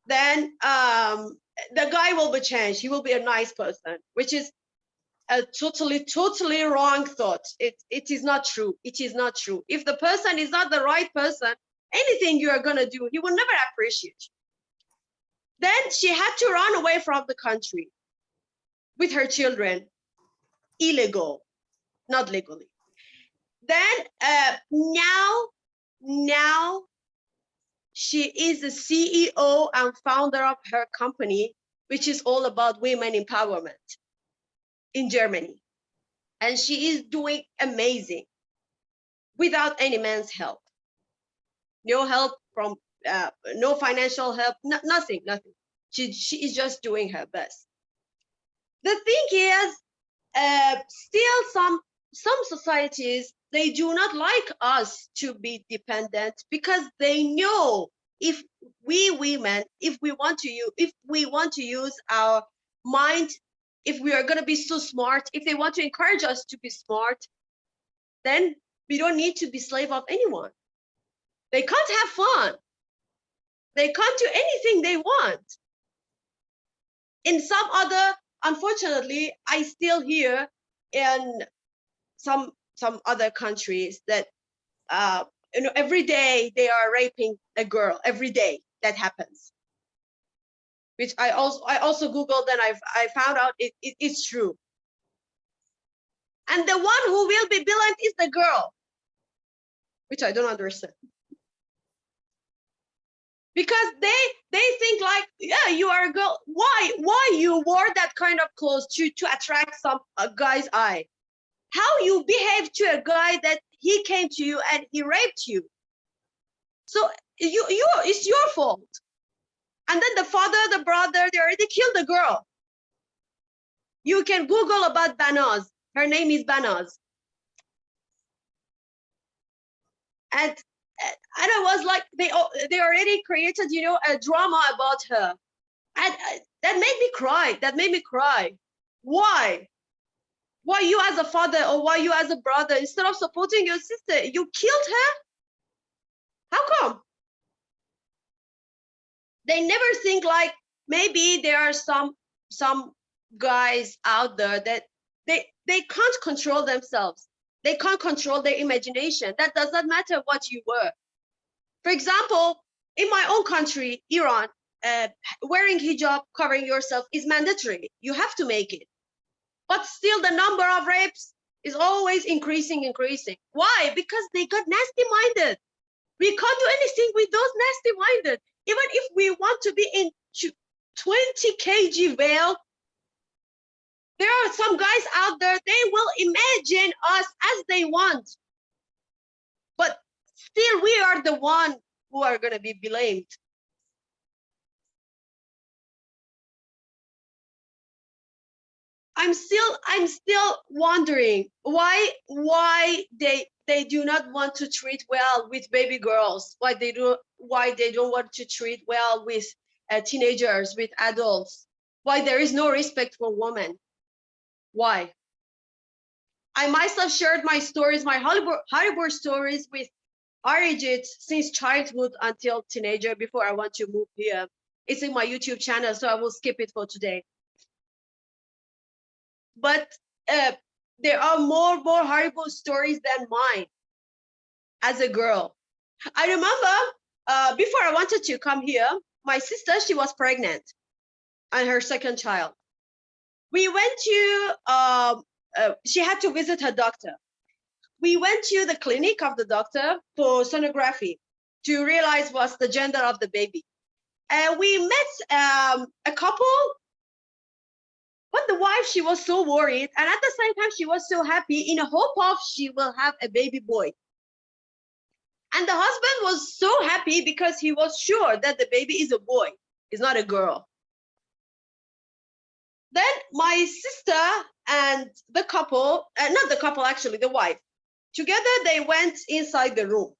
then the guy will be changed. He will be a nice person, which is a totally wrong thought. It is not true. It is not true. If the person is not the right person, anything you are going to do, he will never appreciate you. Then she had to run away from the country with her children, illegal, not legally. Then now she is the CEO and founder of her company, which is all about women empowerment in Germany. And she is doing amazing without any man's help. No help from, no financial help, nothing. She is just doing her best. The thing is, still some societies, they do not like us to be dependent, because they know if we women, if we want to use our mind, if we are going to be so smart, if they want to encourage us to be smart, then we don't need to be slave of anyone. They can't have fun. They can't do anything they want. In some other, unfortunately, I still hear in some other countries that every day they are raping a girl. Every day that happens, which I also googled, and I found out it's true. And the one who will be blamed is the girl, which I don't understand. Because they think like, yeah, you are a girl. Why you wore that kind of clothes to attract some guy's eye? How you behave to a guy that he came to you and he raped you? So it's your fault. And then the father, the brother, they already killed the girl. You can Google about Banaz. Her name is Banaz. And I was like, they already created, a drama about her. And that made me cry. That made me cry. Why? Why you as a father, or why you as a brother, instead of supporting your sister, you killed her? How come? They never think like, maybe there are some guys out there that they can't control themselves. They can't control their imagination. That does not matter what you were. For example, in my own country, Iran, wearing hijab, covering yourself is mandatory. You have to make it. But still the number of rapes is always increasing. Why? Because they got nasty-minded. We can't do anything with those nasty-minded. Even if we want to be in 20 kg veil, there are some guys out there, they will imagine us as they want. But still we are the one who are going to be blamed. I'm still wondering why they do not want to treat well with baby girls, why they don't want to treat well with teenagers, with adults, why there is no respect for women. Why? I myself shared my stories, my horrible stories with Arijit since childhood until teenager before I want to move here. It's in my YouTube channel, so I will skip it for today. But there are more horrible stories than mine as a girl. I remember before I wanted to come here, my sister, she was pregnant and her second child. We went to, she had to visit her doctor. We went to the clinic of the doctor for sonography to realize what's the gender of the baby. And we met a couple, but the wife, she was so worried. And at the same time, she was so happy in a hope of she will have a baby boy. And the husband was so happy because he was sure that the baby is a boy, it's not a girl. Then my sister and the couple, not the couple, actually, the wife, together they went inside the room.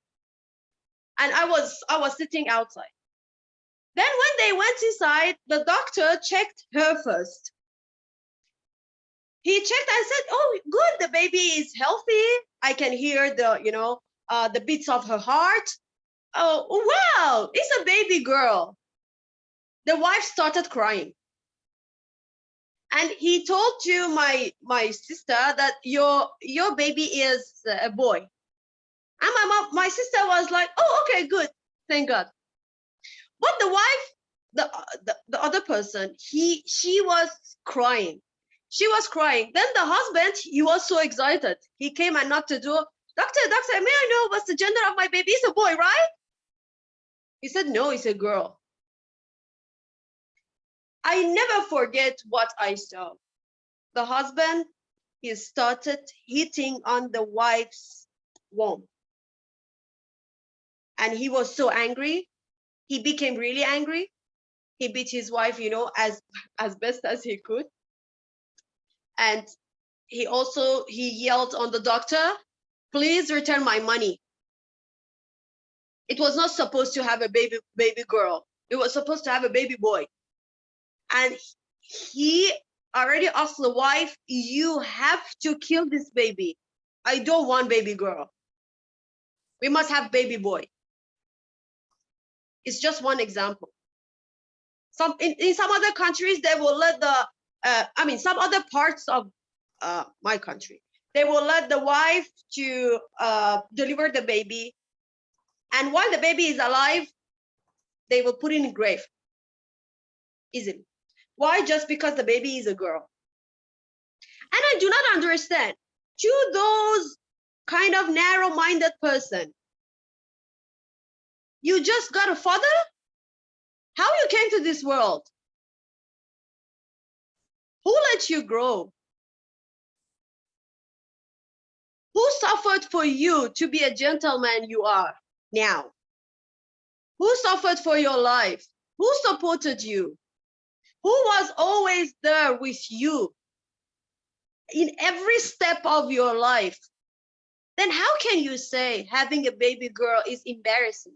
And I was sitting outside. Then when they went inside, the doctor checked her first. He checked and said, oh, good, the baby is healthy. I can hear the, the beats of her heart. Oh, wow, it's a baby girl. The wife started crying. And he told to my sister that your baby is a boy. And my sister was like, oh, okay, good, thank God. But the wife, the other person, she was crying. She was crying. Then the husband, he was so excited. He came and knocked the door. Doctor, may I know what's the gender of my baby? It's a boy, right? He said, no, it's a girl. I never forget what I saw. The husband, he started hitting on the wife's womb. And he was so angry. He became really angry. He beat his wife, as best as he could. And he yelled on the doctor, please return my money. It was not supposed to have a baby girl. It was supposed to have a baby boy. And he already asked the wife, you have to kill this baby. I don't want baby girl. We must have baby boy. It's just one example. In some other countries, they will let some other parts of my country, they will let the wife to deliver the baby. And while the baby is alive, they will put it in a grave. Easily. Why? Just because the baby is a girl. And I do not understand. To those kind of narrow-minded person, you just got a father? How you came to this world? Who let you grow? Who suffered for you to be a gentleman you are now? Who suffered for your life? Who supported you? Who was always there with you in every step of your life? Then how can you say having a baby girl is embarrassing?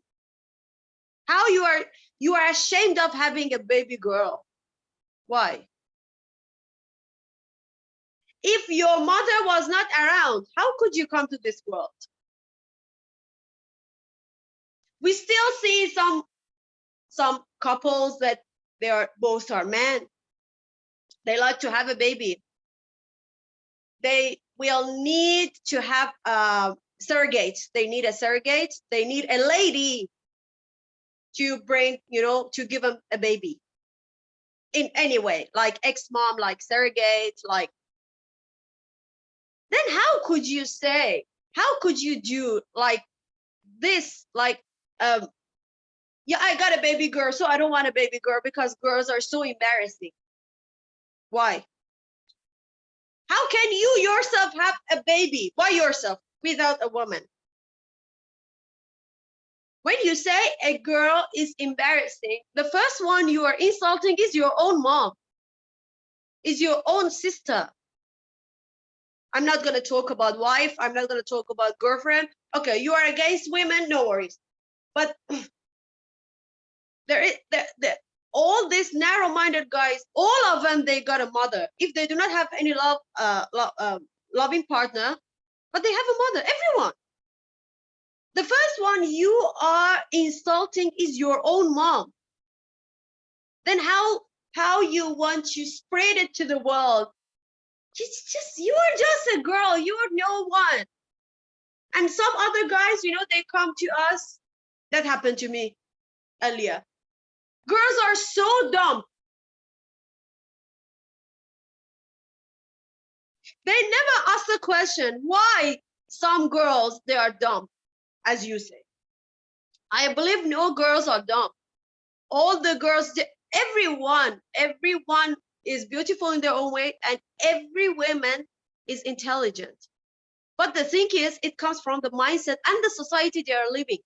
How you are ashamed of having a baby girl? Why? If your mother was not around, how could you come to this world? We still see some couples that both are men. They like to have a baby. They will need to have a surrogate. They need a surrogate. They need a lady to bring, to give them a baby. In any way, like ex-mom, like surrogate, like. Then how could you say, how could you do like this, like, yeah, I got a baby girl, so I don't want a baby girl because girls are so embarrassing. Why? How can you yourself have a baby by yourself without a woman? When you say a girl is embarrassing, the first one you are insulting is your own mom, is your own sister. I'm not going to talk about wife. I'm not going to talk about girlfriend. Okay, you are against women, no worries. But all these narrow-minded guys, all of them, they got a mother. If they do not have any loving partner, but they have a mother, everyone. The first one you are insulting is your own mom. Then how you want to spread it to the world? You are just a girl. You are no one. And some other guys, they come to us. That happened to me earlier. Girls are so dumb. They never ask the question, why some girls, they are dumb, as you say. I believe no girls are dumb. All the girls, everyone is beautiful in their own way, and every woman is intelligent. But the thing is, it comes from the mindset and the society they are living.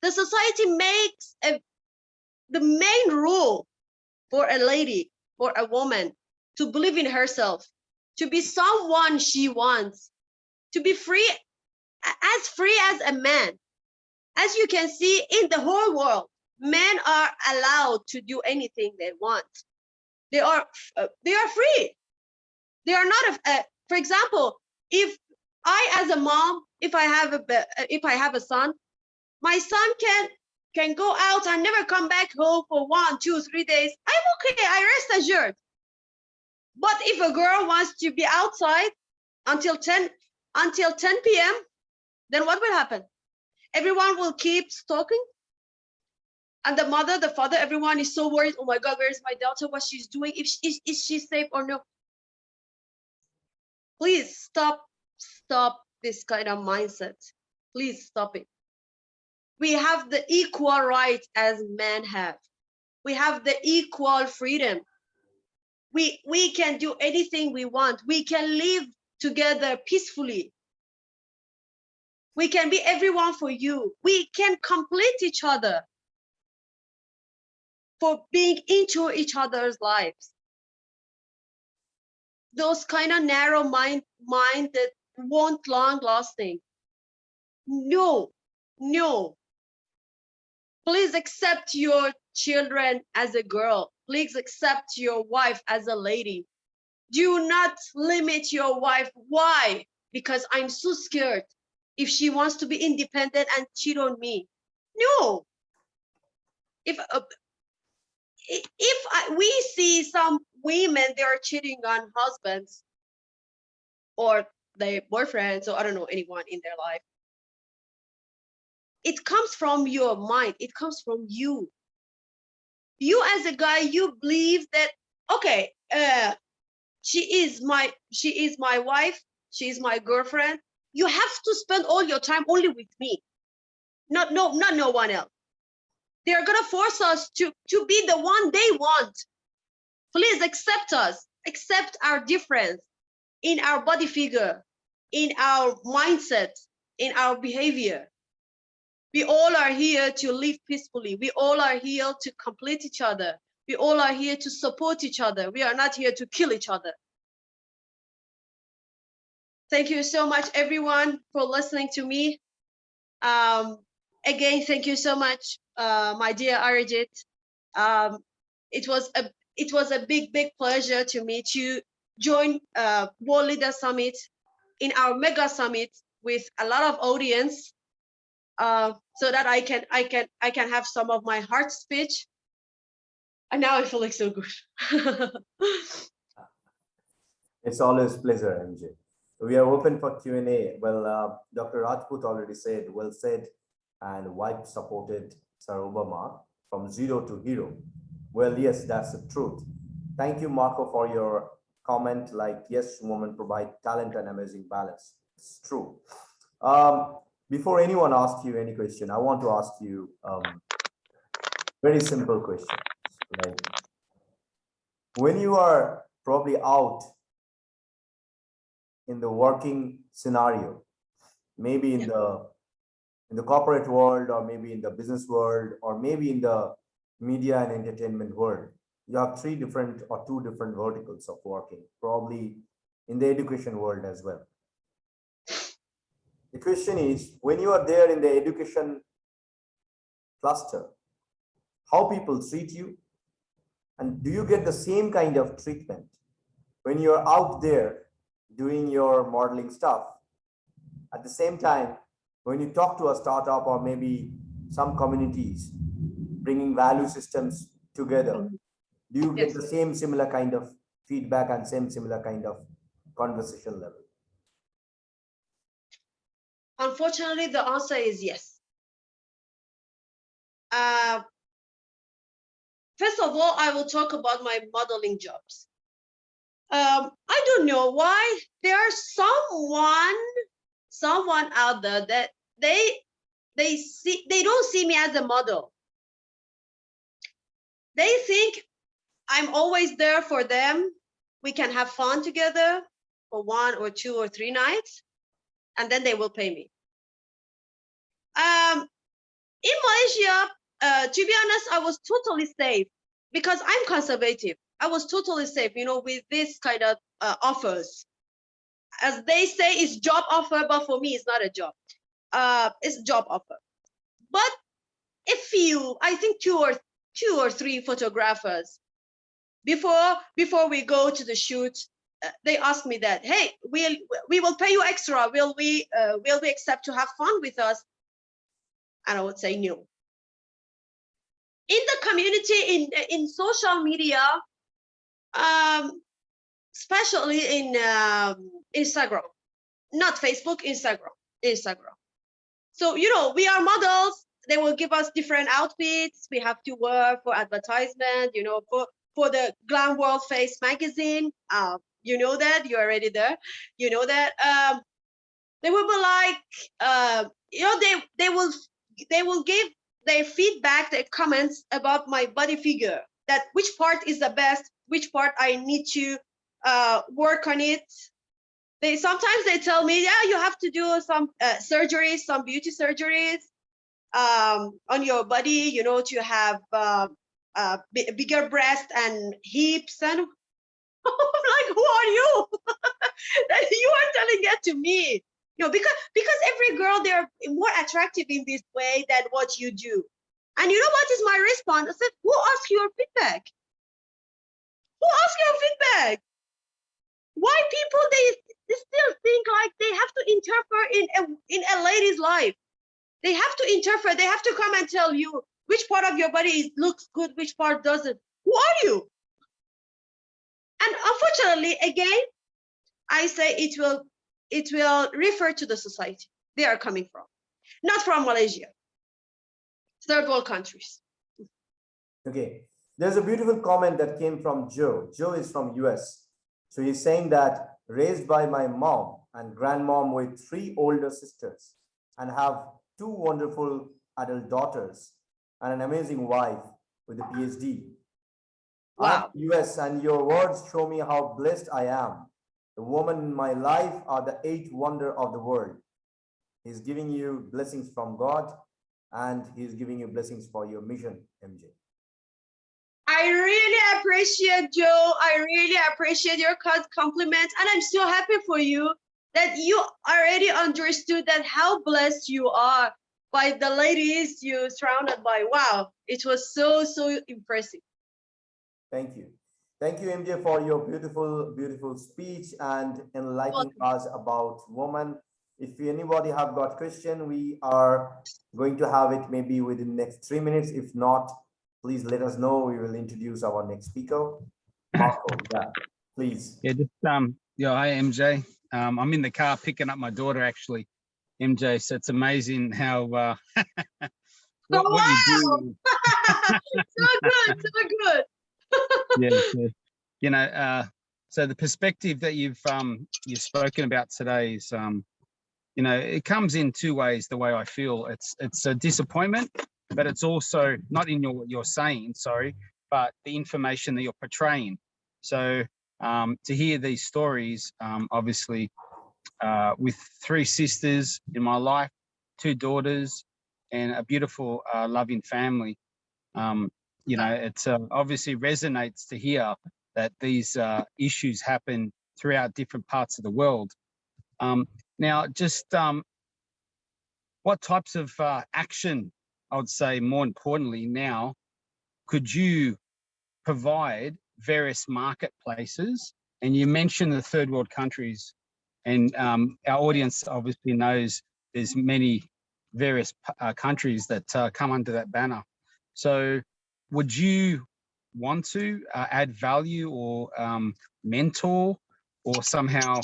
The society makes the main rule for a lady, for a woman, to believe in herself, to be someone she wants, to be free as a man. As you can see in the whole world, men are allowed to do anything they want. They are free. They are not. For example, if I, as a mom, if I have a son, my son can go out and never come back home for 1, 2, 3 days. I'm okay. I rest assured. But if a girl wants to be outside until 10 p.m., then what will happen? Everyone will keep stalking. And the mother, the father, everyone is so worried. Oh my God, where is my daughter? What she's doing? Is she safe or no? Please stop this kind of mindset. Please stop it. We have the equal rights as men have. We have the equal freedom. We can do anything we want. We can live together peacefully. We can be everyone for you. We can complete each other for being into each other's lives. Those kind of narrow mind that won't long lasting. No. Please accept your children as a girl. Please accept your wife as a lady. Do not limit your wife. Why? Because I'm so scared if she wants to be independent and cheat on me. No. We see some women, they are cheating on husbands or their boyfriends, or I don't know, anyone in their life. It comes from your mind. It comes from you. You as a guy, you believe that, okay, she is my wife, she is my girlfriend. You have to spend all your time only with me, not no one else. They're gonna force us to be the one they want. Please accept us, accept our difference in our body figure, in our mindset, in our behavior. We all are here to live peacefully. We all are here to complete each other. We all are here to support each other. We are not here to kill each other. Thank you so much, everyone, for listening to me. Again, thank you so much, my dear Arijit. It was a big pleasure to me to join World Leader Summit in our mega summit with a lot of audience, so that I can have some of my heart speech. And now I feel like so good. It's always a pleasure, MJ. We are open for Q&A. Well, Dr. Rajput already said, well said, and wife supported Sir Obama from zero to hero. Well, yes, that's the truth. Thank you, Marco, for your comment. Like, yes, women provide talent and amazing balance. It's true. Before anyone asks you any question, I want to ask you very simple question. Like, when you are probably out in the working scenario, maybe in the corporate world, or maybe in the business world, or maybe in the media and entertainment world, you have 3 different or 2 different verticals of working, probably in the education world as well. The question is, when you are there in the education cluster, how people treat you, and do you get the same kind of treatment when you're out there doing your modeling stuff? At the same time, when you talk to a startup or maybe some communities bringing value systems together, do you get Yes. the same similar kind of feedback and same similar kind of conversation level? Unfortunately, the answer is yes. First of all, I will talk about my modeling jobs. I don't know why there's someone out there that they don't see me as a model. They think I'm always there for them. We can have fun together for 1 or 2 or 3 nights, and then they will pay me. In Malaysia, to be honest, I was totally safe because I'm conservative. I was totally safe, you know, with this kind of offers. As they say, it's job offer, but for me, it's not a job. It's a job offer. But I think two or three photographers, before we go to the shoot, they asked me that, hey, we will pay you extra. Will we accept to have fun with us? And I would say no. In the community, in social media, especially in Instagram, not Facebook, Instagram. So, you know, we are models. They will give us different outfits. We have to wear for advertisement, you know, for the Glam World Face magazine. You know that, you're already there. You know that. They will be like, you know, they will give their feedback, their comments about my body figure, that which part is the best, which part I need to work on it. Sometimes they tell me, yeah, you have to do some surgeries, some beauty surgeries on your body, you know, to have bigger breast and hips. And I'm like, who are you? You are telling that to me. You know, because every girl, they're more attractive in this way than what you do. And you know what is my response? I said, who asked your feedback? Who asked your feedback? Why people, they still think like they have to interfere in a lady's life. They have to interfere. They have to come and tell you which part of your body looks good, which part doesn't. Who are you? And unfortunately, again, I say it will refer to the society they are coming from, not from Malaysia, third world countries. Okay, there's a beautiful comment that came from Joe. Joe is from US. So he's saying that raised by my mom and grandmom with 3 older sisters and have 2 wonderful adult daughters and an amazing wife with a PhD. Wow. I'm US, and your words show me how blessed I am. The women in my life are the 8th wonder of the world. He's giving you blessings from God, and he's giving you blessings for your mission, MJ. I really appreciate Joe. I really appreciate your compliments, and I'm so happy for you that you already understood that how blessed you are by the ladies you're surrounded by. Wow, it was so impressive. Thank you. Thank you, MJ, for your beautiful speech and enlightening us about women. If anybody have got question, we are going to have it maybe within the next 3 minutes. If not, please let us know. We will introduce our next speaker. Marco, yeah, please. Yeah, just yeah, hi MJ. I'm in the car picking up my daughter actually, MJ. So it's amazing how what you do. So good. Yeah. You know, so the perspective that you've spoken about today is you know, it comes in 2 ways. The way I feel, it's a disappointment, but it's also not in what you're saying, sorry, but the information that you're portraying. So to hear these stories, obviously, with 3 sisters in my life, 2 daughters, and a beautiful, loving family, you know, it's obviously resonates to hear that these issues happen throughout different parts of the world. Now, just what types of action, I would say more importantly now, could you provide various marketplaces? And you mentioned the third world countries, and our audience obviously knows there's many various countries that come under that banner. So would you want to add value or mentor or somehow,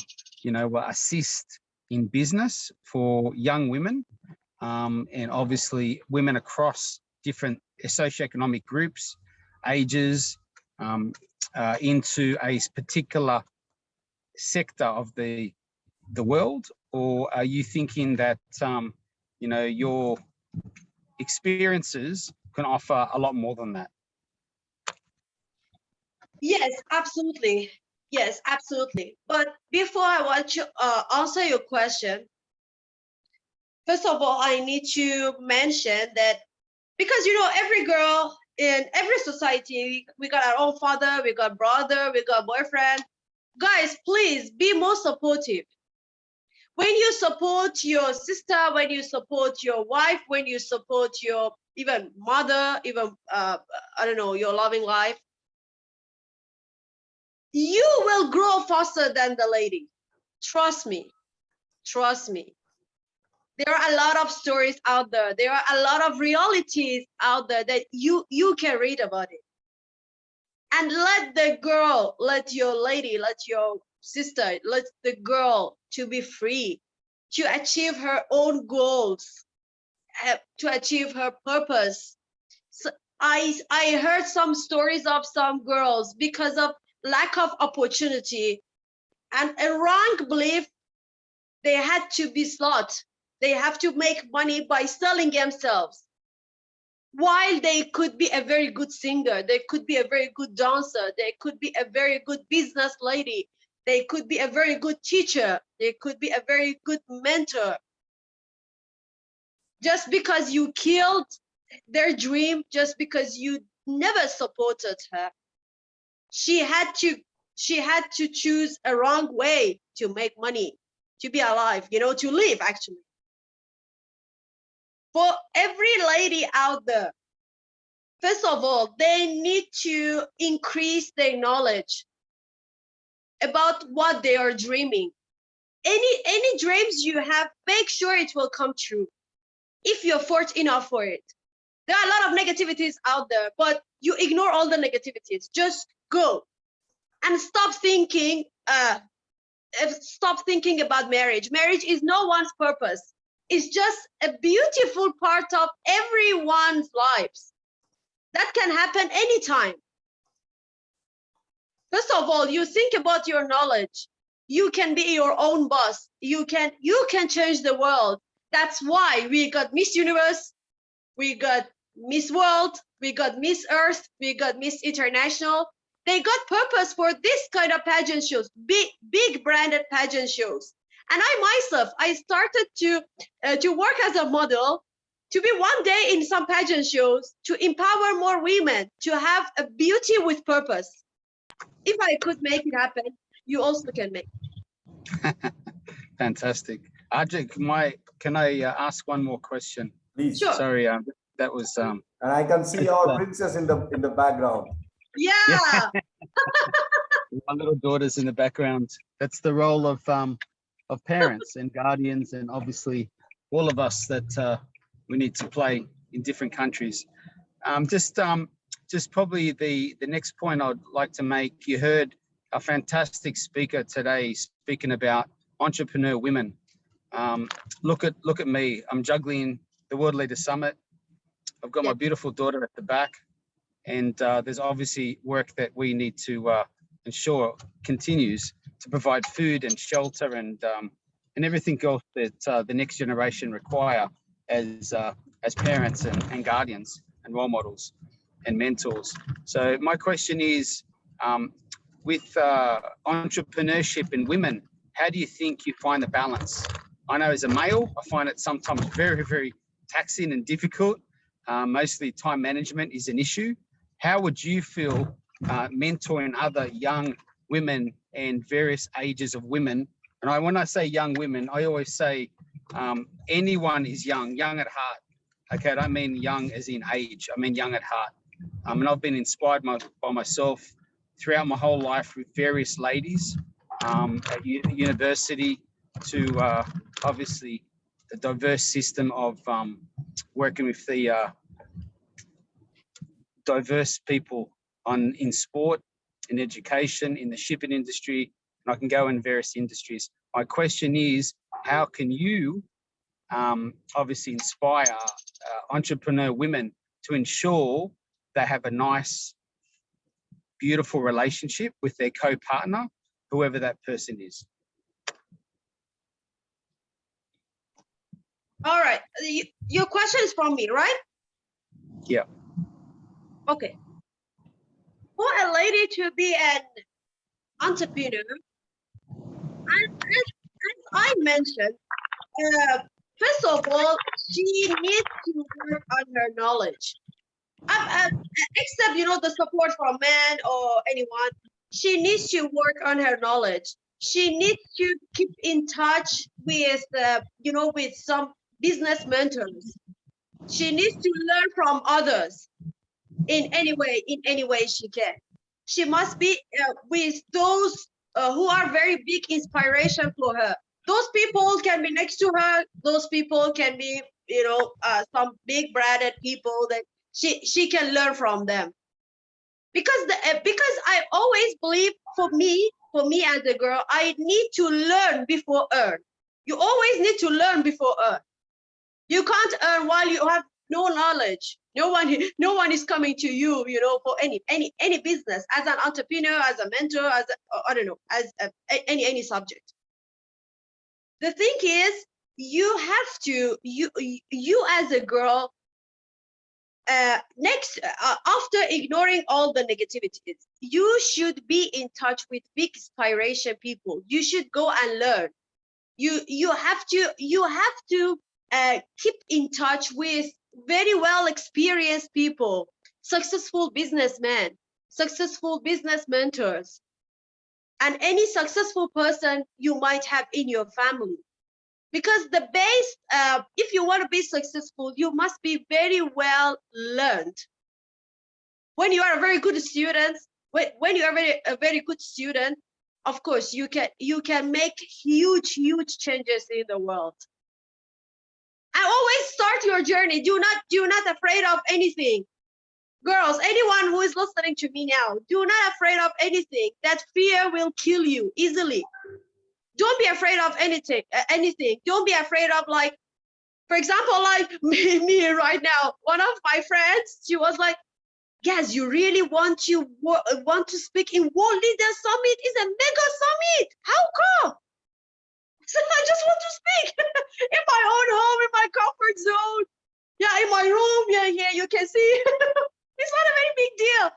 assist in business for young women, and obviously women across different socioeconomic groups, ages, into a particular sector of the world? Or are you thinking that your experiences can offer a lot more than that? Yes, absolutely. Yes, absolutely. But before I want to answer your question, first of all, I need to mention that because, every girl in every society, we got our own father, we got brother, we got boyfriend. Guys, please be more supportive. When you support your sister, when you support your wife, when you support your even mother, even, your loving life, you will grow faster than the lady. Trust me. Trust me. There are a lot of stories out there. There are a lot of realities out there that you can read about it. And let the girl, let your lady, let your sister, let the girl to be free, to achieve her own goals, to achieve her purpose. So I heard some stories of some girls because of lack of opportunity and a wrong belief, they had to be slut. They have to make money by selling themselves. While they could be a very good singer, they could be a very good dancer, they could be a very good business lady, they could be a very good teacher, they could be a very good mentor. Just because you killed their dream, just because you never supported her, she had to choose a wrong way to make money, to be alive, to live actually. For every lady out there, first of all, they need to increase their knowledge about what they are dreaming. Any dreams you have, make sure it will come true. If you're fortunate enough for it. There are a lot of negativities out there, but you ignore all the negativities. Just go and stop thinking about marriage. Marriage is no one's purpose. It's just a beautiful part of everyone's lives. That can happen anytime. First of all, you think about your knowledge. You can be your own boss. You can change the world. That's why we got Miss Universe, we got Miss World, we got Miss Earth, we got Miss International. They got purpose for this kind of pageant shows, big branded pageant shows. And I myself, I started to work as a model, to be one day in some pageant shows, to empower more women, to have a beauty with purpose. If I could make it happen, you also can make it. Fantastic. Ajay, can I ask one more question? Please. Sure. Sorry, that was. And I can see our princess in the background. Yeah. My little daughter's in the background. That's the role of parents and guardians, and obviously all of us that we need to play in different countries. Just probably the next point I'd like to make. You heard a fantastic speaker today speaking about entrepreneur women. Look at me. I'm juggling the World Leader Summit. I've got my beautiful daughter at the back, and there's obviously work that we need to ensure continues to provide food and shelter and everything else that the next generation require as parents and guardians and role models and mentors. So my question is, with entrepreneurship in women, how do you think you find the balance? I know as a male, I find it sometimes very, very taxing and difficult. Mostly time management is an issue. How would you feel mentoring other young women and various ages of women? And when I say young women, I always say anyone is young at heart. Okay, I don't mean young as in age, I mean young at heart. And I've been inspired by myself throughout my whole life with various ladies at university to obviously diverse system of working with the diverse people in sport, in education, in the shipping industry, and I can go in various industries. My question is, how can you obviously inspire entrepreneur women to ensure they have a nice, beautiful relationship with their co-partner, whoever that person is? All right. Your question is from me, right? Yeah. Okay. For a lady to be an entrepreneur, as I mentioned, first of all, she needs to work on her knowledge. Except, the support from men or anyone, she needs to work on her knowledge. She needs to keep in touch with, with some business mentors. She needs to learn from others in any way she can. She must be with those who are very big inspiration for her. Those people can be next to her. Those people can be, some big branded people that she can learn from them. Because I always believe, for me as a girl, I need to learn before earn. You always need to learn before earn. You can't earn while you have no knowledge. No one is coming to you, for any business, as an entrepreneur, as a mentor, as I don't know, as any subject. The thing is, you have to, you as a girl, after ignoring all the negativities, you should be in touch with big inspiration people. You should go and learn. You have to keep in touch with very well experienced people, successful businessmen, successful business mentors, and any successful person you might have in your family. Because the base, if you want to be successful, you must be very well learned. When you are a very good student, when you are a very good student, of course you can make huge changes in the world. I always start your journey. Do not afraid of anything. Girls, anyone who is listening to me now, do not afraid of anything. That fear will kill you easily. Don't be afraid of anything. Don't be afraid of, like, for example, like me right now. One of my friends, she was like, "Guys, you really want to speak in World Leader Summit? It's a mega summit. How come?" So I just want to speak in my own home, in my comfort zone. Yeah, in my room. Yeah, here you can see. It's not a very big deal.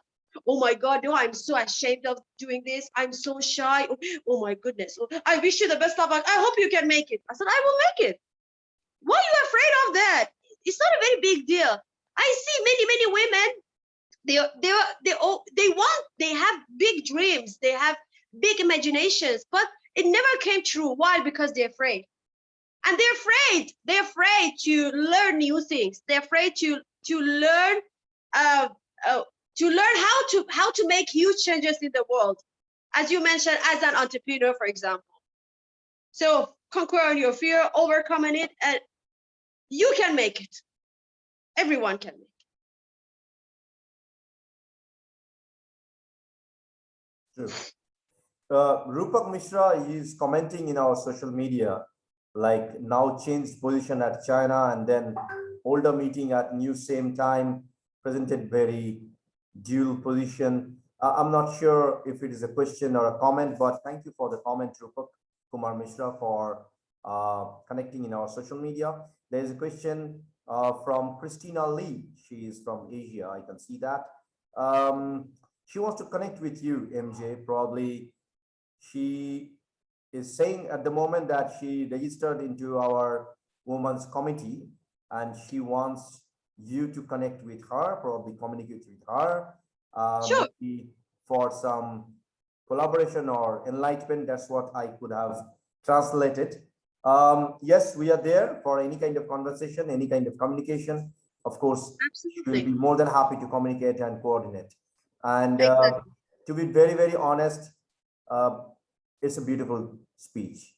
Oh my God, no, I'm so ashamed of doing this. I'm so shy. Oh my goodness. I wish you the best of luck. I hope you can make it. I said, I will make it. Why are you afraid of that? It's not a very big deal. I see many women. They have big dreams. They have big imaginations, but it never came true. Why? Because they're afraid. And they're afraid to learn new things. They're afraid to learn how to make huge changes in the world, as you mentioned, as an entrepreneur, for example. So conquer your fear, overcoming it, and you can make it. Everyone can make it. True. Rupak Mishra is commenting in our social media, like, now changed position at China and then older meeting at new same time, presented very dual position. I'm not sure if it is a question or a comment, but thank you for the comment, Rupak Kumar Mishra, for connecting in our social media. There is a question from Christina Lee. She is from Asia. I can see that. She wants to connect with you, MJ. Probably she is saying at the moment that she registered into our women's committee and she wants you to connect with her, probably communicate with her, Sure. maybe for some collaboration or enlightenment. That's what I could have translated. Yes, we are there for any kind of conversation, any kind of communication. Of course, Absolutely. we'll be more than happy to communicate and coordinate. And Exactly. to be very honest, it's a beautiful speech.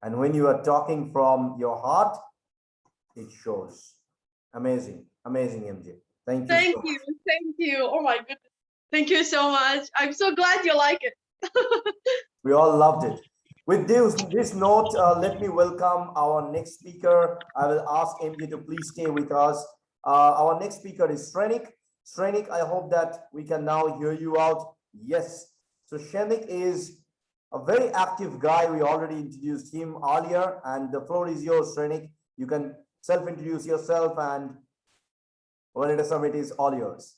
And when you are talking from your heart, it shows. Amazing, amazing, MJ. Thank you. Thank So you. much. Thank you. Oh my goodness. Thank you so much. I'm so glad you like it. We all loved it. With this note, let me welcome our next speaker. I will ask MJ to please stay with us. Our next speaker is Shrenik. Shrenik, I hope that we can now hear you out. Yes. So Shrenik is a very active guy. We already introduced him earlier, and the floor is yours, Shrenik. You can self-introduce yourself, and Leader Summit is all yours.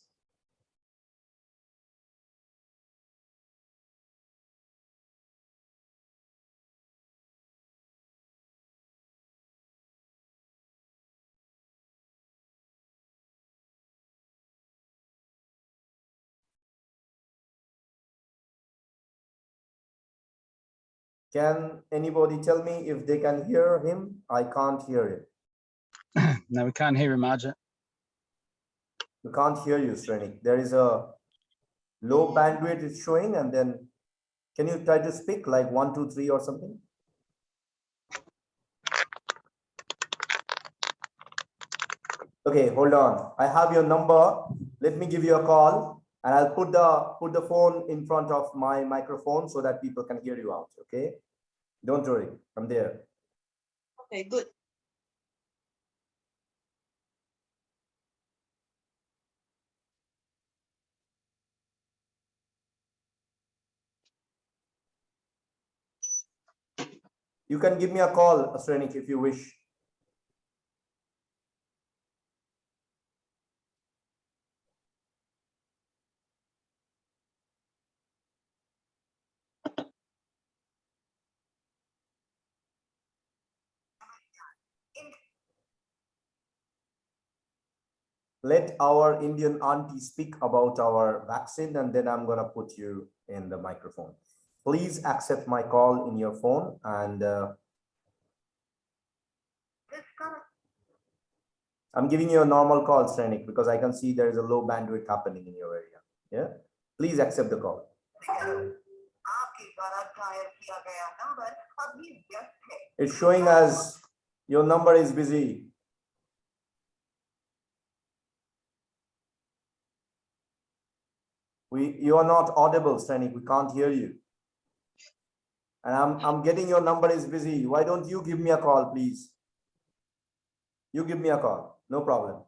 Can anybody tell me if they can hear him? I can't hear him. No, we can't hear him, Arjun. We can't hear you, Srenik. There is a low bandwidth it's showing, and then can you try to speak like 1, 2, 3 or something? Okay, hold on. I have your number. Let me give you a call, and I'll put the phone in front of my microphone so that people can hear you out. Okay, don't worry. I'm there. Okay, good. You can give me a call, Srenik, if you wish. Let our Indian auntie speak about our vaccine, and then I'm gonna put you in the microphone. Please accept my call in your phone, and I'm giving you a normal call, Srenik, because I can see there is a low bandwidth happening in your area. Yeah, please accept the call. It's showing as your number is busy. You are not audible, Srenik. We can't hear you. And I'm getting your number is busy. Why don't you give me a call, please? You give me a call. No problem.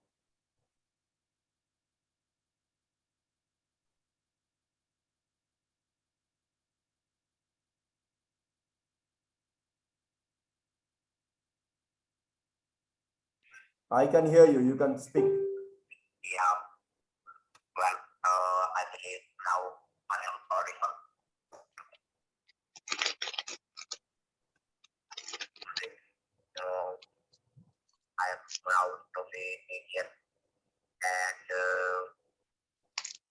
I can hear you. You can speak. Yeah, well, I believe now I am audible. I am proud to be Indian, and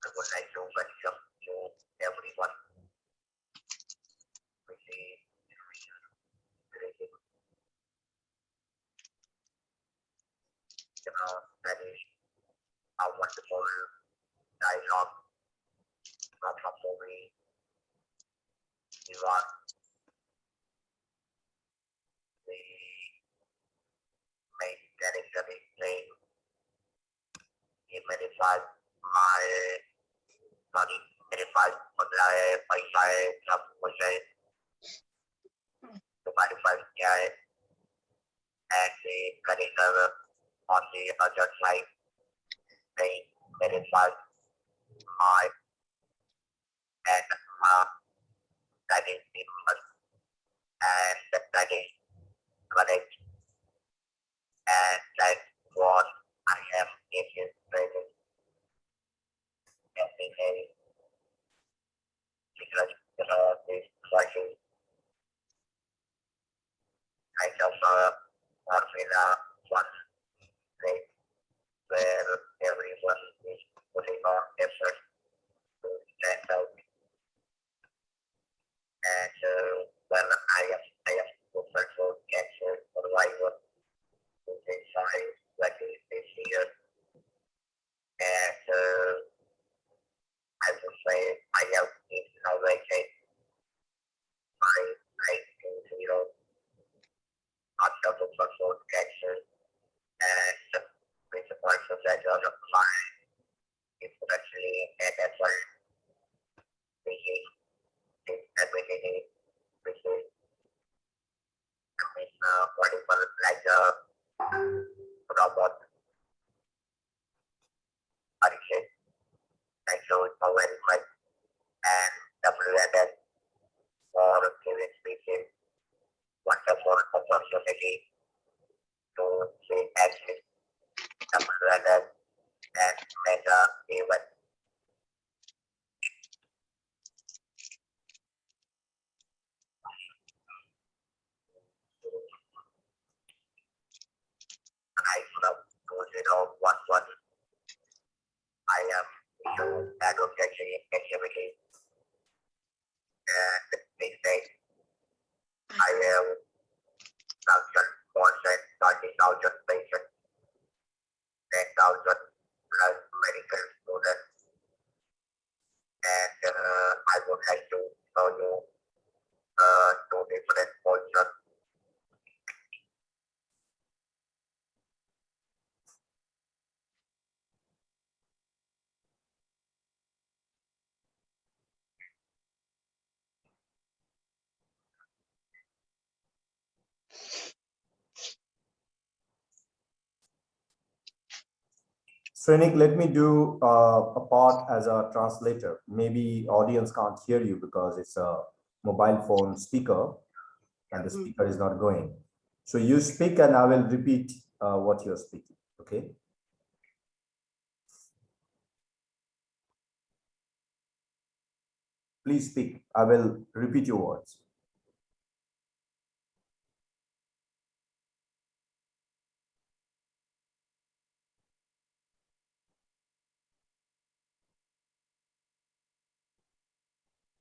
I would like to welcome you everyone with the greeting. That is a wonderful dialogue from a movie. You are the main character is playing. He modified my body, modified my subconscious to modify and the character on the other side, they modify my and that is the and that is correct, and that's what I am illustrating every day because this question kind of formula one thing where everyone is putting on effort to stand out, and when I am professional cancer survivor inside like this year, and I would say I have inaugurated my 19 after the professional cancer opportunity to take action, umbrellas, and mega events. I love 2011. I am new advocacy activity and they say I have 30,000 patients, 10,000 plus medical students, and I would like to show you two different portions. Srenik, let me do a part as a translator. Maybe audience can't hear you because it's a mobile phone speaker and the speaker is not going. So you speak and I will repeat what you're speaking, okay? Please speak. I will repeat your words.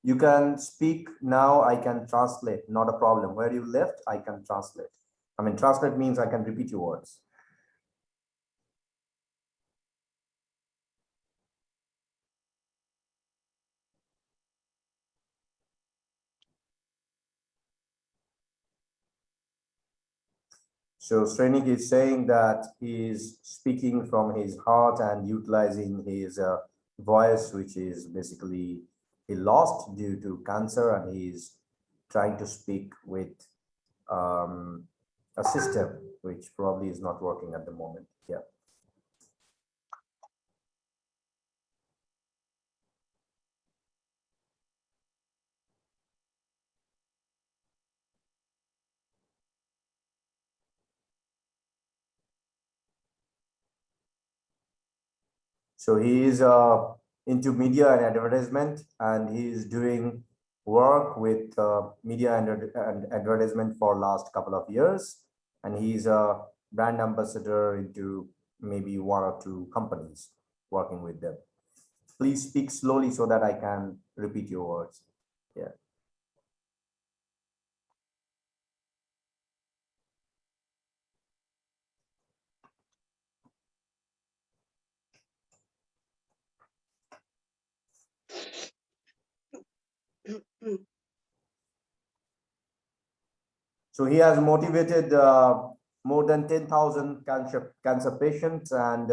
You can speak now, I can translate, not a problem. Where you left, I can translate. I mean, translate means I can repeat your words. So Srenik is saying that he is speaking from his heart and utilizing his voice, which is basically he lost due to cancer, and he is trying to speak with a system which probably is not working at the moment. Yeah. So he is into media and advertisement, and he is doing work with media and advertisement for last couple of years. And he's a brand ambassador into maybe one or two companies working with them. Please speak slowly so that I can repeat your words. Yeah. So he has motivated more than 10,000 cancer patients, and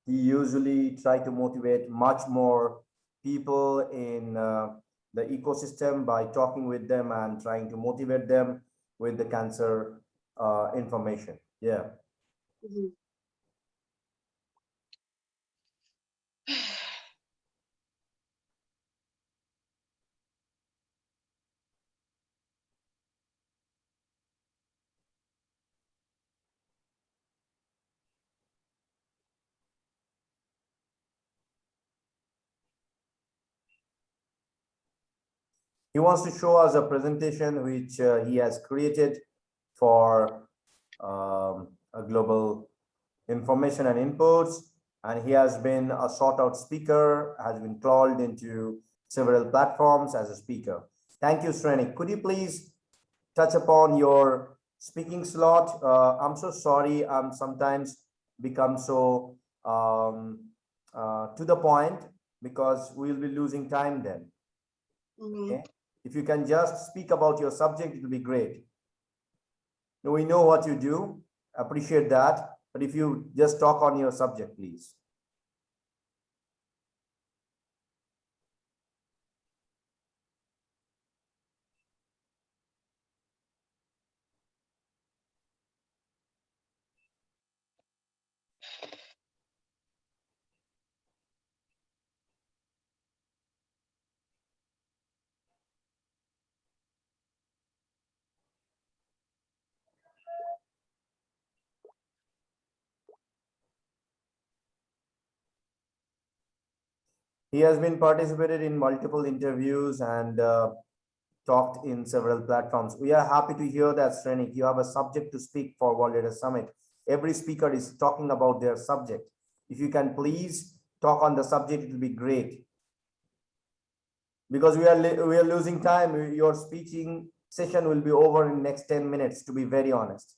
he usually try to motivate much more people in the ecosystem by talking with them and trying to motivate them with the cancer information. Yeah. He wants to show us a presentation which he has created for a global information and inputs, and he has been a sought out speaker, has been called into several platforms as a speaker. Thank you, Srenik. Could you please touch upon your speaking slot? I'm so sorry, I'm sometimes become so to the point because we'll be losing time then. Okay? If you can just speak about your subject, it will be great. We know what you do, appreciate that, but if you just talk on your subject, please. He has been participated in multiple interviews and talked in several platforms. We are happy to hear that, Srenik. You have a subject to speak for World Leader Summit. Every speaker is talking about their subject. If you can please talk on the subject, it will be great. Because we are losing time. Your speaking session will be over in next 10 minutes, to be very honest.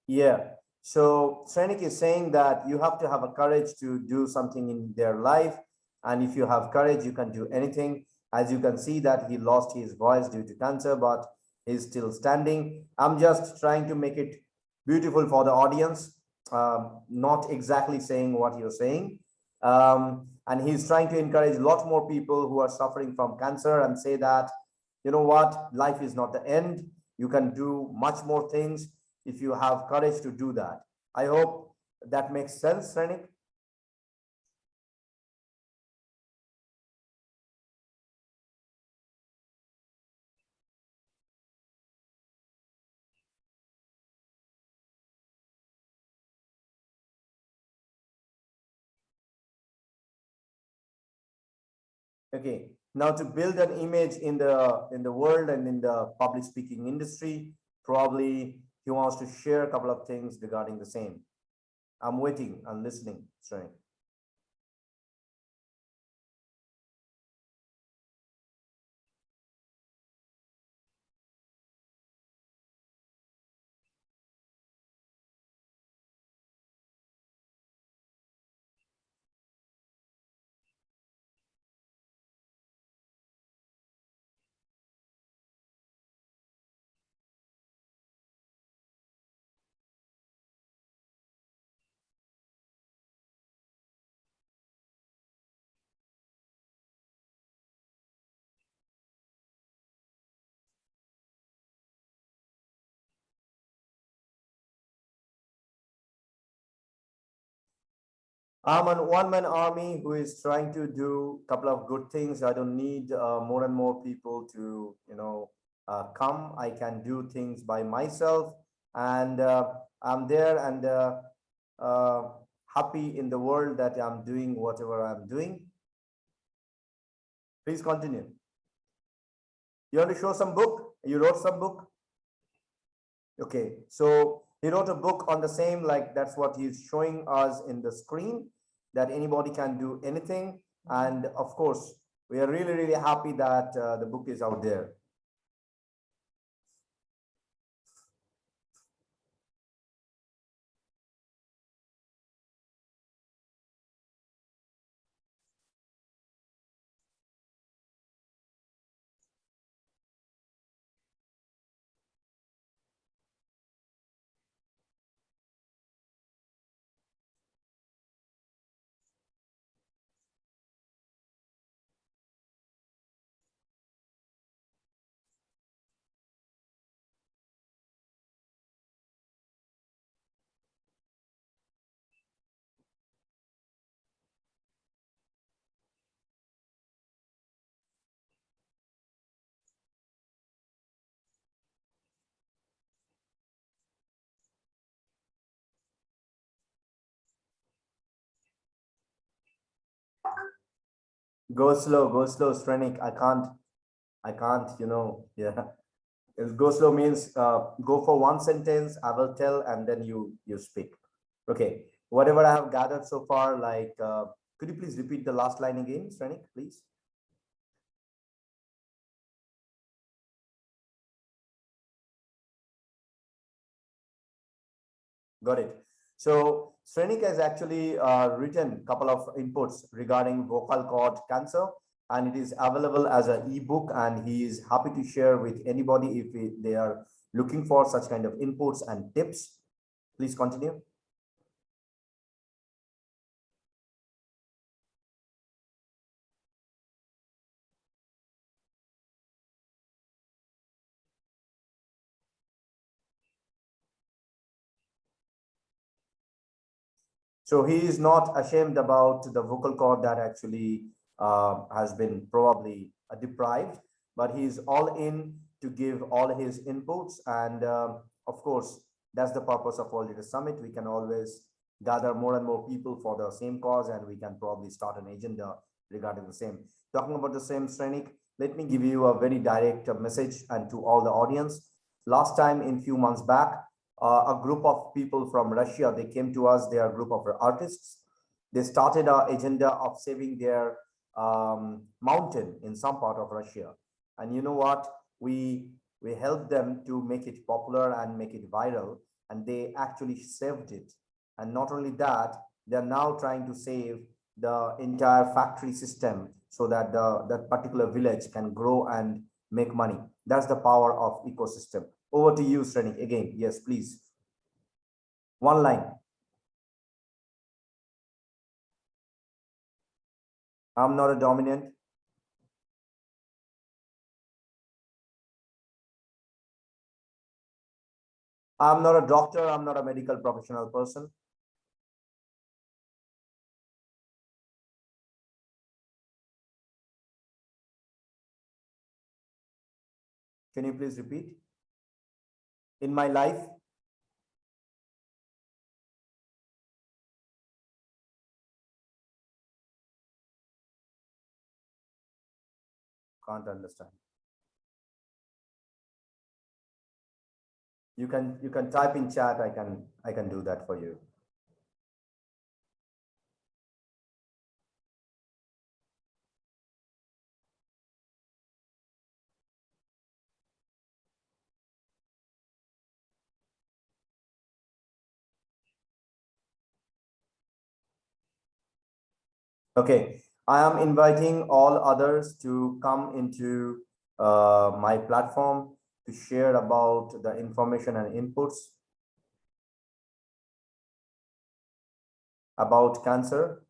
Yeah. So Srenik is saying that you have to have a courage to do something in their life. And if you have courage, you can do anything. As you can see that he lost his voice due to cancer, but he's still standing. I'm just trying to make it beautiful for the audience, not exactly saying what you're saying. And he's trying to encourage a lot more people who are suffering from cancer and say that, you know what, life is not the end. You can do much more things if you have courage to do that. I hope that makes sense, Renik. Okay, now to build an image in the world and in the public speaking industry, probably he wants to share a couple of things regarding the same. I'm waiting and listening, Renik. I'm a one-man army who is trying to do a couple of good things. I don't need more and more people to, come. I can do things by myself, and I'm there and uh, happy in the world that I'm doing whatever I'm doing. Please continue. You want to show some book? You wrote some book? Okay, so he wrote a book on the same, like that's what he's showing us in the screen, that anybody can do anything. And of course, we are really, really happy that the book is out there. Go slow, Srenik. I can't, yeah. Go slow means go for one sentence, I will tell, and then you speak. Okay, whatever I have gathered so far, like, could you please repeat the last line again, Srenik, please? Got it. So Srenik has actually written a couple of inputs regarding vocal cord cancer, and it is available as an ebook, and he is happy to share with anybody if they are looking for such kind of inputs and tips. Please continue. So he is not ashamed about the vocal cord that actually has been probably deprived, but he's all in to give all his inputs. And of course, that's the purpose of World Leader Summit. We can always gather more and more people for the same cause, and we can probably start an agenda regarding the same. Talking about the same, Srenik, let me give you a very direct message and to all the audience. Last time, in few months back, a group of people from Russia, they came to us. They are a group of artists. They started an agenda of saving their mountain in some part of Russia. And you know what? We helped them to make it popular and make it viral, and they actually saved it. And not only that, they're now trying to save the entire factory system so that that particular village can grow and make money. That's the power of ecosystem. Over to you, Srenik, again. Yes, please. One line. I'm not a dominant. I'm not a doctor. I'm not a medical professional person. Can you please repeat? In my life, can't understand. You can type in chat. I can do that for you. Okay, I am inviting all others to come into my platform to share about the information and inputs about cancer.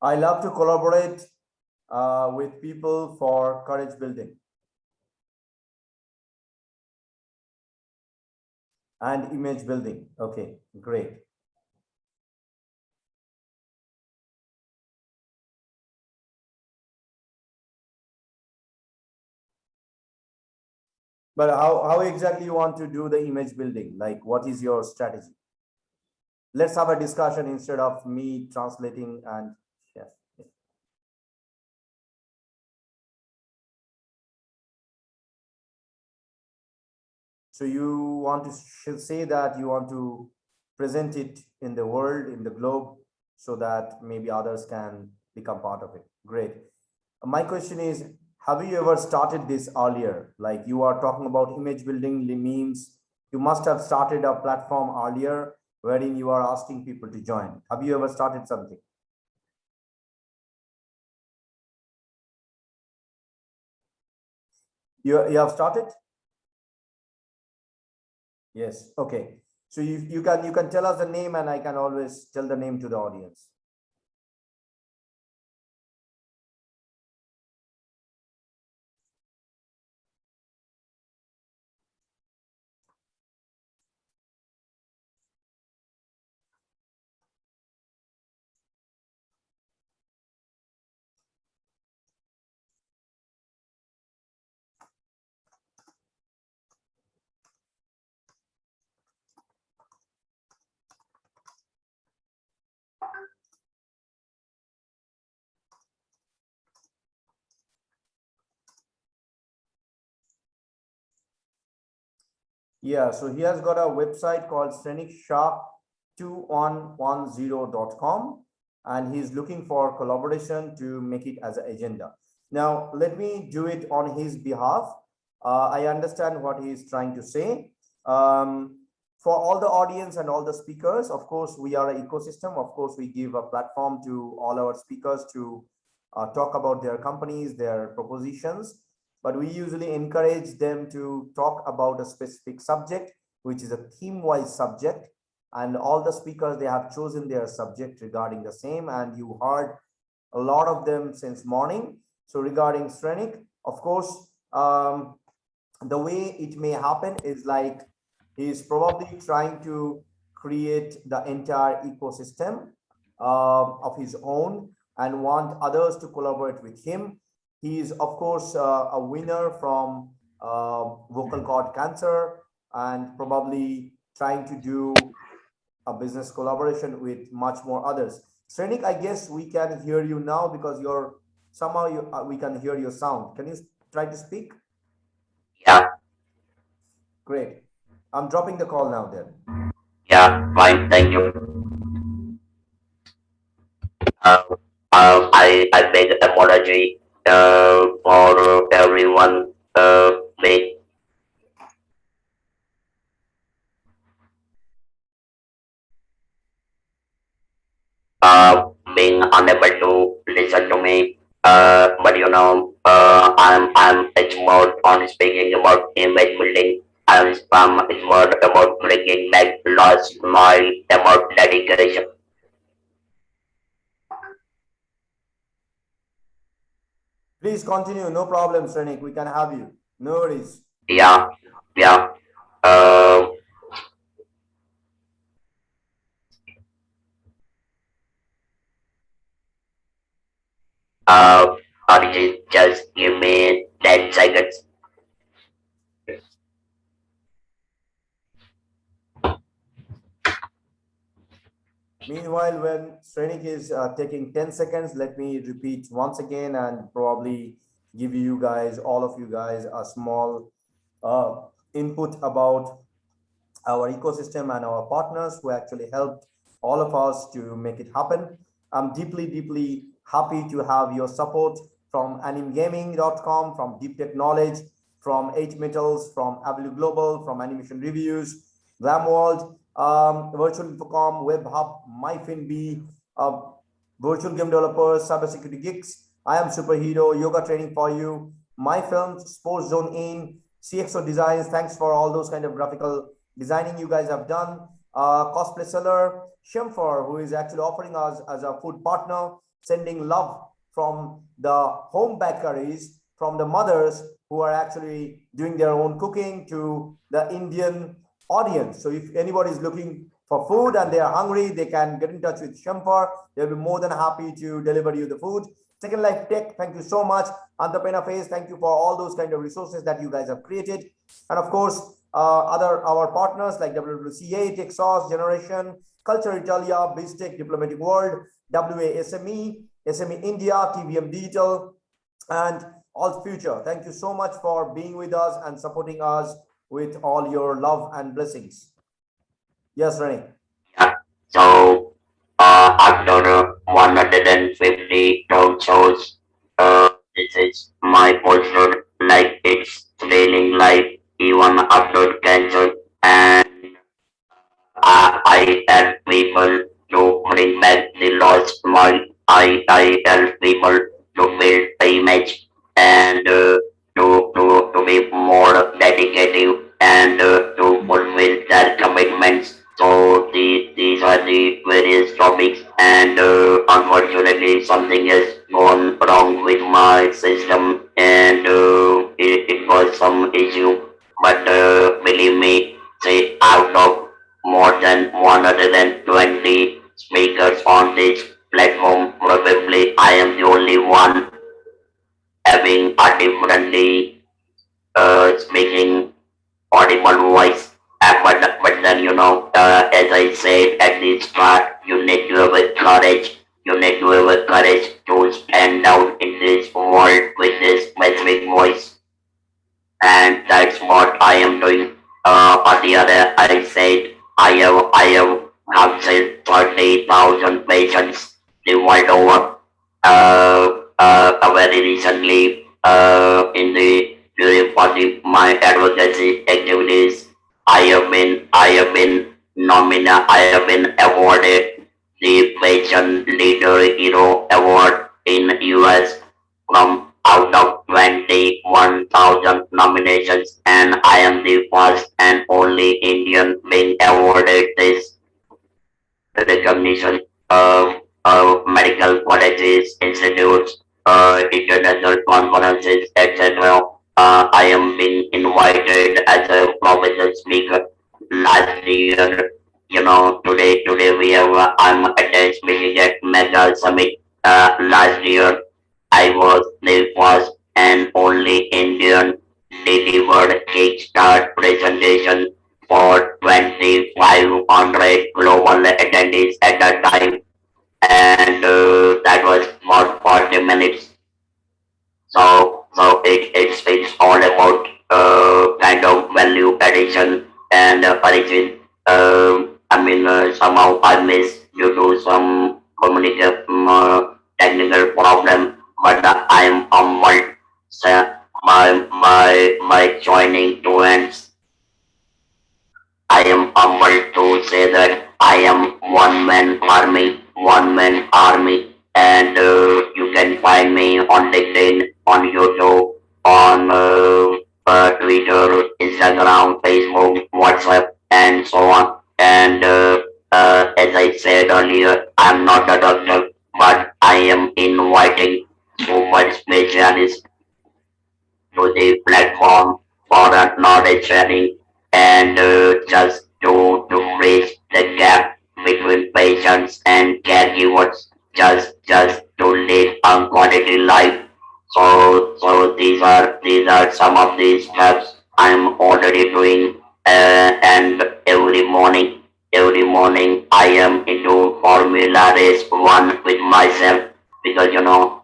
I love to collaborate with people for courage building and image building. Okay, great. But how exactly you want to do the image building? Like, what is your strategy? Let's have a discussion instead of me translating and yes. So you want to say that you want to present it in the world, in the globe, so that maybe others can become part of it. Great. My question is, have you ever started this earlier? Like, you are talking about image building means you must have started a platform earlier wherein you are asking people to join. Have you ever started something? You have started? Yes. Okay. So you can tell us the name, and I can always tell the name to the audience. Yeah, so he has got a website called srenikshah2110.com, and he's looking for collaboration to make it as an agenda. Now, let me do it on his behalf. I understand what he is trying to say. For all the audience and all the speakers, of course, we are an ecosystem. Of course, we give a platform to all our speakers to talk about their companies, their propositions, but we usually encourage them to talk about a specific subject, which is a theme-wise subject. And all the speakers, they have chosen their subject regarding the same, and you heard a lot of them since morning. So regarding Srenik, of course, the way it may happen is like he's probably trying to create the entire ecosystem of his own and want others to collaborate with him. He is, of course, a winner from vocal cord cancer and probably trying to do a business collaboration with much more others. Srenik, I guess we can hear you now because you're somehow we can hear your sound. Can you try to speak? Yeah, Great. I'm dropping the call now then. yeah, fine, thank you. I beg apology for everyone being being unable to listen to me. But you know, I'm expert on speaking about image building. I'm expert about bringing back lost smile, about dedication. Please continue. No problem, Srenik. We can have you. No worries. Yeah, yeah. Uh, Abhijit, just give me 10 seconds. Meanwhile, when Srenik is taking 10 seconds, let me repeat once again and probably give you guys, all of you guys, a small input about our ecosystem and our partners who actually helped all of us to make it happen. I'm deeply, deeply happy to have your support from animgaming.com, from Deep Tech Knowledge, from 8 Metals, from Avenue Global, from Animation Reviews, Glamworld, Virtual Infocom, WebHub, MyFinB, Virtual Game Developers, Cybersecurity Geeks, I Am Superhero, Yoga Training for You, My Films, Sports Zone In, CXO Designs. Thanks for all those kind of graphical designing you guys have done. Cosplay seller Shemfer, who is actually offering us as a food partner, sending love from the home bakeries, from the mothers who are actually doing their own cooking to the Indian audience. So if anybody is looking for food and they are hungry, they can get in touch with Shemfer. They'll be more than happy to deliver you the food. Second Life Tech, thank you so much. Entrepreneur Phase, thank you for all those kind of resources that you guys have created. And of course, our partners like WWCA, Texas Generation, Culture Italia, BizTech, Diplomatic World, WASME, SME India, TVM Digital, and All Future. Thank you so much for being with us and supporting us with all your love and blessings. Yes, Rani. Yeah. So after 150 road shows, this is my posture like it's trailing life even after cancer, and I help people to bring back the lost smile. I help people to build image and to be more dedicated and to fulfill their commitments. So these are the various topics, and unfortunately something has gone wrong with my system, and it was some issue. But believe me, say out of more than 120 speakers on this platform, probably I am the only one having a differently speaking audible voice. But then, you know, as I said at the start, you need to have a courage. You need to have a courage to stand out in this world with this specific voice. And that's what I am doing. I have counseled 30,000 patients the world over. Very recently, in the during my advocacy activities, I have been awarded the Patient Leader Hero Award in US from out of 21,000 nominations, and I am the first and only Indian being awarded this recognition of medical colleges, institutes, international conferences, etc. I am being invited as a professional speaker. Last year, today we have I'm attending speaking at Mega Summit. Last year, I was the first and only Indian delivered kickstart presentation for 2,500 global attendees at that time, and that was for 40 minutes. So it's all about kind of value addition and origin. Somehow I missed due to some communication technical problem, but I am humbled. So my joining to ends. I am humbled to say that I am one man army, and you can find me on LinkedIn, on YouTube, on Twitter, Instagram, Facebook, WhatsApp, and so on. And as I said earlier, I'm not a doctor, but I am inviting super specialists to the platform for a knowledge sharing and just to bridge the gap between patients and caregivers, just to live a quality life. So these are some of the steps I'm already doing, and every morning I am into Formula Race one with myself, because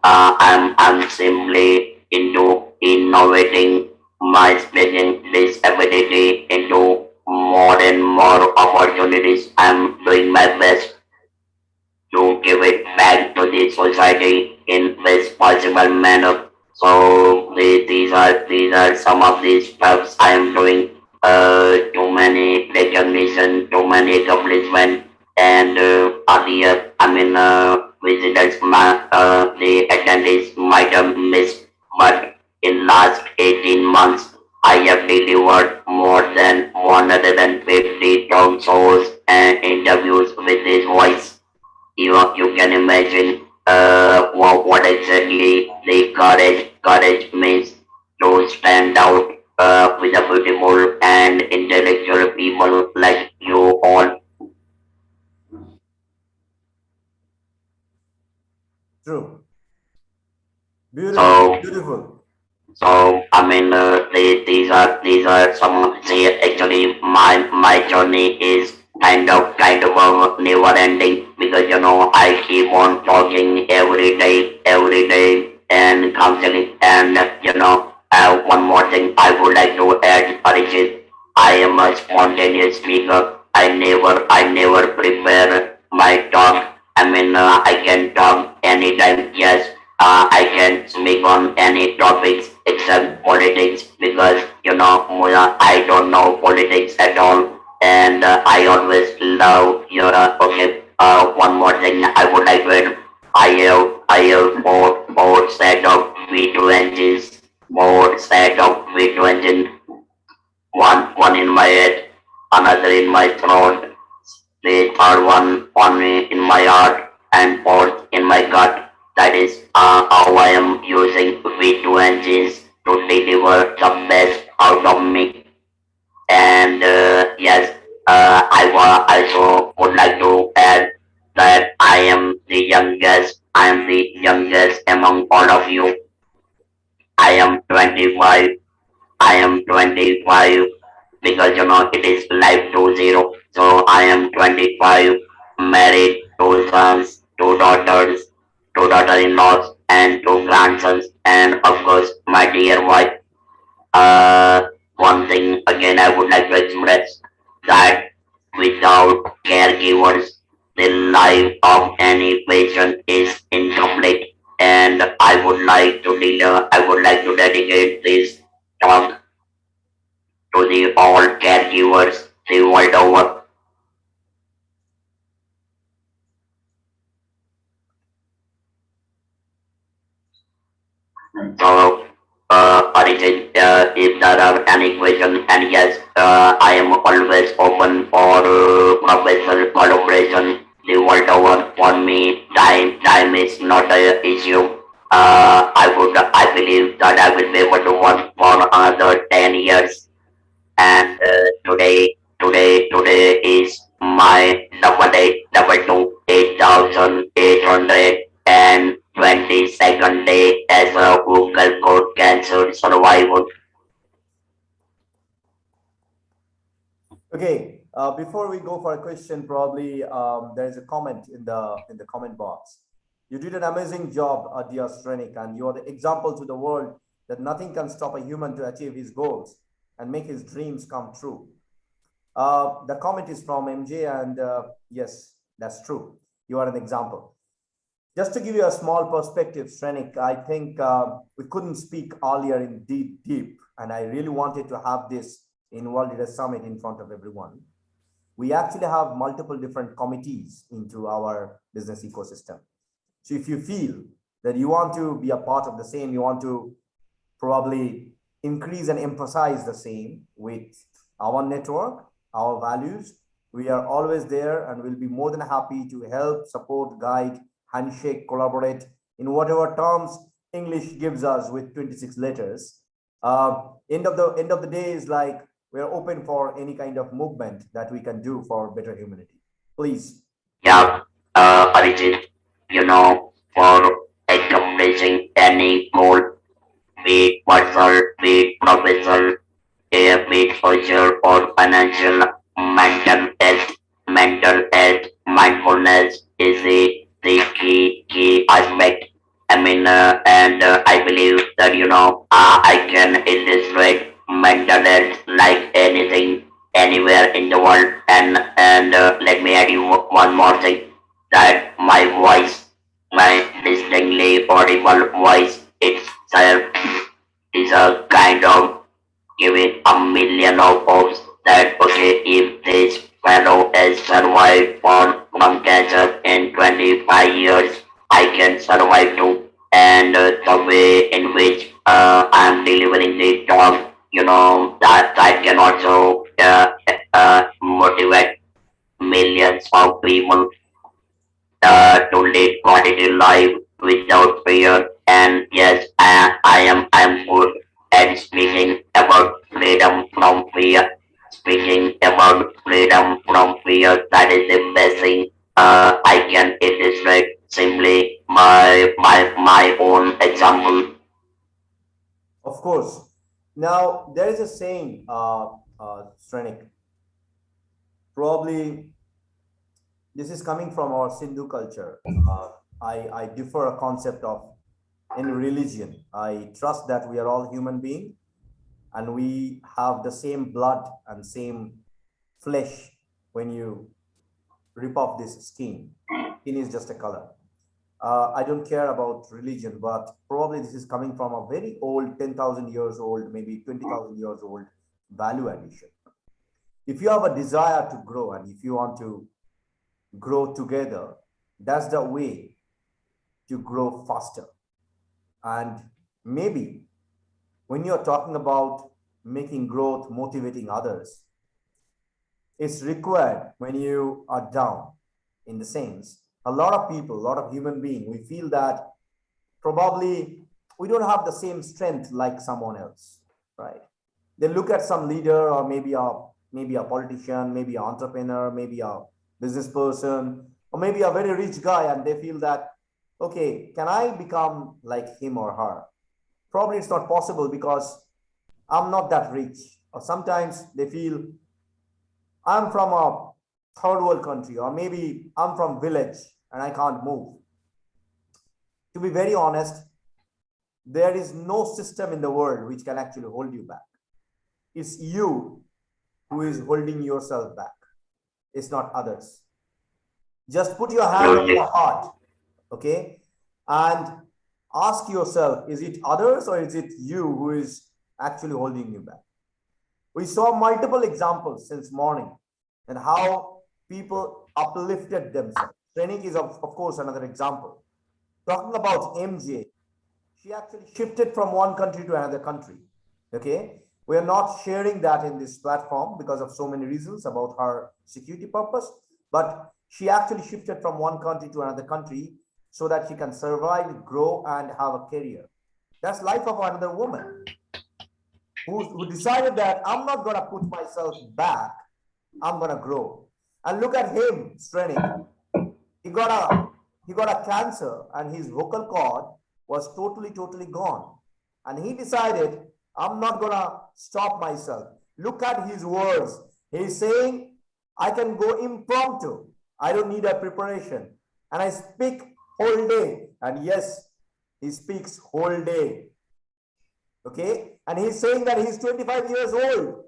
I'm simply into innovating my speaking this ability into more and more opportunities. I'm doing my best to give it back to the society in best possible manner. So these are some of the steps I am doing. Too many recognition, too many accomplishment, and earlier, visitors, the attendees might have missed, but in last 18 months, I have delivered more than 150 talk shows and interviews with his voice. You can imagine what exactly the courage means to stand out with a beautiful and intellectual people like you all. True. Beautiful, So beautiful. these are some. See, actually, my journey is kind of a never ending, because I keep on talking every day, and counseling, and one more thing I would like to add, Arjit. I am a spontaneous speaker. I never prepare my talk. I can talk anytime. Yes, I can speak on any topics except politics, because I don't know politics at all, and I always love your okay. One more thing I would like to add. I have four set of V2 engines, four set of V2 engine. One in my head, another in my throat, the third one on me in my heart, and fourth in my gut. That is how I am using V2 engines to deliver the best out of me. And yes, I also would like to add that I am the youngest among all of you. I am 25. I am 25, because it is life 20. So I am 25, married, two sons, two daughters, two daughter-in-laws, and two grandsons, and of course my dear wife. One thing again I would like to express that Without caregivers, the life of any patient is incomplete. And I would like to dedicate this talk to the all caregivers the world over. So, Arjun, if there are any questions, and yes, I am always open for professional collaboration. The world over for me, time is not an issue. I believe that I will be able to work for another 10 years. And today is my double 8,822nd day as a Google code cancer survivor. Okay, before we go for a question, probably there is a comment in the comment box. You did an amazing job, dear Srenik, and you are the example to the world that nothing can stop a human to achieve his goals and make his dreams come true. The comment is from MJ, and yes, that's true. You are an example. Just to give you a small perspective, Srenik, I think we couldn't speak earlier in deep, and I really wanted to have this in World Leader Summit in front of everyone. We actually have multiple different committees into our business ecosystem. So if you feel that you want to be a part of the same, you want to probably increase and emphasize the same with our network, our values, we are always there and will be more than happy to help, support, guide, handshake, collaborate in whatever terms English gives us with 26 letters. End of the day is like we're open for any kind of movement that we can do for better humanity. Please. Yeah, Arjun, for accomplishing any goal, be it personal, be it professional, be it social or financial, mental health, mindfulness is the key aspect. And I believe that I can illustrate mental health like anything, anywhere in the world. And let me add you one more thing, that my voice, my distinctly audible voice itself is a kind of giving a million of hopes that okay, if this fellow has survived from cancer in 25 years, I can survive too. And the way in which I'm delivering the talk, that can also motivate millions of people to lead quality life without fear. And yes, I am good at speaking about freedom from fear. Speaking about freedom from fear, that is the best thing I can illustrate simply my own example. Of course. Now, there is a saying, Srenik, probably this is coming from our Sindhu culture. I differ a concept of in religion. I trust that we are all human beings and we have the same blood and same flesh when you rip off this skin. Skin is just a color. I don't care about religion, but probably this is coming from a very old, 10,000 years old, maybe 20,000 years old value addition. If you have a desire to grow and if you want to grow together, that's the way to grow faster. And maybe when you're talking about making growth, motivating others, it's required when you are down. In the sense, a lot of people, a lot of human beings, we feel that probably we don't have the same strength like someone else, right? They look at some leader or maybe a politician, maybe an entrepreneur, maybe a business person, or maybe a very rich guy, and they feel that, okay, can I become like him or her? Probably it's not possible because I'm not that rich. Or sometimes they feel I'm from a third world country, or maybe I'm from village and I can't move. To be very honest, there is no system in the world which can actually hold you back. It's you who is holding yourself back. it's not others. Just put your hand on your heart, okay, and ask yourself, is it others or is it you who is actually holding you back? We saw multiple examples since morning and how people uplifted themselves. Training is, of course, another example. Talking about MJ, she actually shifted from one country to another country. Okay, we are not sharing that in this platform because of so many reasons about her security purpose, but she actually shifted from one country to another country so that she can survive, grow, and have a career. That's life of another woman who decided that I'm not gonna put myself back, I'm gonna grow. And look at him, Strenik. He got a cancer and his vocal cord was totally gone. And he decided, I'm not gonna stop myself. Look at his words. He's saying, I can go impromptu. I don't need a preparation. And I speak whole day. And yes, he speaks whole day. Okay? And he's saying that he's 25 years old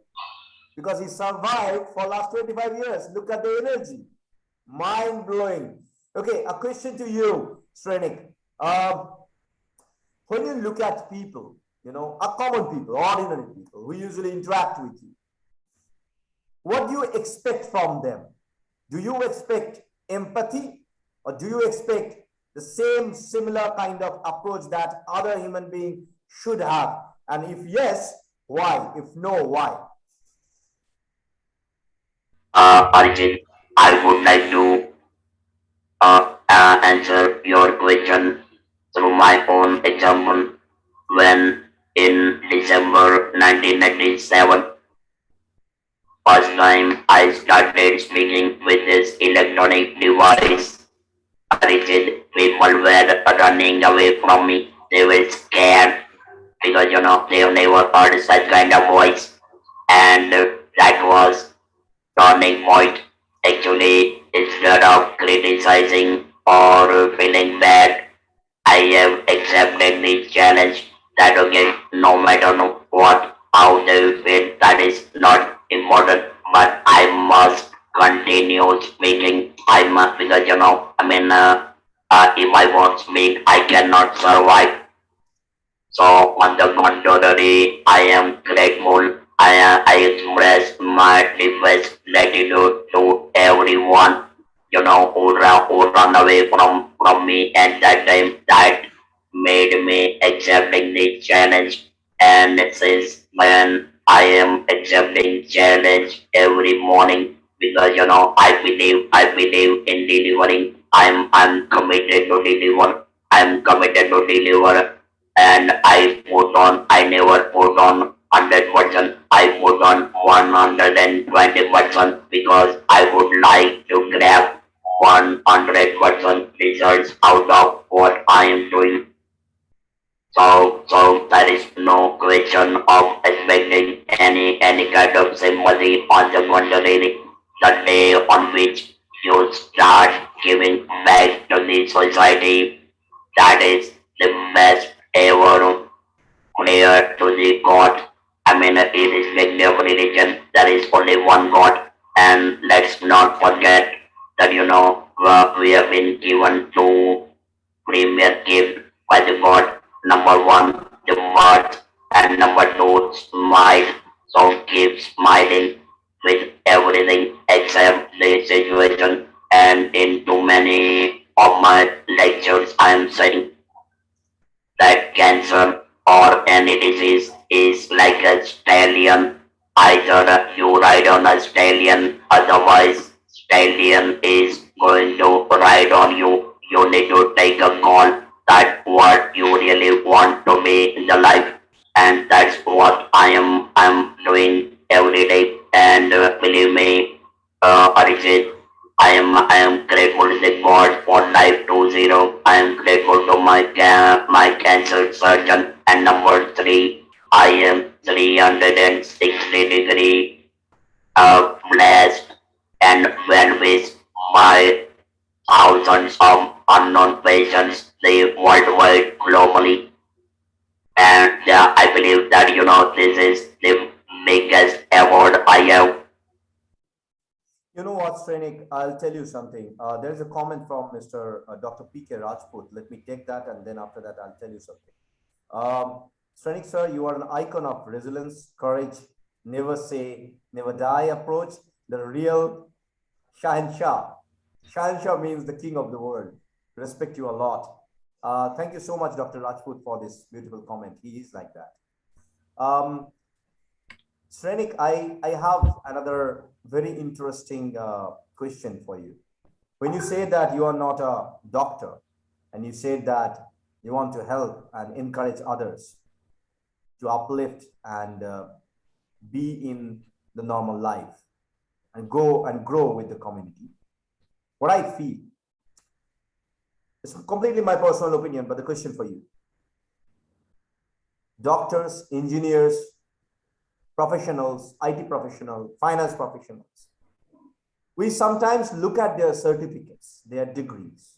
because he survived for last 25 years. Look at the energy. Mind blowing. Okay, a question to you, Srenik. When you look at people, you know, common people, ordinary people who usually interact with you, what do you expect from them? Do you expect empathy or do you expect the same similar kind of approach that other human being should have? And if yes, why? If no, why? Arjun, I would like to answer your question through my own example. When in December 1997, first time I started speaking with this electronic device, Arjun, people were running away from me. They were scared because they never heard such kind of voice, and that was turning point. Actually, instead of criticizing or feeling bad, I have accepted the challenge that okay, no matter what, how they feel, that is not important, but I must continue speaking. I must because if I won't speak, I cannot survive. So on the contrary, I am grateful. I express my deepest gratitude to everyone, who run away from me at that time. That made me accepting the challenge. And since when I am accepting challenge every morning because I believe in delivering. I'm committed to deliver. I'm committed to deliver, and I never put on 100%, I put on 120% because I would like to grab 100% results out of what I am doing. So there is no question of expecting any kind of sympathy. On the contrary, the day on which you start giving back to the society, that is the best ever prayer to the God. Irrespective of religion, there is only one God, and let's not forget that we have been given two premier gift by the God. Number one, the birth, and number two, smile. So keep smiling with everything except the situation. And in too many of my lectures, I am saying that cancer or any disease is like a stallion. Either you ride on a stallion, otherwise stallion is going to ride on you. You need to take a call that what you really want to be in the life, and that's what I'm doing every day. And believe me, Arjit, I am grateful to the God for life 20. I am grateful to my cancer surgeon. And number three, I am 360-degree blessed and well with my thousands of unknown patients live worldwide globally. And I believe that this is the biggest award I have. You know what, Srenik, I'll tell you something. There's a comment from Mr. Dr. P.K. Rajput. Let me take that, and then after that, I'll tell you something. Srenik, sir, you are an icon of resilience, courage, never say, never die approach, the real Shahanshah. Shahanshah means the king of the world. Respect you a lot. Thank you so much, Dr. Rajput, for this beautiful comment. He is like that. Srenik, I have another very interesting question for you. When you say that you are not a doctor and you say that you want to help and encourage others to uplift and be in the normal life and go and grow with the community, what I feel, it's completely my personal opinion, but the question for you: doctors, engineers, professionals, IT professionals, finance professionals, we sometimes look at their certificates, their degrees,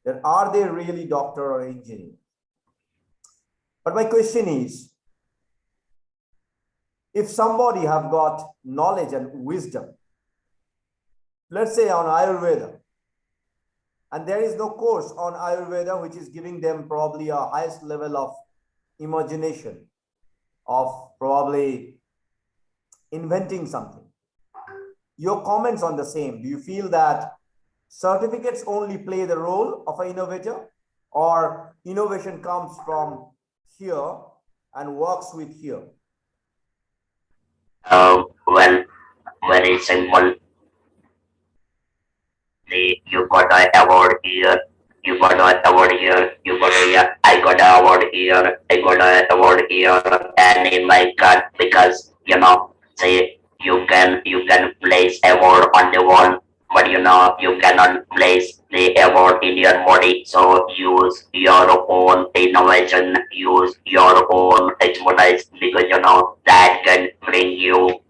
that are they really doctor or engineer? But my question is, if somebody have got knowledge and wisdom, let's say on Ayurveda, and there is no course on Ayurveda which is giving them probably a highest level of imagination of probably inventing something. Your comments on the same. Do you feel that certificates only play the role of an innovator, or innovation comes from here and works with here? Well, very simple. You got an award here, you got an award here, you got a, I got an award here, I got an award here, and in my gut, because say you can place award on the wall, but you cannot place the award in your body. So use your own innovation, use your own expertise, because that can bring you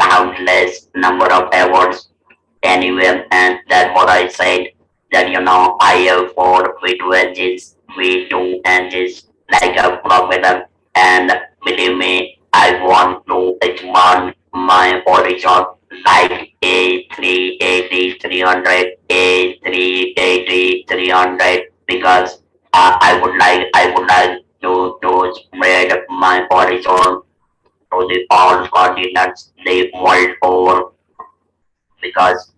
countless number of awards anywhere. And that's what I said, that I have 4 feet wedges, V2 engines like a crocodile, and believe me, I want to expand my horizon like A380 300, A380 300, because I would like to spread my horizon to the all continents, the world over, because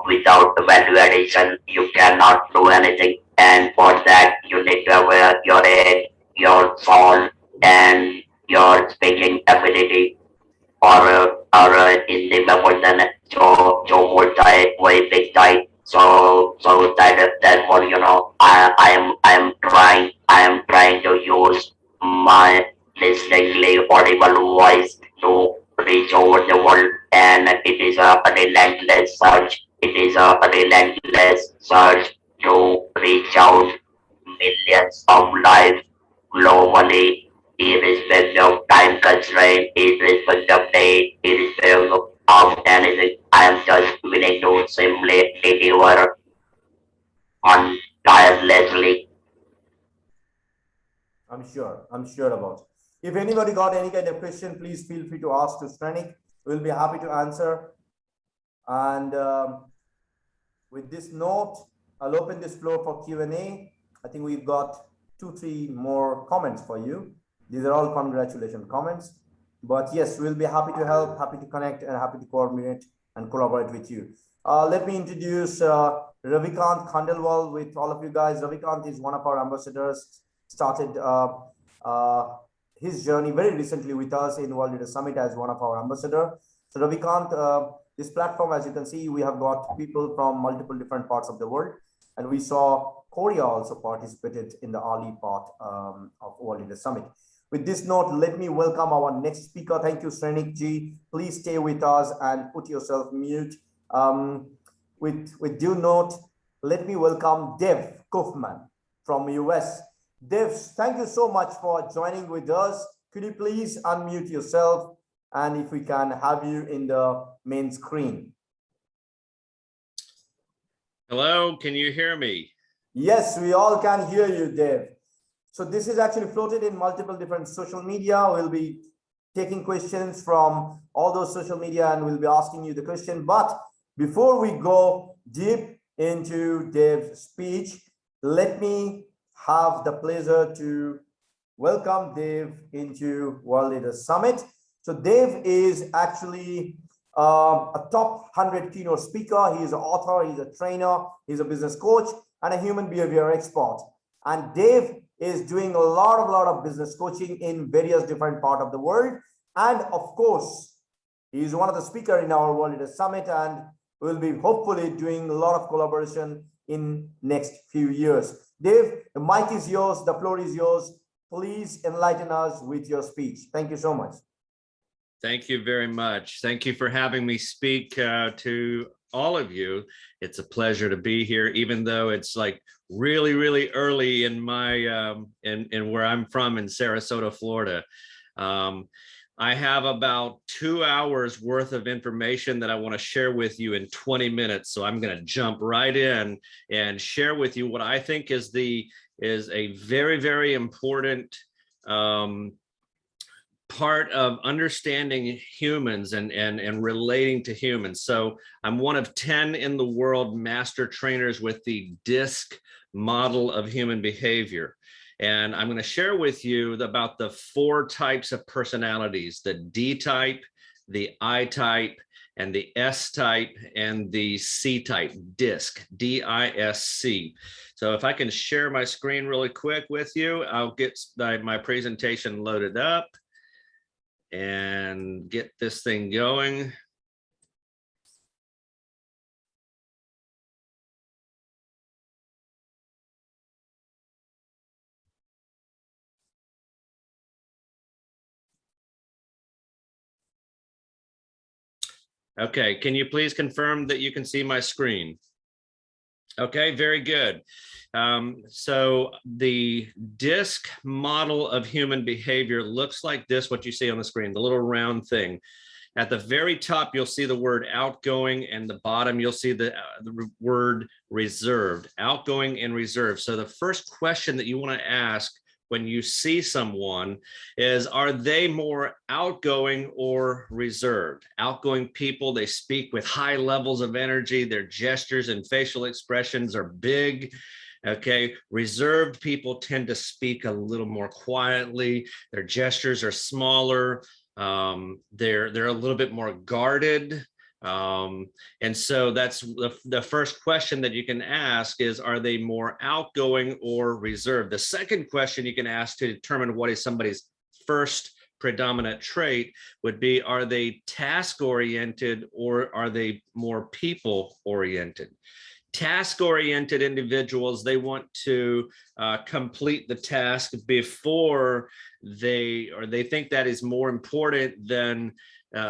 without value addition you cannot do anything, and for that you need to have your head, your soul, and your speaking ability, or in the person so multi way big time. So that's what I am trying to use my distinctly audible voice to reach over the world, and it is a relentless search. It is a relentless search to reach out millions of lives globally, irrespective of time constraint, irrespective of date, irrespective of anything. I am just willing to simply deliver on tirelessly. I'm sure about it. If anybody got any kind of question, please feel free to ask to Srenik. We'll be happy to answer. And with this note, I'll open this floor for Q&A. I think we've got 2-3 more comments for you. These are all congratulations comments. But yes, we'll be happy to help, happy to connect, and happy to coordinate and collaborate with you. Let me introduce Ravikant Khandelwal with all of you guys. Ravikant is one of our ambassadors, started his journey very recently with us in World Leader Summit as one of our ambassadors. So Ravikant, this platform, as you can see, we have got people from multiple different parts of the world, and we saw Korea also participated in the early part of World Leader Summit. With this note, let me welcome our next speaker. Thank you, Srenik ji. Please stay with us and put yourself mute. With due note, let me welcome Dev Kaufman from US. Dev, thank you so much for joining with us. Could you please unmute yourself, and if we can have you in the main screen. Hello, can you hear me? Yes, we all can hear you, Dev. So this is actually floated in multiple different social media. We'll be taking questions from all those social media and we'll be asking you the question. But Before we go deep into Dave's speech, let me have the pleasure to welcome Dave into World Leader Summit. So Dave is actually a top 100 keynote speaker. He's an author, he's a trainer, he's a business coach, and a human behavior expert. And Dave is doing a lot of business coaching in various different parts of the world. And of course, he's one of the speakers in our World Leader Summit, and we'll be hopefully doing a lot of collaboration in next few years. Dave, the mic is yours, the floor is yours. Please enlighten us with your speech. Thank you so much. Thank you very much. Thank you for having me speak to all of you. It's a pleasure to be here, even though it's like really early in my in where I'm from in Sarasota, Florida. I have about 2 hours worth of information that I want to share with you in 20 minutes. So I'm going to jump right in and share with you what I think is a very important part of understanding humans and relating to humans. So I'm one of 10 in the world master trainers with the DISC model of human behavior. And I'm going to share with you about the 4 types of personalities: the D type, the I type, and the S type, and the C type, DISC, D-I-S-C. So if I can share my screen really quick with you, I'll get my presentation loaded up and get this thing going. Okay, can you please confirm that you can see my screen? Okay, very good. So the DISC model of human behavior looks like this, what you see on the screen, the little round thing. At the very top, you'll see the word outgoing, and the bottom, you'll see the word reserved, outgoing and reserved. So the first question that you want to ask when you see someone is, are they more outgoing or reserved? Outgoing people, they speak with high levels of energy. Their gestures and facial expressions are big. Okay, reserved people tend to speak a little more quietly. Their gestures are smaller. They're a little bit more guarded. And so that's the first question that you can ask is, are they more outgoing or reserved? The second question you can ask to determine what is somebody's first predominant trait would be, are they task-oriented or are they more people-oriented? Task-oriented individuals, they want to complete the task before they think that is more important than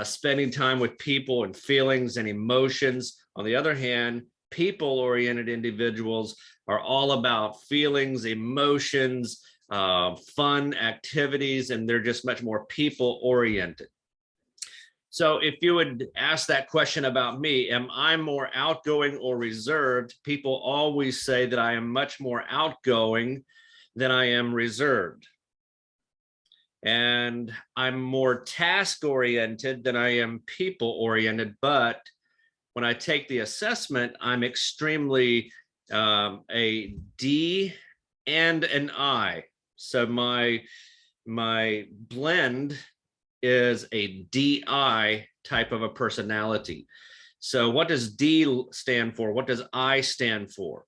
spending time with people and feelings and emotions. On the other hand, people-oriented individuals are all about feelings, emotions, fun activities, and they're just much more people-oriented. So if you would ask that question about me, am I more outgoing or reserved? People always say that I am much more outgoing than I am reserved. And I'm more task-oriented than I am people-oriented, but when I take the assessment, I'm extremely a D and an I. So my blend is a DI type of a personality. So what does D stand for? What does I stand for?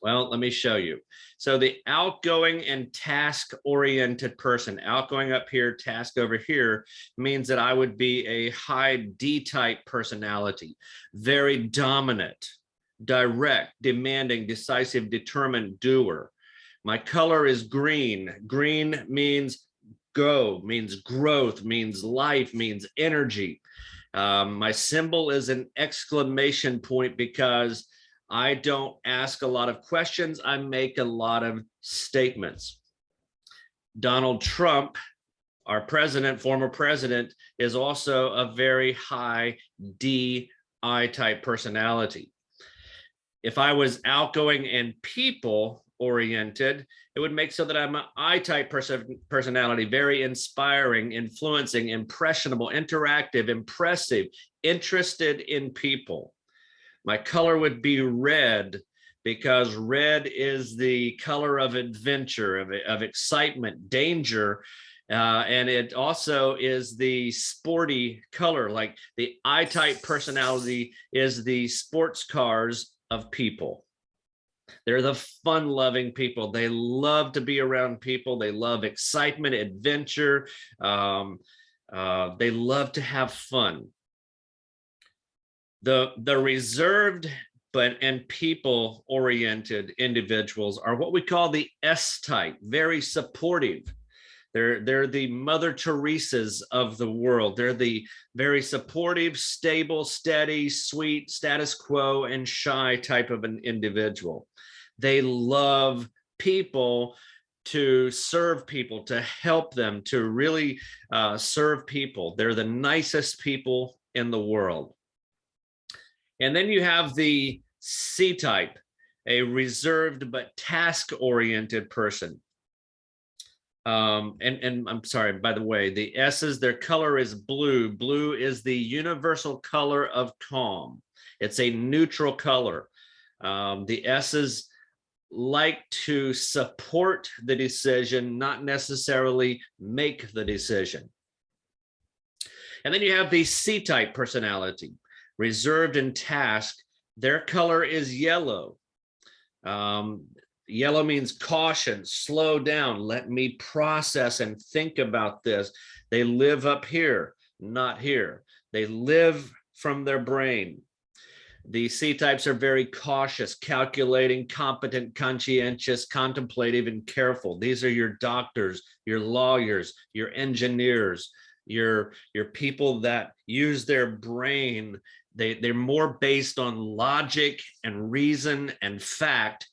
Well, let me show you. So the outgoing and task-oriented person, outgoing up here, task over here, means that I would be a high D-type personality, very dominant, direct, demanding, decisive, determined, doer. My color is green. Green means go, means growth, means life, means energy. My symbol is an exclamation point because I don't ask a lot of questions. I make a lot of statements. Donald Trump, our president, former president, is also a very high DI type personality. If I was outgoing and people oriented, it would make so that I'm an I-type personality, very inspiring, influencing, impressionable, interactive, impressive, interested in people. My color would be red because red is the color of adventure, of excitement, danger. And it also is the sporty color, like the I-type personality is the sports cars of people. They're the fun-loving people. They love to be around people. They love excitement, adventure. They love to have fun. The reserved and people-oriented individuals are what we call the S-type, very supportive. They're the Mother Teresas of the world. They're the very supportive, stable, steady, sweet, status quo, and shy type of an individual. They love people, to serve people, to help them, to really serve people. They're the nicest people in the world. And then you have the C-type, a reserved but task-oriented person. And I'm sorry, by the way, the S's, their color is blue. Blue is the universal color of calm. It's a neutral color. The S's like to support the decision, not necessarily make the decision. And then you have the C-type personality, reserved and task. Their color is yellow. Yellow means caution, slow down, let me process and think about this. They live up here, not here. They live from their brain. The C-types are very cautious, calculating, competent, conscientious, contemplative, and careful. These are your doctors, your lawyers, your engineers, your people that use their brain. They're more based on logic and reason and fact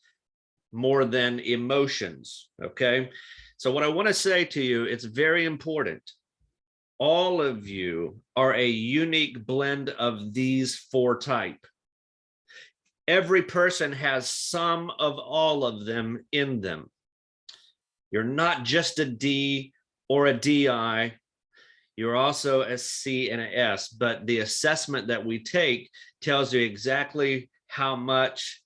more than emotions, okay? So what I want to say to you, it's very important. All of you are a unique blend of these four types. Every person has some of all of them in them. You're not just a D or a DI, you're also a C and an S, but the assessment that we take tells you exactly how much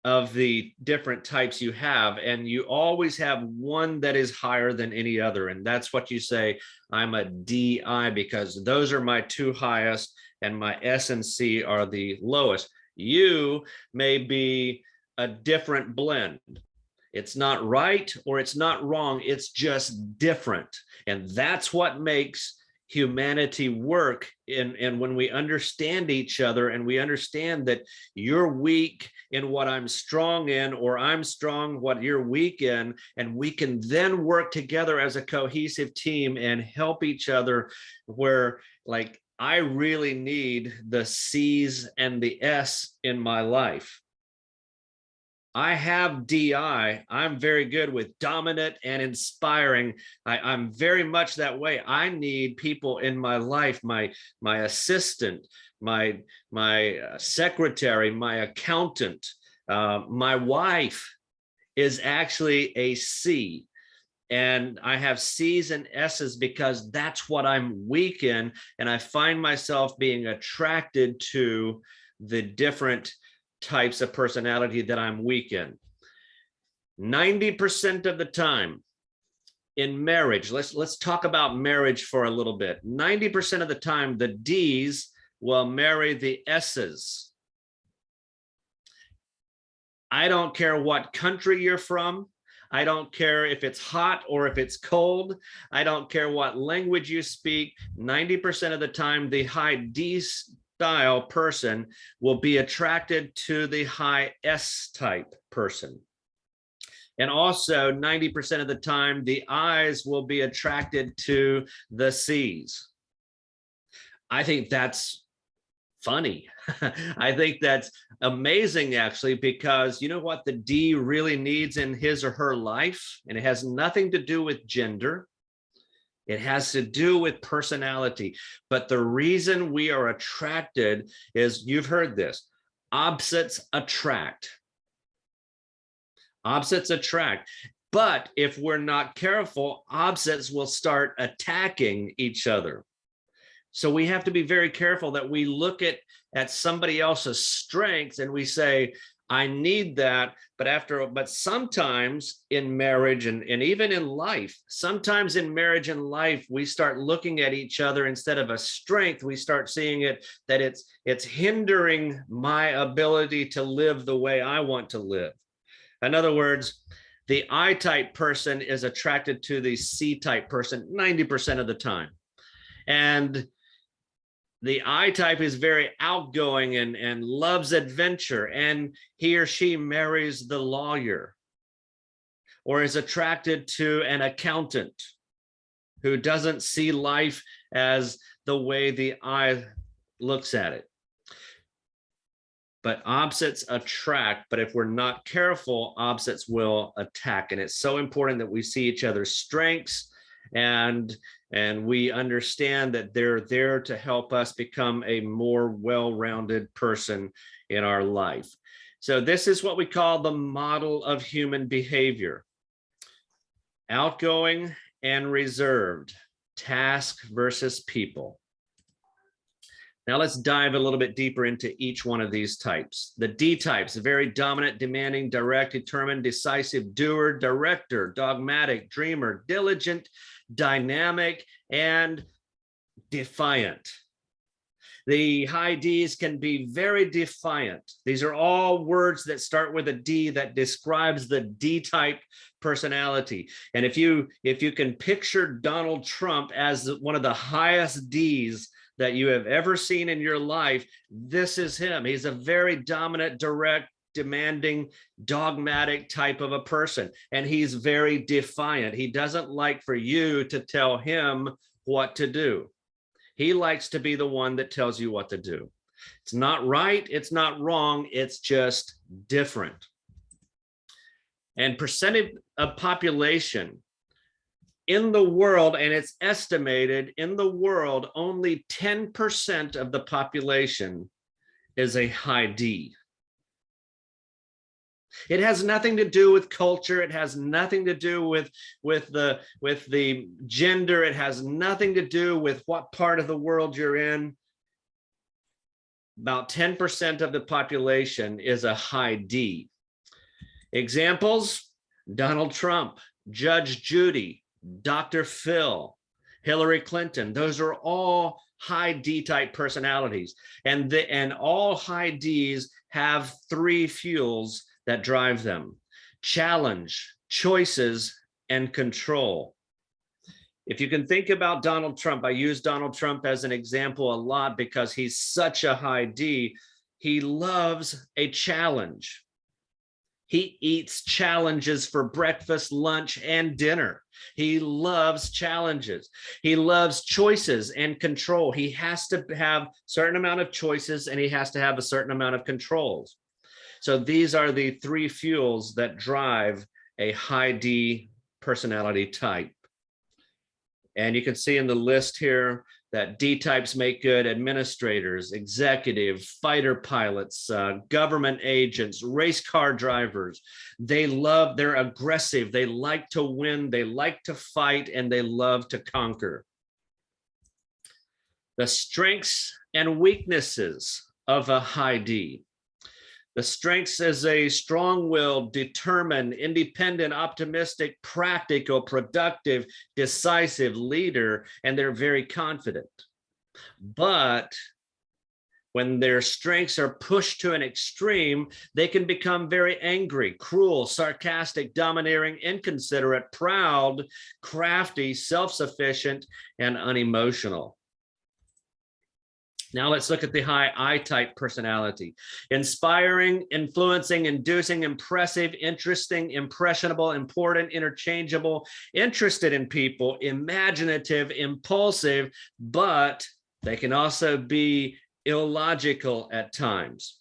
of the different types you have, and you always have one that is higher than any other, and that's what you say, I'm a DI, because those are my two highest and my S and C are the lowest. You may be a different blend. It's not right or it's not wrong, it's just different, and that's what makes humanity work. And when we understand each other and we understand that you're weak in what I'm strong in, or I'm strong what you're weak in, and we can then work together as a cohesive team and help each other, where like I really need the C's and the S in my life. I have DI. I'm very good with dominant and inspiring. I'm very much that way. I need people in my life, my assistant, my secretary, my accountant, my wife is actually a C. And I have C's and S's because that's what I'm weak in. And I find myself being attracted to the different types of personality that I'm weak in. 90% of the time in marriage, let's talk about marriage for a little bit. 90% of the time, the D's will marry the S's. I don't care what country you're from. I don't care if it's hot or if it's cold. I don't care what language you speak. 90% of the time, the high D style person will be attracted to the high S type person. And also 90% of the time, the I's will be attracted to the C's. I think that's funny. I think that's amazing, actually, because you know what the D really needs in his or her life? And it has nothing to do with gender. It has to do with personality. But the reason we are attracted is, you've heard this, opposites attract. Opposites attract. But if we're not careful, opposites will start attacking each other. So we have to be very careful that we look at somebody else's strengths and we say, I need that, but sometimes in marriage and even in life, sometimes in marriage and life, we start looking at each other instead of a strength, we start seeing it that it's hindering my ability to live the way I want to live. In other words, the I-type person is attracted to the C-type person 90% of the time. And the I-type is very outgoing and loves adventure, and he or she marries the lawyer or is attracted to an accountant who doesn't see life as the way the I looks at it. But opposites attract, but if we're not careful, opposites will attack. And it's so important that we see each other's strengths and we understand that they're there to help us become a more well-rounded person in our life. So this is what we call the model of human behavior. Outgoing and reserved, task versus people. Now let's dive a little bit deeper into each one of these types. The D types, very dominant, demanding, direct, determined, decisive, doer, director, dogmatic, dreamer, diligent, dynamic, and defiant. The high Ds can be very defiant. These are all words that start with a D that describes the D-type personality. And if you can picture Donald Trump as one of the highest Ds that you have ever seen in your life, this is him. He's a very dominant, direct, demanding, dogmatic type of a person. And he's very defiant. He doesn't like for you to tell him what to do. He likes to be the one that tells you what to do. It's not right, it's not wrong, it's just different. And percentage of population in the world, and it's estimated in the world, only 10% of the population is a high D. It has nothing to do with culture. It has nothing to do with the gender. It has nothing to do with what part of the world you're in. About 10% of the population is a high D. Examples: Donald Trump, Judge Judy, Dr. Phil, Hillary Clinton. Those are all high D-type personalities. And all high Ds have three fuels that drive them: challenge, choices, and control. If you can think about Donald Trump, I use Donald Trump as an example a lot because he's such a high D. He loves a challenge. He eats challenges for breakfast, lunch, and dinner. He loves challenges. He loves choices and control. He has to have a certain amount of choices and he has to have a certain amount of controls. So these are the three fuels that drive a high D personality type. And you can see in the list here that D types make good administrators, executive, fighter pilots, government agents, race car drivers. They're aggressive, they like to win, they like to fight, and they love to conquer. The strengths and weaknesses of a high D. The strengths is a strong-willed, determined, independent, optimistic, practical, productive, decisive leader, and they're very confident. But when their strengths are pushed to an extreme, they can become very angry, cruel, sarcastic, domineering, inconsiderate, proud, crafty, self-sufficient, and unemotional. Now let's look at the high I-type personality. Inspiring, influencing, inducing, impressive, interesting, impressionable, important, interchangeable, interested in people, imaginative, impulsive, but they can also be illogical at times.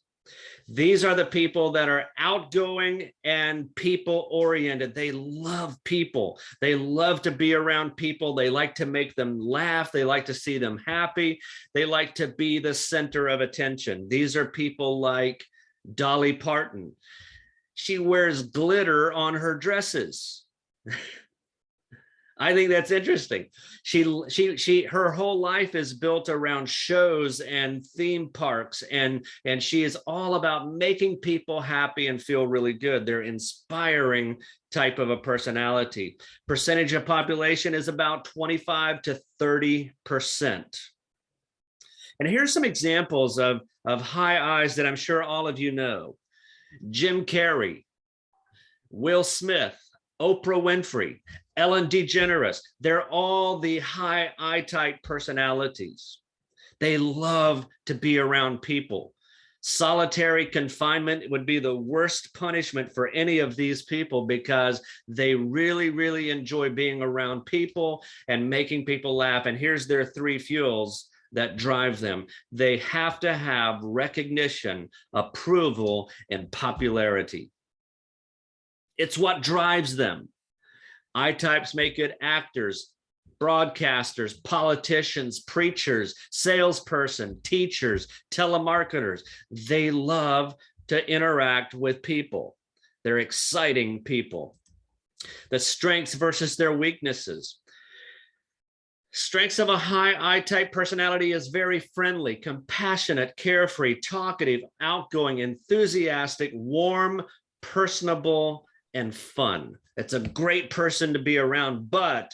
These are the people that are outgoing and people-oriented. They love people. They love to be around people. They like to make them laugh. They like to see them happy. They like to be the center of attention. These are people like Dolly Parton. She wears glitter on her dresses. I think that's interesting. Her whole life is built around shows and theme parks, and she is all about making people happy and feel really good. They're inspiring type of a personality. Percentage of population is about 25 to 30%. And here's some examples of high I's that I'm sure all of you know. Jim Carrey, Will Smith, Oprah Winfrey, Ellen DeGeneres. They're all the high I-type personalities. They love to be around people. Solitary confinement would be the worst punishment for any of these people because they really, really enjoy being around people and making people laugh. And here's their three fuels that drive them. They have to have recognition, approval, and popularity. It's what drives them. I-types make good actors, broadcasters, politicians, preachers, salesperson, teachers, telemarketers. They love to interact with people. They're exciting people. The strengths versus their weaknesses. Strengths of a high I-type personality is very friendly, compassionate, carefree, talkative, outgoing, enthusiastic, warm, personable, and fun. It's a great person to be around, but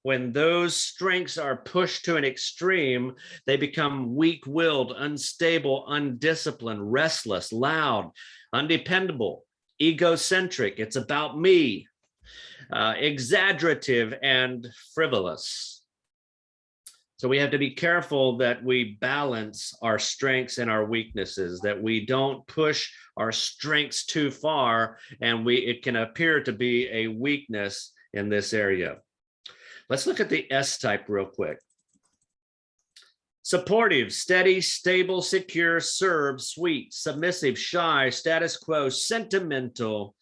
when those strengths are pushed to an extreme, they become weak-willed, unstable, undisciplined, restless, loud, undependable, egocentric. It's about me, exaggerative, and frivolous. So we have to be careful that we balance our strengths and our weaknesses, that we don't push our strengths too far, and it can appear to be a weakness in this area. Let's look at the S type real quick. Supportive, steady, stable, secure, serve, sweet, submissive, shy, status quo, sentimental,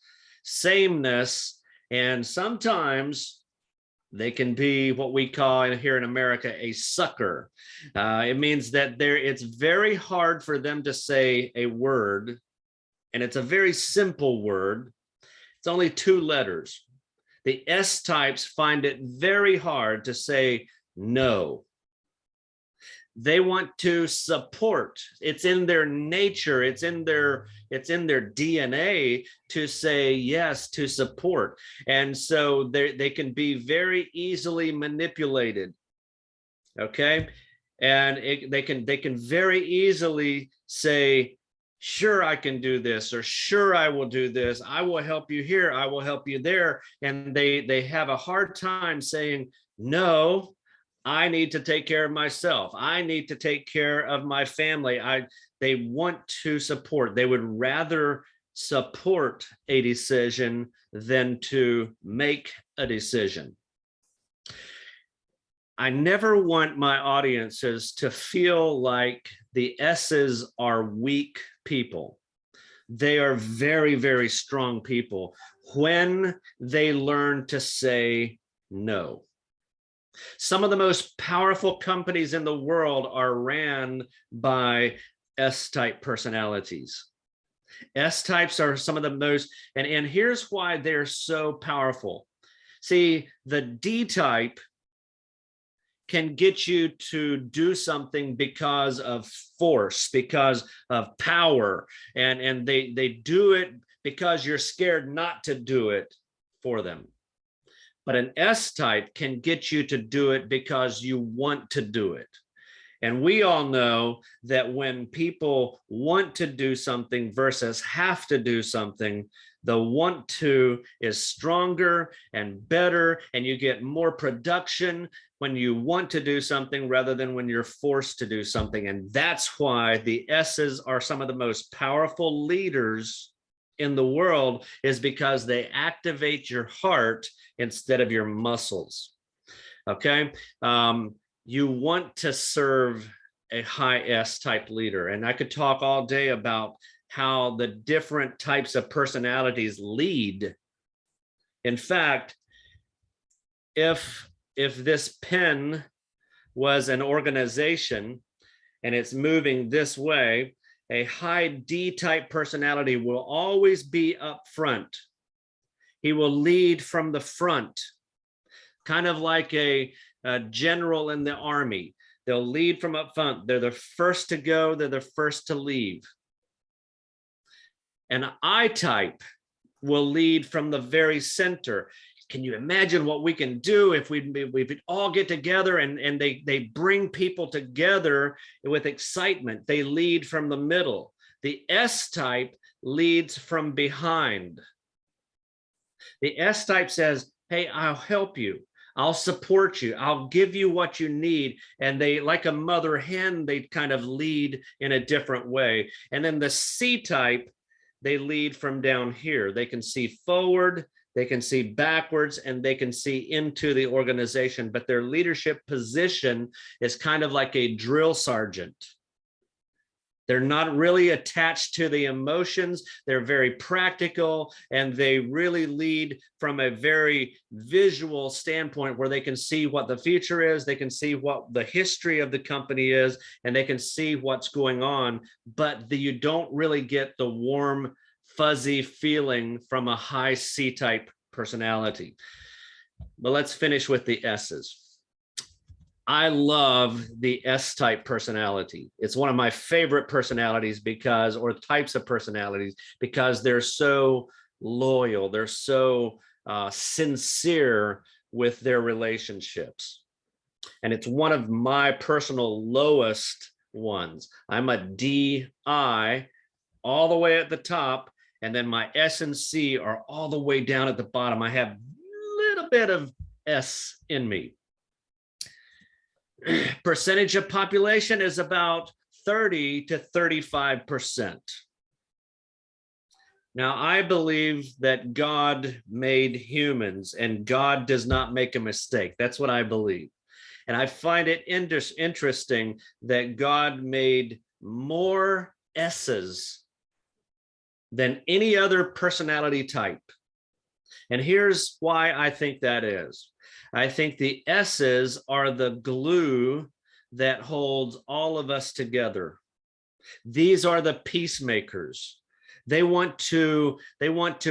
sameness, and sometimes they can be what we call here in America a sucker. It means that it's very hard for them to say a word, and it's a very simple word. It's only 2 letters. The S types find it very hard to say no. They want to support. It's in their nature, it's in their DNA to say yes, to support. And so they can be very easily manipulated. Okay. And they can very easily say, sure, I can do this, or sure, I will do this. I will help you here. I will help you there. And they have a hard time saying, no, I need to take care of myself. I need to take care of my family. They want to support. They would rather support a decision than to make a decision. I never want my audiences to feel like the S's are weak people. They are very, very strong people when they learn to say no. Some of the most powerful companies in the world are ran by S-type personalities. S-types are some of the most, and here's why they're so powerful. See, the D-type can get you to do something because of force, because of power, and they do it because you're scared not to do it for them. But an S-type can get you to do it because you want to do it. And we all know that when people want to do something versus have to do something, the want to is stronger and better, and you get more production when you want to do something rather than when you're forced to do something. And that's why the S's are some of the most powerful leaders in the world, is because they activate your heart instead of your muscles. Okay. You want to serve a high S type leader. And I could talk all day about how the different types of personalities lead. In fact, if this pen was an organization and it's moving this way, a high D type personality will always be up front. He will lead from the front, kind of like a general in the army. They'll lead from up front. They're the first to go. They're the first to leave. An I type will lead from the very center. Can you imagine what we can do if we all get together and they bring people together with excitement? They lead from the middle. The S type leads from behind. The S type says, hey, I'll help you. I'll support you. I'll give you what you need. And they, like a mother hen, they kind of lead in a different way. And then the C type, they lead from down here. They can see forward, they can see backwards, and they can see into the organization. But their leadership position is kind of like a drill sergeant. They're not really attached to the emotions. They're very practical, and they really lead from a very visual standpoint where they can see what the future is, they can see what the history of the company is, and they can see what's going on, but you don't really get the warm, fuzzy feeling from a high C-type personality. But let's finish with the S's. I love the S-type personality. It's one of my favorite personalities because, or types of personalities, because they're so loyal. They're so sincere with their relationships. And it's one of my personal lowest ones. I'm a DI all the way at the top, and then my S and C are all the way down at the bottom. I have a little bit of S in me. Percentage of population is about 30 to 35%. Now, I believe that God made humans and God does not make a mistake. That's what I believe. And I find it interesting that God made more S's than any other personality type. And here's why I think that is. I think the S's are the glue that holds all of us together. These are the peacemakers. They want to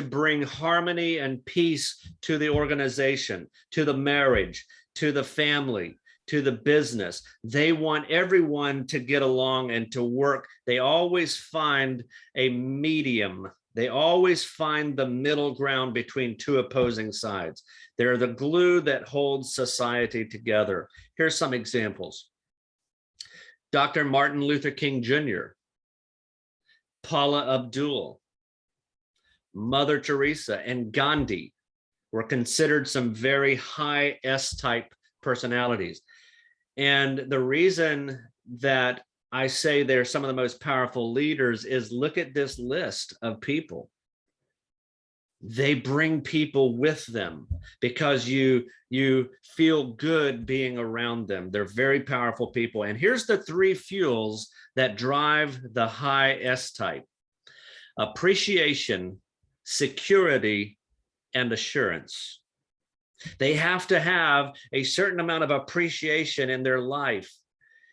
bring harmony and peace to the organization, to the marriage, to the family, to the business. They want everyone to get along and to work. They always find a medium. They always find the middle ground between two opposing sides. They're the glue that holds society together. Here's some examples. Dr. Martin Luther King Jr., Paula Abdul, Mother Teresa, and Gandhi were considered some very high S-type personalities. And the reason that I say they're some of the most powerful leaders is look at this list of people. They bring people with them because you feel good being around them. They're very powerful people. And here's the three fuels that drive the high S type: appreciation, security, and assurance. They have to have a certain amount of appreciation in their life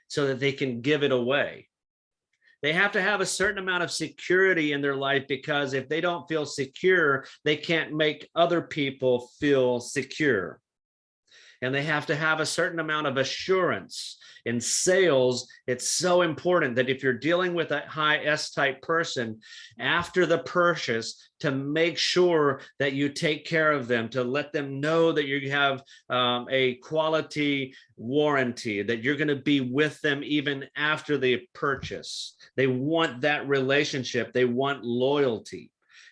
so that they can give it away. They have to have a certain amount of security in their life because if they don't feel secure, they can't make other people feel secure. And they have to have a certain amount of assurance. In sales, it's so important that if you're dealing with a high S-type person, after the purchase, to make sure that you take care of them, to let them know that you have a quality warranty, that you're going to be with them even after the purchase. They want that relationship. They want loyalty.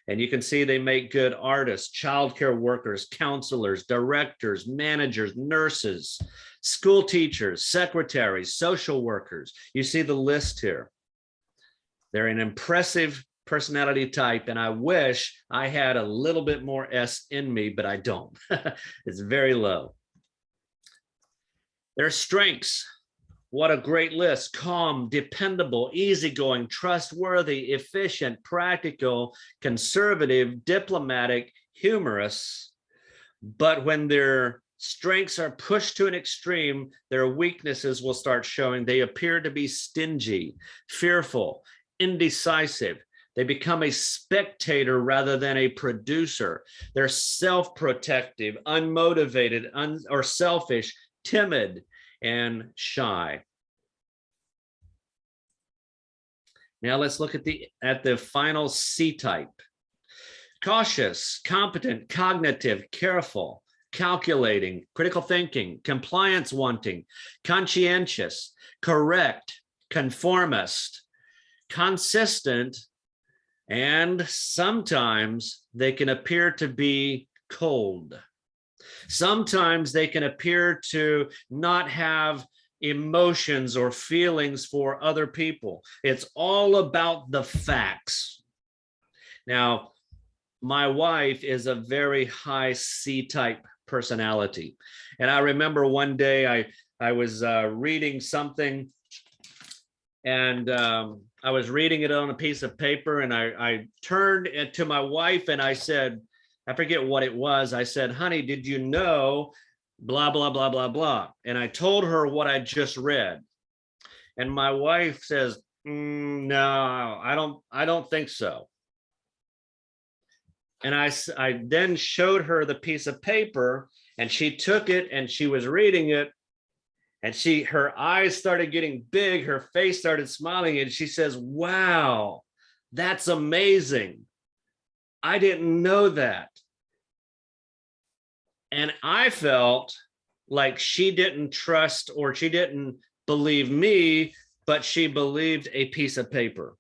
And you can see they make good artists, childcare workers, counselors, directors, managers, nurses, school teachers, secretaries, social workers. You see the list here. They're an impressive personality type, and I wish I had a little bit more S in me, but I don't. It's very low. Their strengths. What a great list. Calm, dependable, easygoing, trustworthy, efficient, practical, conservative, diplomatic, humorous. But when their strengths are pushed to an extreme, their weaknesses will start showing. They appear to be stingy, fearful, indecisive, They become a spectator rather than a producer. They're self-protective, unmotivated, or selfish, timid, and shy. Now let's look at the final C type. Cautious, competent, cognitive, careful, calculating, critical thinking, compliance wanting, conscientious, correct, conformist, consistent, and sometimes they can appear to be cold. Sometimes they can appear to not have emotions or feelings for other people. It's all about the facts. Now, my wife is a very high C-type personality. And I remember one day I was reading something, and I was reading it on a piece of paper, and I turned to my wife and I said, I forget what it was. I said, honey, did you know blah, blah, blah, blah, blah. And I told her what I just read. And my wife says, no, I don't think so. And I then showed her the piece of paper, and she took it and she was reading it, and her eyes started getting big, her face started smiling, and she says, wow, that's amazing. I didn't know that. And I felt like she didn't trust, or she didn't believe me, but she believed a piece of paper.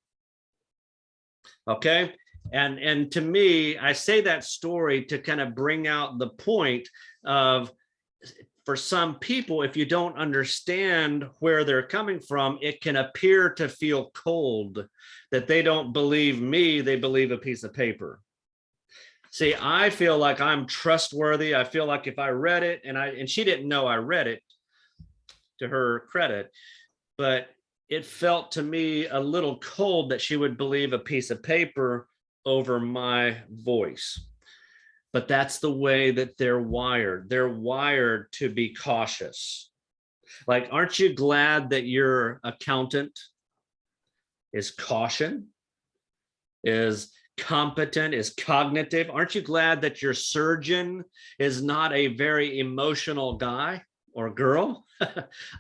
Okay. And to me, I say that story to kind of bring out the point of, for some people, if you don't understand where they're coming from, it can appear to feel cold, that they don't believe me, they believe a piece of paper. See, I feel like I'm trustworthy. I feel like if I read it, and she didn't know I read it, to her credit, but it felt to me a little cold that she would believe a piece of paper over my voice. But that's the way that they're wired. They're wired to be cautious. Like, aren't you glad that your accountant is caution, is competent, is cognitive? Aren't you glad that your surgeon is not a very emotional guy or girl?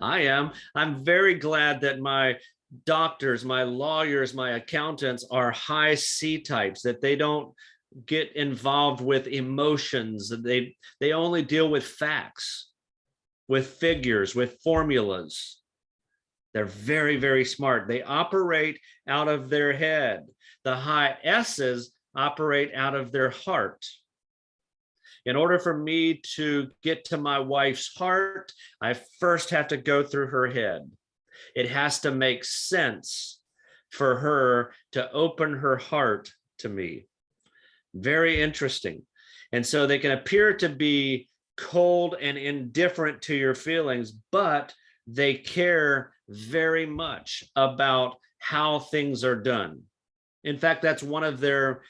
I am. I'm very glad that my doctors, my lawyers, my accountants are high C types, that they don't get involved with emotions. They only deal with facts, with figures, with formulas. They're very, very smart. They operate out of their head. The high S's operate out of their heart. In order for me to get to my wife's heart, I first have to go through her head. It has to make sense for her to open her heart to me. Very interesting. And so they can appear to be cold and indifferent to your feelings, but they care very much about how things are done. In fact, that's one of their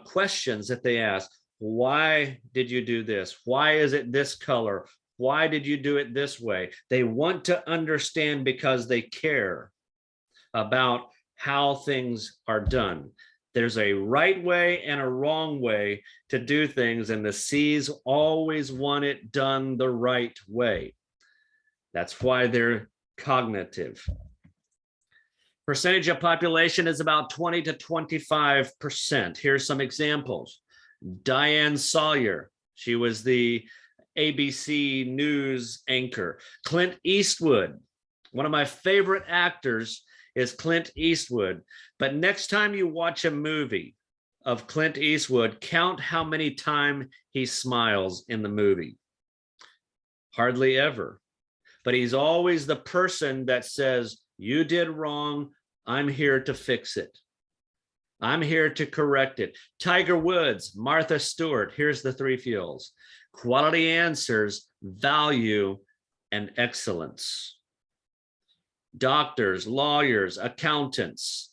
questions that they ask. Why did you do this? Why is it this color? Why did you do it this way? They want to understand because they care about how things are done. There's a right way and a wrong way to do things, and the C's always want it done the right way. That's why they're cognitive. Percentage of population is about 20 to 25%. Here's some examples. Diane Sawyer, she was the ABC News anchor. Clint Eastwood, one of my favorite actors is Clint Eastwood. But next time you watch a movie of Clint Eastwood, count how many times he smiles in the movie. Hardly ever. But he's always the person that says, you did wrong, I'm here to fix it. I'm here to correct it. Tiger Woods, Martha Stewart, here's the three feels: quality answers, value, and excellence. Doctors, lawyers, accountants,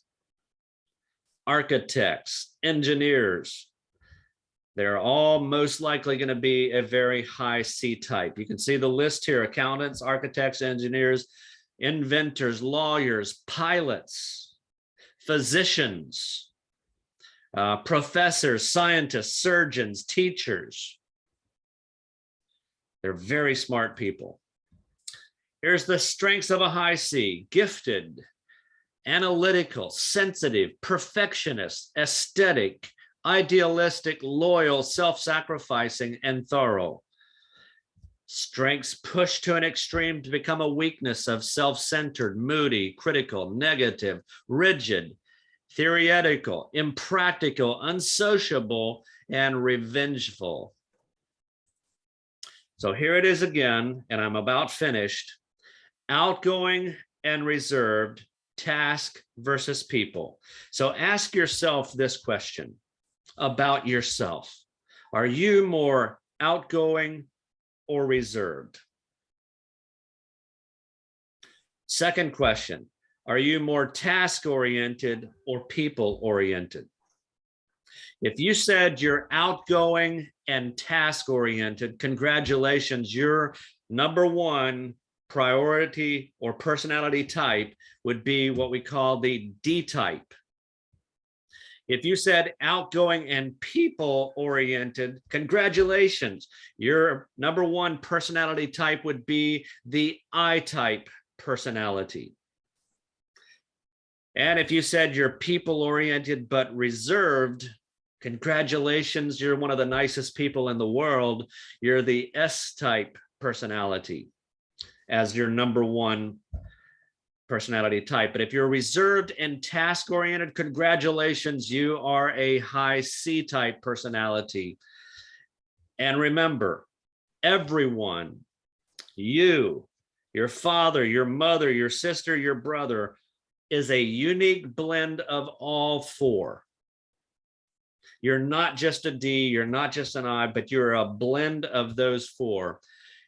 architects, engineers, they're all most likely going to be a very high C type. You can see the list here: accountants, architects, engineers, inventors, lawyers, pilots, physicians, professors, scientists, surgeons, teachers. They're very smart people. Here's the strengths of a high C: gifted, analytical, sensitive, perfectionist, aesthetic, idealistic, loyal, self-sacrificing, and thorough. Strengths pushed to an extreme to become a weakness of self-centered, moody, critical, negative, rigid, theoretical, impractical, unsociable, and revengeful. So here it is again, and I'm about finished. Outgoing and reserved, task versus people. So ask yourself this question about yourself. Are you more outgoing or reserved? Second question, are you more task-oriented or people-oriented? If you said you're outgoing and task-oriented, congratulations, your number one priority or personality type would be what we call the D type. If you said outgoing and people-oriented, congratulations, your number one personality type would be the I type personality. And if you said you're people-oriented but reserved, congratulations, you're one of the nicest people in the world. You're the S-type personality as your number one personality type. But if you're reserved and task-oriented, congratulations, you are a high C-type personality. And remember, everyone, you, your father, your mother, your sister, your brother, is a unique blend of all four. You're not just a D, you're not just an I, but you're a blend of those four.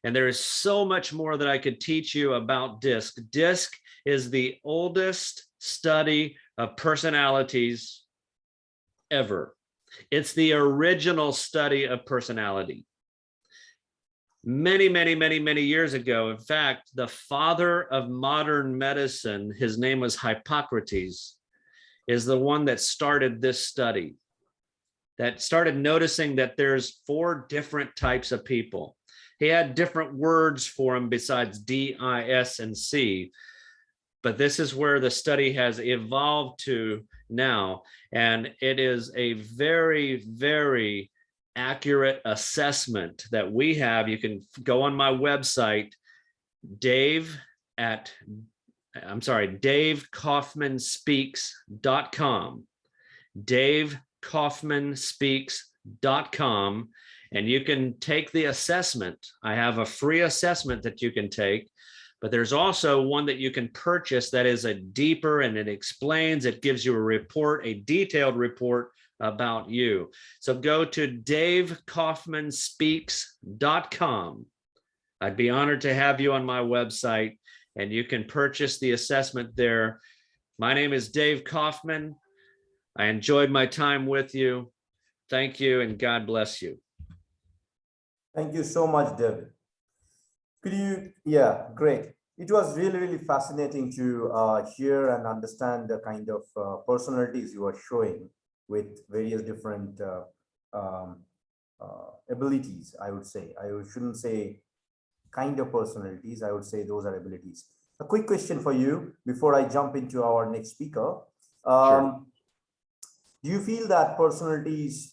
And there is so much more that I could teach you about DISC. DISC is the oldest study of personalities ever. It's the original study of personality. Many, many, many, many years ago, in fact, the father of modern medicine, his name was Hippocrates, is the one that started this study, that started noticing that there's 4 different types of people. He had different words for them besides D, I, S, and C, but this is where the study has evolved to now, and it is a very, very accurate assessment that we have. You can go on my website, davekaufmanspeaks.com, davekaufmanspeaks.com, and you can take the assessment. I have a free assessment that you can take, but there's also one that you can purchase that is a deeper, and it explains, it gives you a report, a detailed report about you. So go to davekaufmanspeaks.com. I'd be honored to have you on my website, and you can purchase the assessment there. My name is Dave Kaufman. I enjoyed my time with you. Thank you, and God bless you. Thank you so much, David. Could you, yeah, great. It was really, really fascinating to hear and understand the kind of personalities you are showing with various different abilities, I would say. I shouldn't say kind of personalities, I would say those are abilities. A quick question for you before I jump into our next speaker. Sure. Do you feel that personalities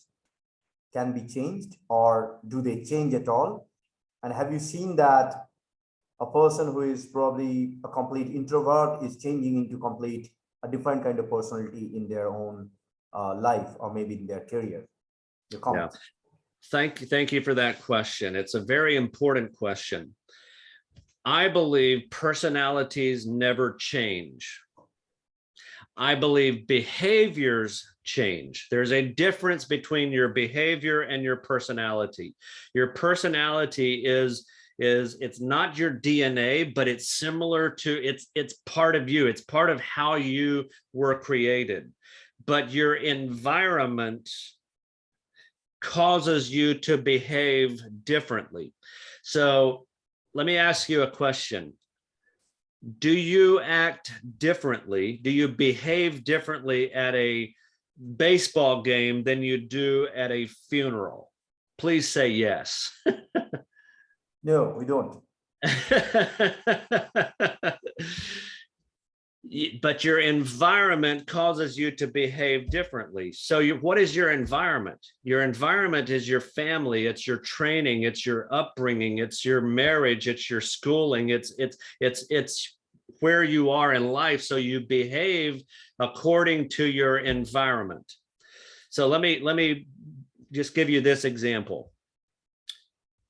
can be changed, or do they change at all? And have you seen that a person who is probably a complete introvert is changing into a different kind of personality in their own life, or maybe in their career? Your comments. Yeah. Thank you for that question. It's a very important question. I believe personalities never change. I believe behaviors change. There's a difference between your behavior and your personality. Your personality is it's not your DNA, but it's similar to, it's part of you. It's part of how you were created. But your environment causes you to behave differently. So let me ask you a question. Do you act differently? Do you behave differently at a baseball game than you do at a funeral? Please say yes. No, we don't. But your environment causes you to behave differently. So what is your environment? Your environment is your family, it's your training, it's your upbringing, it's your marriage, it's your schooling, it's where you are in life. So you behave according to your environment. So let me just give you this example.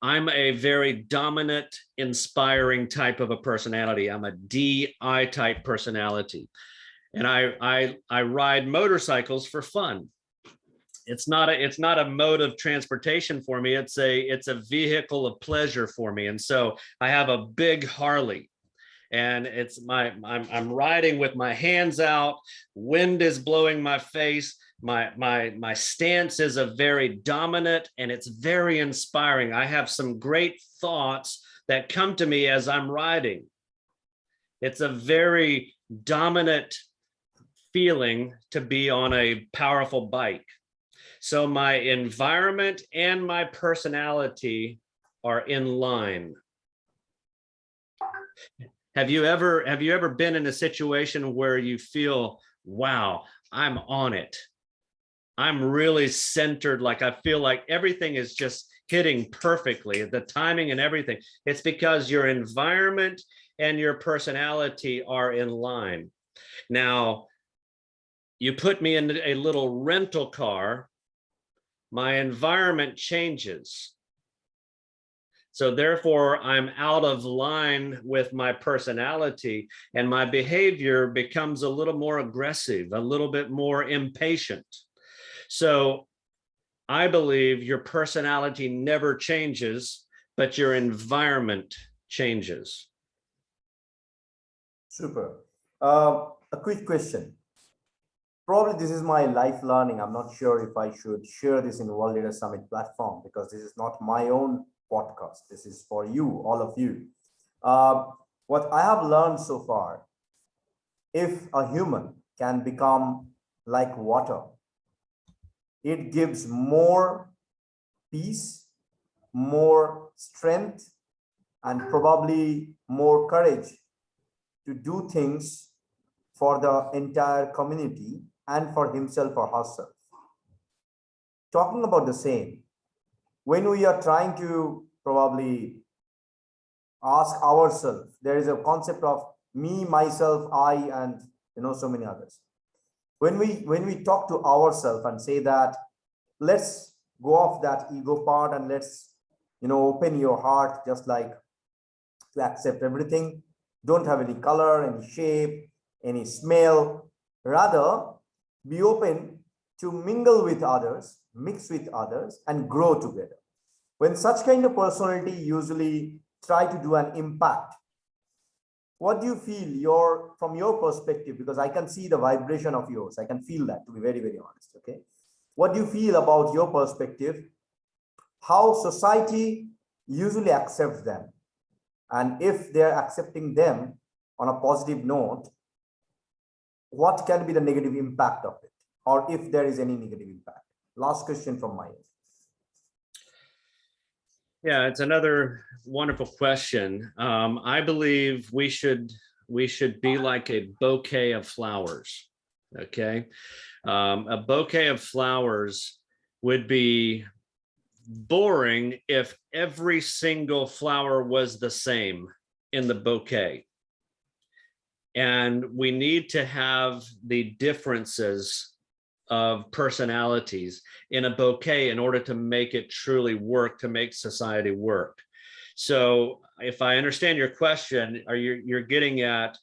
I'm a very dominant, inspiring type of a personality. I'm a DI type personality. And I ride motorcycles for fun. It's not a mode of transportation for me. It's a vehicle of pleasure for me. And so I have a big Harley. And I'm riding with my hands out, wind is blowing my face. My stance is a very dominant and it's very inspiring. I have some great thoughts that come to me as I'm riding. It's a very dominant feeling to be on a powerful bike. So my environment and my personality are in line. Have you ever been in a situation where you feel, wow, I'm on it? I'm really centered, like I feel like everything is just hitting perfectly, the timing and everything. It's because your environment and your personality are in line. Now, you put me in a little rental car, my environment changes. So therefore, I'm out of line with my personality and my behavior becomes a little more aggressive, a little bit more impatient. So I believe your personality never changes, but your environment changes. Super. A quick question. Probably this is my life learning. I'm not sure if I should share this in World Leader Summit platform because this is not my own podcast. This is for you, all of you. What I have learned so far, if a human can become like water, it gives more peace, more strength, and probably more courage to do things for the entire community and for himself or herself. Talking about the same, when we are trying to probably ask ourselves, there is a concept of me, myself, I, and so many others. When we talk to ourselves and say that, let's go off that ego part and let's open your heart, just like to accept everything. Don't have any color, any shape, any smell. Rather, be open to mingle with others, mix with others, and grow together. When such kind of personality usually try to do an impact, what do you feel from your perspective? Because I can see the vibration of yours. I can feel that, to be very, very honest. Okay. What do you feel about your perspective? How society usually accepts them? And if they're accepting them on a positive note, what can be the negative impact of it? Or if there is any negative impact? Last question from my end. Yeah, it's another wonderful question. I believe we should be like a bouquet of flowers. Okay, a bouquet of flowers would be boring if every single flower was the same in the bouquet. And we need to have the differences of personalities in a bouquet in order to make it truly work, to make society work. So if I understand your question, you're getting at,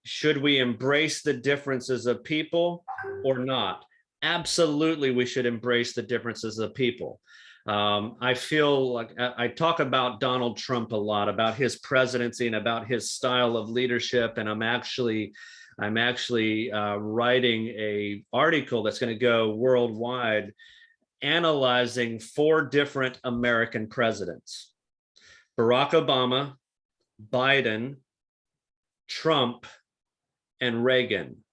should we embrace the differences of people or not? Absolutely, we should embrace the differences of people. I feel like I talk about Donald Trump a lot, about his presidency and about his style of leadership. And I'm actually writing an article that's going to go worldwide, analyzing 4 different American presidents: Barack Obama, Biden, Trump, and Reagan.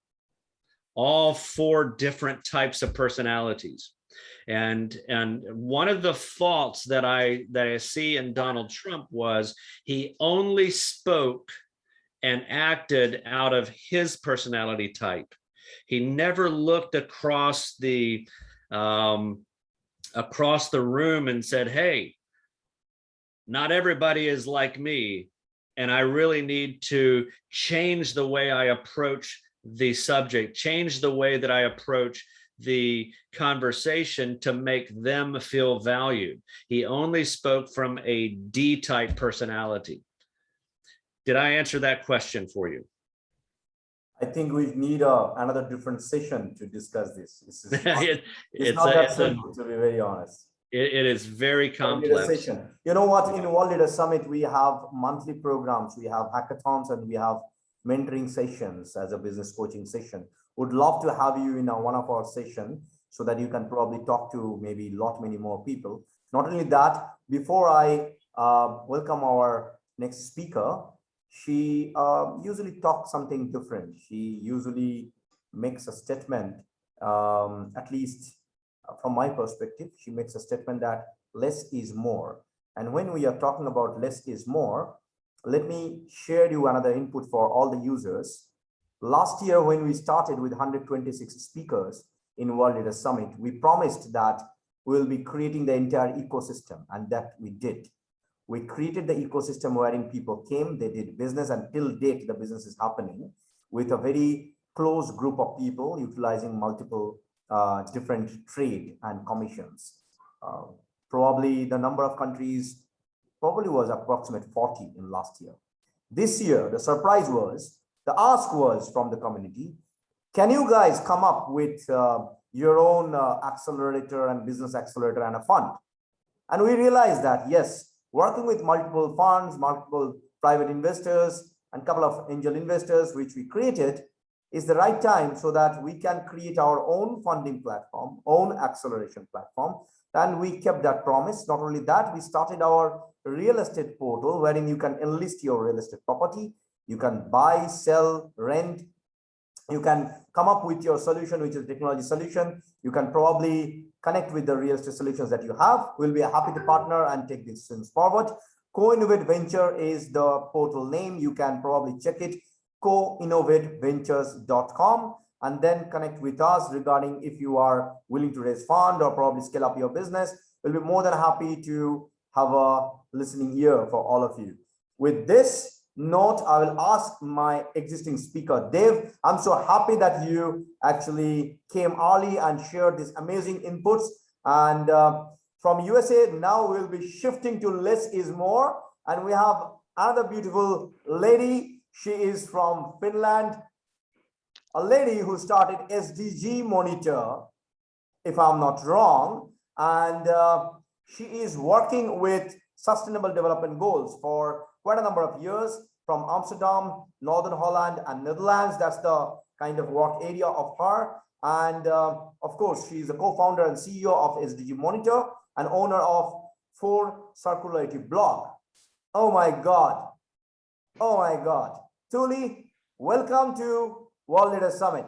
all 4 different types of personalities. And one of the faults that I see in Donald Trump was he only spoke and acted out of his personality type. He never looked across the room and said, hey, not everybody is like me, and I really need to change the way I approach the subject, change the way that I approach the conversation to make them feel valued. He only spoke from a D-type personality. Did I answer that question for you? I think we need another different session to discuss this. It's not that simple, to be very honest. It is very complex. You know what? In World Leader Summit, we have monthly programs, we have hackathons, and we have mentoring sessions as a business coaching session. Would love to have you in one of our sessions so that you can probably talk to maybe many more people. Not only that, before I welcome our next speaker, she usually talks something different. She usually makes a statement, at least from my perspective, she makes a statement that less is more. And when we are talking about less is more, let me share you another input for all the users. Last year, when we started with 126 speakers in World Leader Summit, we promised that we will be creating the entire ecosystem, and that we did. We created the ecosystem wherein people came, they did business, and till date, the business is happening with a very close group of people utilizing multiple different trade and commissions. Probably the number of countries probably was approximate 40 in last year. This year, the surprise was, the ask was from the community, can you guys come up with your own accelerator and business accelerator and a fund? And we realized that, yes, working with multiple funds, multiple private investors, and a couple of angel investors, which we created, is the right time so that we can create our own funding platform, own acceleration platform. And we kept that promise. Not only that, we started our real estate portal wherein you can enlist your real estate property. You can buy, sell, rent. You can come up with your solution, which is a technology solution. You can probably connect with the real estate solutions that you have. We'll be happy to partner and take these things forward. Co-Innovate Venture is the portal name. You can probably check it, co-innovateventures.com, and then connect with us regarding if you are willing to raise fund or probably scale up your business. We'll be more than happy to have a listening ear for all of you. With this note, I will ask my existing speaker, Dave. I'm so happy that you actually came early and shared these amazing inputs. And from USA, now we'll be shifting to less is more. And we have another beautiful lady. She is from Finland, a lady who started SDG Monitor, if I'm not wrong. And she is working with Sustainable Development Goals for quite a number of years from Amsterdam, Northern Holland, and Netherlands. That's the kind of work area of her. And of course, she's a co-founder and CEO of SDG Monitor and owner of 4 Circularity blog. Oh my God. Oh my God. Tuli, welcome to World Leader Summit.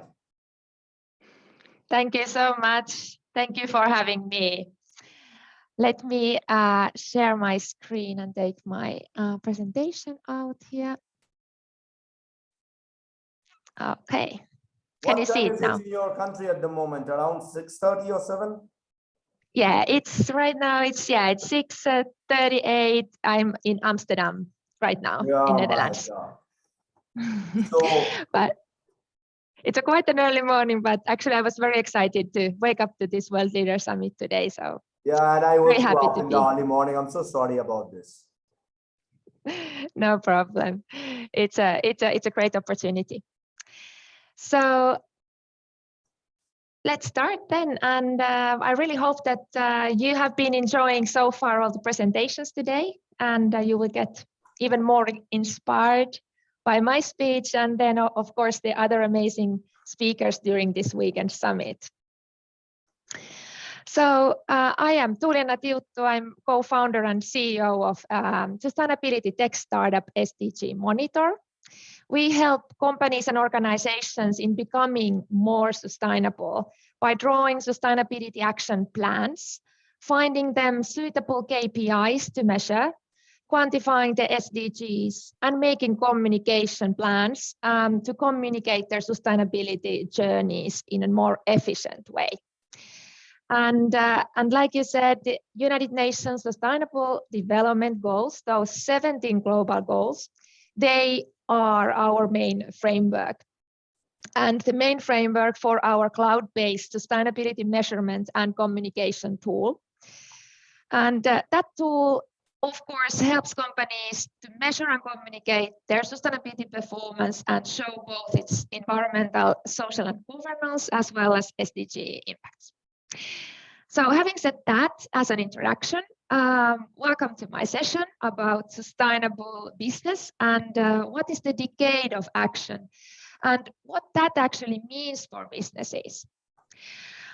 Thank you so much. Thank you for having me. Let me share my screen and take my presentation out here. Okay. Can you see it now? What time is it in your country at the moment? Around 6:30 or 7? Yeah, it's right now. It's 6:38. I'm in Amsterdam right now, in Netherlands. So, but it's quite an early morning. But actually, I was very excited to wake up to this World Leader Summit today. So. Yeah, and I woke Very happy up to in be. the early morning. I'm so sorry about this. No problem. It's a great opportunity. So let's start then. And I really hope that you have been enjoying so far all the presentations today, and you will get even more inspired by my speech, and then of course the other amazing speakers during this weekend summit. So I am Tuliana Tiuttu. I'm co-founder and CEO of sustainability tech startup SDG Monitor. We help companies and organizations in becoming more sustainable by drawing sustainability action plans, finding them suitable KPIs to measure, quantifying the SDGs, and making communication plans to communicate their sustainability journeys in a more efficient way. And like you said, the United Nations Sustainable Development Goals, those 17 global goals, they are our main framework. And the main framework for our cloud-based sustainability measurement and communication tool. And that tool, of course, helps companies to measure and communicate their sustainability performance and show both its environmental, social, and governance, as well as SDG impacts. So having said that as an introduction, welcome to my session about sustainable business and what is the decade of action and what that actually means for businesses.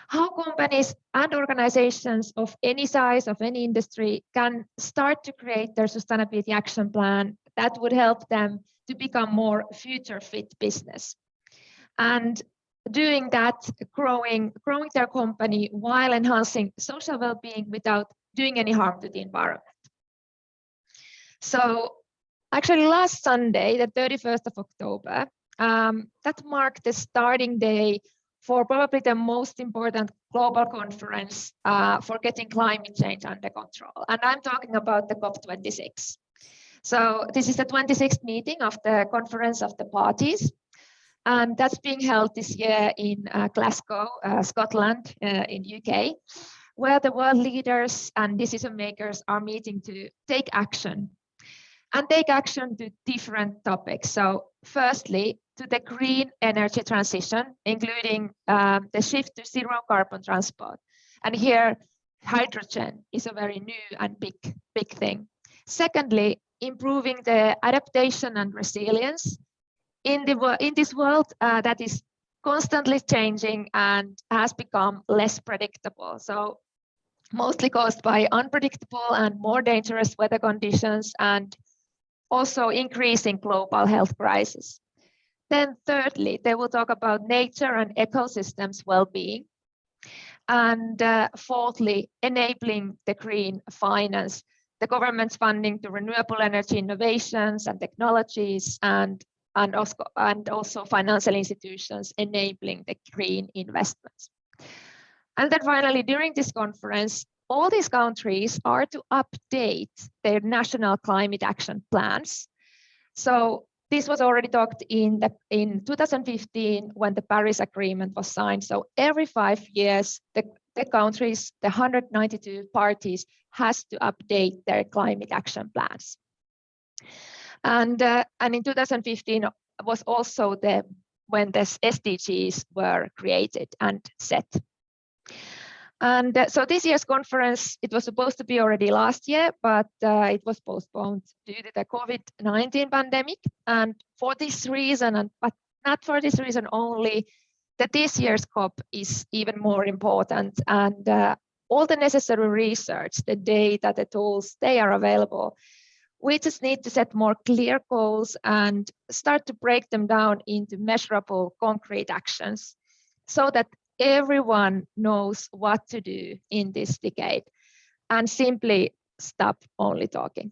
How companies and organizations of any size, of any industry, can start to create their sustainability action plan that would help them to become more future fit business. And doing that, growing their company while enhancing social well-being without doing any harm to the environment. So actually last Sunday, the 31st of October, that marked the starting day for probably the most important global conference for getting climate change under control. And I'm talking about the COP26. So this is the 26th meeting of the Conference of the Parties. And that's being held this year in Glasgow, Scotland, in UK, where the world leaders and decision makers are meeting to take action. And take action to different topics. So firstly, to the green energy transition, including the shift to zero carbon transport. And here, hydrogen is a very new and big thing. Secondly, improving the adaptation and resilience in this world that is constantly changing and has become less predictable. So mostly caused by unpredictable and more dangerous weather conditions and also increasing global health crisis. Then thirdly, they will talk about nature and ecosystems well-being. And fourthly, enabling the green finance, the government's funding to renewable energy innovations and technologies and also financial institutions enabling the green investments. And then finally, during this conference, all these countries are to update their national climate action plans. So this was already talked in 2015 when the Paris Agreement was signed. So every 5 years, the countries, the 192 parties, has to update their climate action plans. And in 2015 was also when the SDGs were created and set. And so this year's conference, it was supposed to be already last year, but it was postponed due to the COVID-19 pandemic. And for this reason, but not for this reason only, that this year's COP is even more important. And all the necessary research, the data, the tools, they are available. We just need to set more clear goals and start to break them down into measurable, concrete actions so that everyone knows what to do in this decade and simply stop only talking.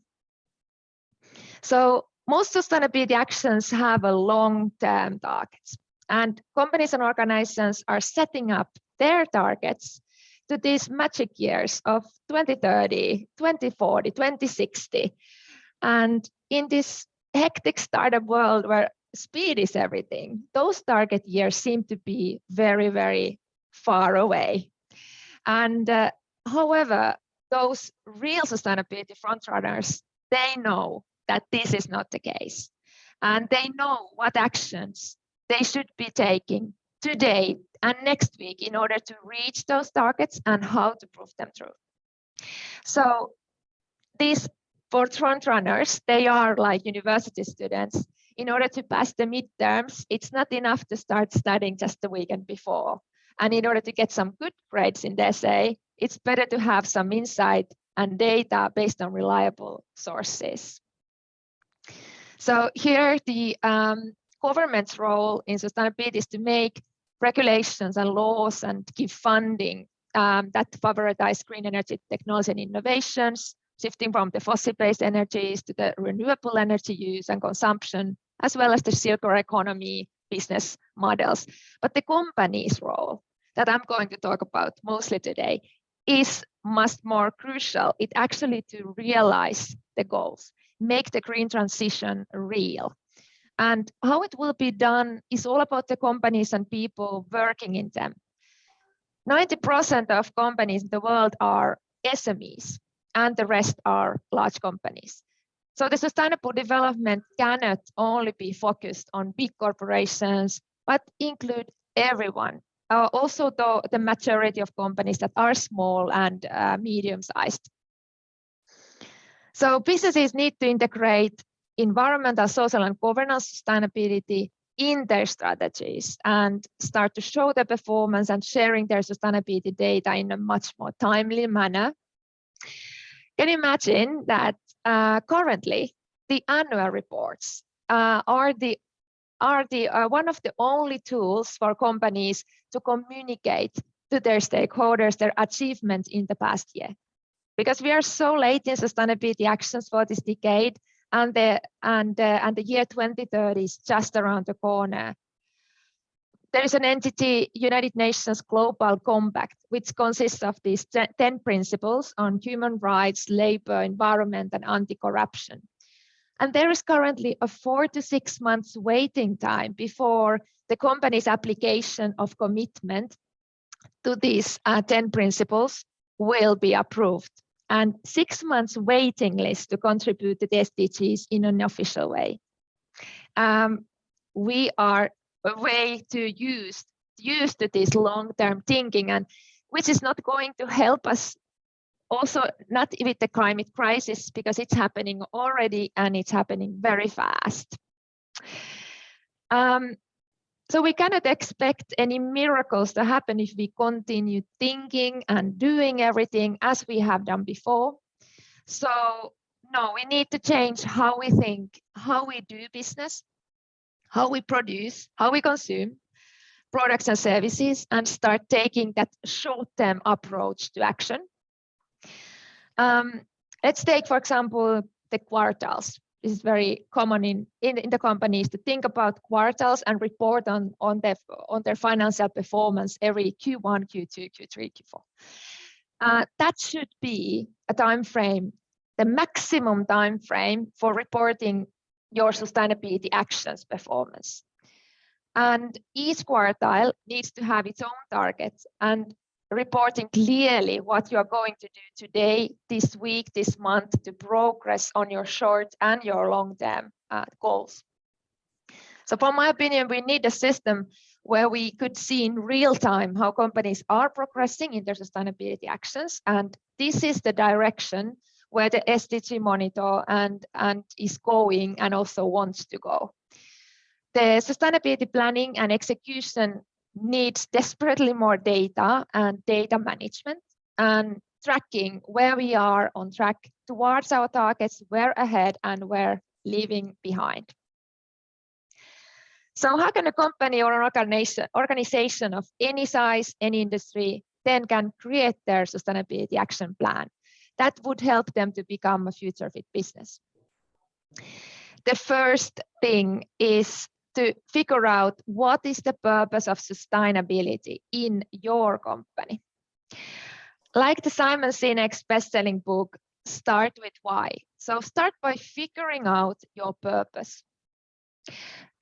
So most sustainability actions have a long-term targets, and companies and organizations are setting up their targets to these magic years of 2030, 2040, 2060. And in this hectic startup world where speed is everything, those target years seem to be very, very far away. And however, those real sustainability frontrunners, they know that this is not the case. And they know what actions they should be taking today and next week in order to reach those targets and how to prove them true. So these frontrunners, they are like university students. In order to pass the midterms, it's not enough to start studying just the weekend before. And in order to get some good grades in the essay, it's better to have some insight and data based on reliable sources. So here the government's role in sustainability is to make regulations and laws and give funding that favoritize green energy technology and innovations, shifting from the fossil-based energies to the renewable energy use and consumption, as well as the circular economy business models. But the company's role that I'm going to talk about mostly today is much more crucial. It actually to realize the goals, make the green transition real. And how it will be done is all about the companies and people working in them. 90% of companies in the world are SMEs, and the rest are large companies. So the sustainable development cannot only be focused on big corporations, but include everyone. Also, the majority of companies that are small and medium-sized. So businesses need to integrate environmental, social, and governance sustainability in their strategies and start to show the performance and sharing their sustainability data in a much more timely manner. Can you imagine that currently the annual reports are one of the only tools for companies to communicate to their stakeholders their achievements in the past year? Because we are so late in sustainability actions for this decade, and the year 2030 is just around the corner. There is an entity, United Nations Global Compact, which consists of these 10 principles on human rights, labor, environment, and anti-corruption. And there is currently a 4 to 6 months waiting time before the company's application of commitment to these 10 principles will be approved. And 6 months waiting list to contribute to the SDGs in an official way. We are way too used to this long-term thinking, and which is not going to help us. Also, not with the climate crisis, because it's happening already and it's happening very fast. So we cannot expect any miracles to happen if we continue thinking and doing everything as we have done before. So no, we need to change how we think, how we do business, how we produce, how we consume products and services, and start taking that short-term approach to action. Let's take, for example, the quartals. This is very common in the companies to think about quartals and report on their financial performance every Q1, Q2, Q3, Q4. That should be a time frame, the maximum time frame for reporting your sustainability actions performance. And each quartile needs to have its own targets and reporting clearly what you are going to do today, this week, this month to progress on your short and your long-term goals. So from my opinion, we need a system where we could see in real time how companies are progressing in their sustainability actions. And this is the direction where the SDG monitor and is going and also wants to go. The sustainability planning and execution needs desperately more data and data management and tracking where we are on track towards our targets, where ahead and where leaving behind. So how can a company or an organization of any size, any industry, then can create their sustainability action plan that would help them to become a future fit business? The first thing is to figure out what is the purpose of sustainability in your company. Like the Simon Sinek's best-selling book, Start with Why. So start by figuring out your purpose.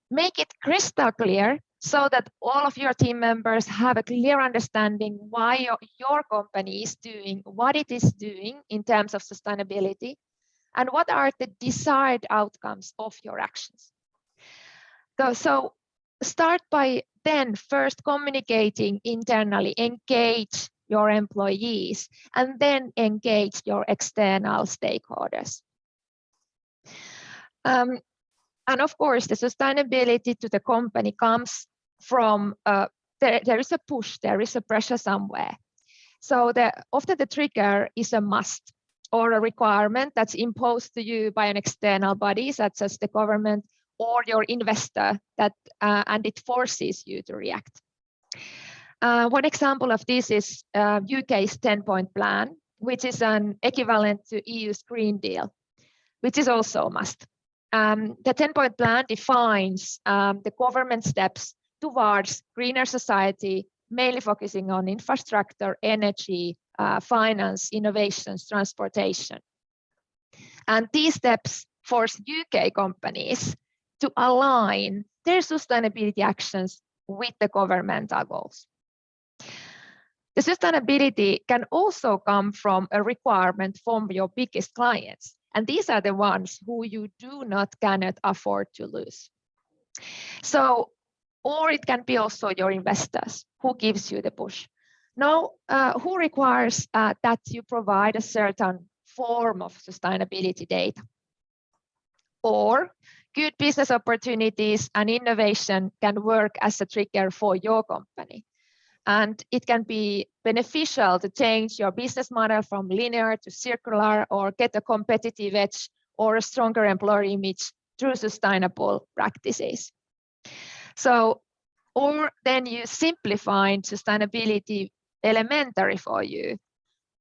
Make it crystal clear so that all of your team members have a clear understanding why your company is doing what it is doing in terms of sustainability and what are the desired outcomes of your actions. So start by then first communicating internally, engage your employees, and then engage your external stakeholders. And of course, the sustainability to the company comes from, there is a push, there is a pressure somewhere. So often the trigger is a must. or a requirement that's imposed to you by an external body, such as the government or your investor, that and it forces you to react. One example of this is UK's 10-point plan, which is an equivalent to EU's Green Deal, which is also a must. The 10-point plan defines the government steps towards greener society, mainly focusing on infrastructure, energy, finance, innovations, transportation. And these steps force UK companies to align their sustainability actions with the governmental goals. The sustainability can also come from a requirement from your biggest clients. And these are the ones who you cannot afford to lose. So, or it can be also your investors who gives you the push. Now, who requires that you provide a certain form of sustainability data? Or good business opportunities and innovation can work as a trigger for your company. And it can be beneficial to change your business model from linear to circular, or get a competitive edge or a stronger employer image through sustainable practices. So, or then you simplify sustainability elementary for you.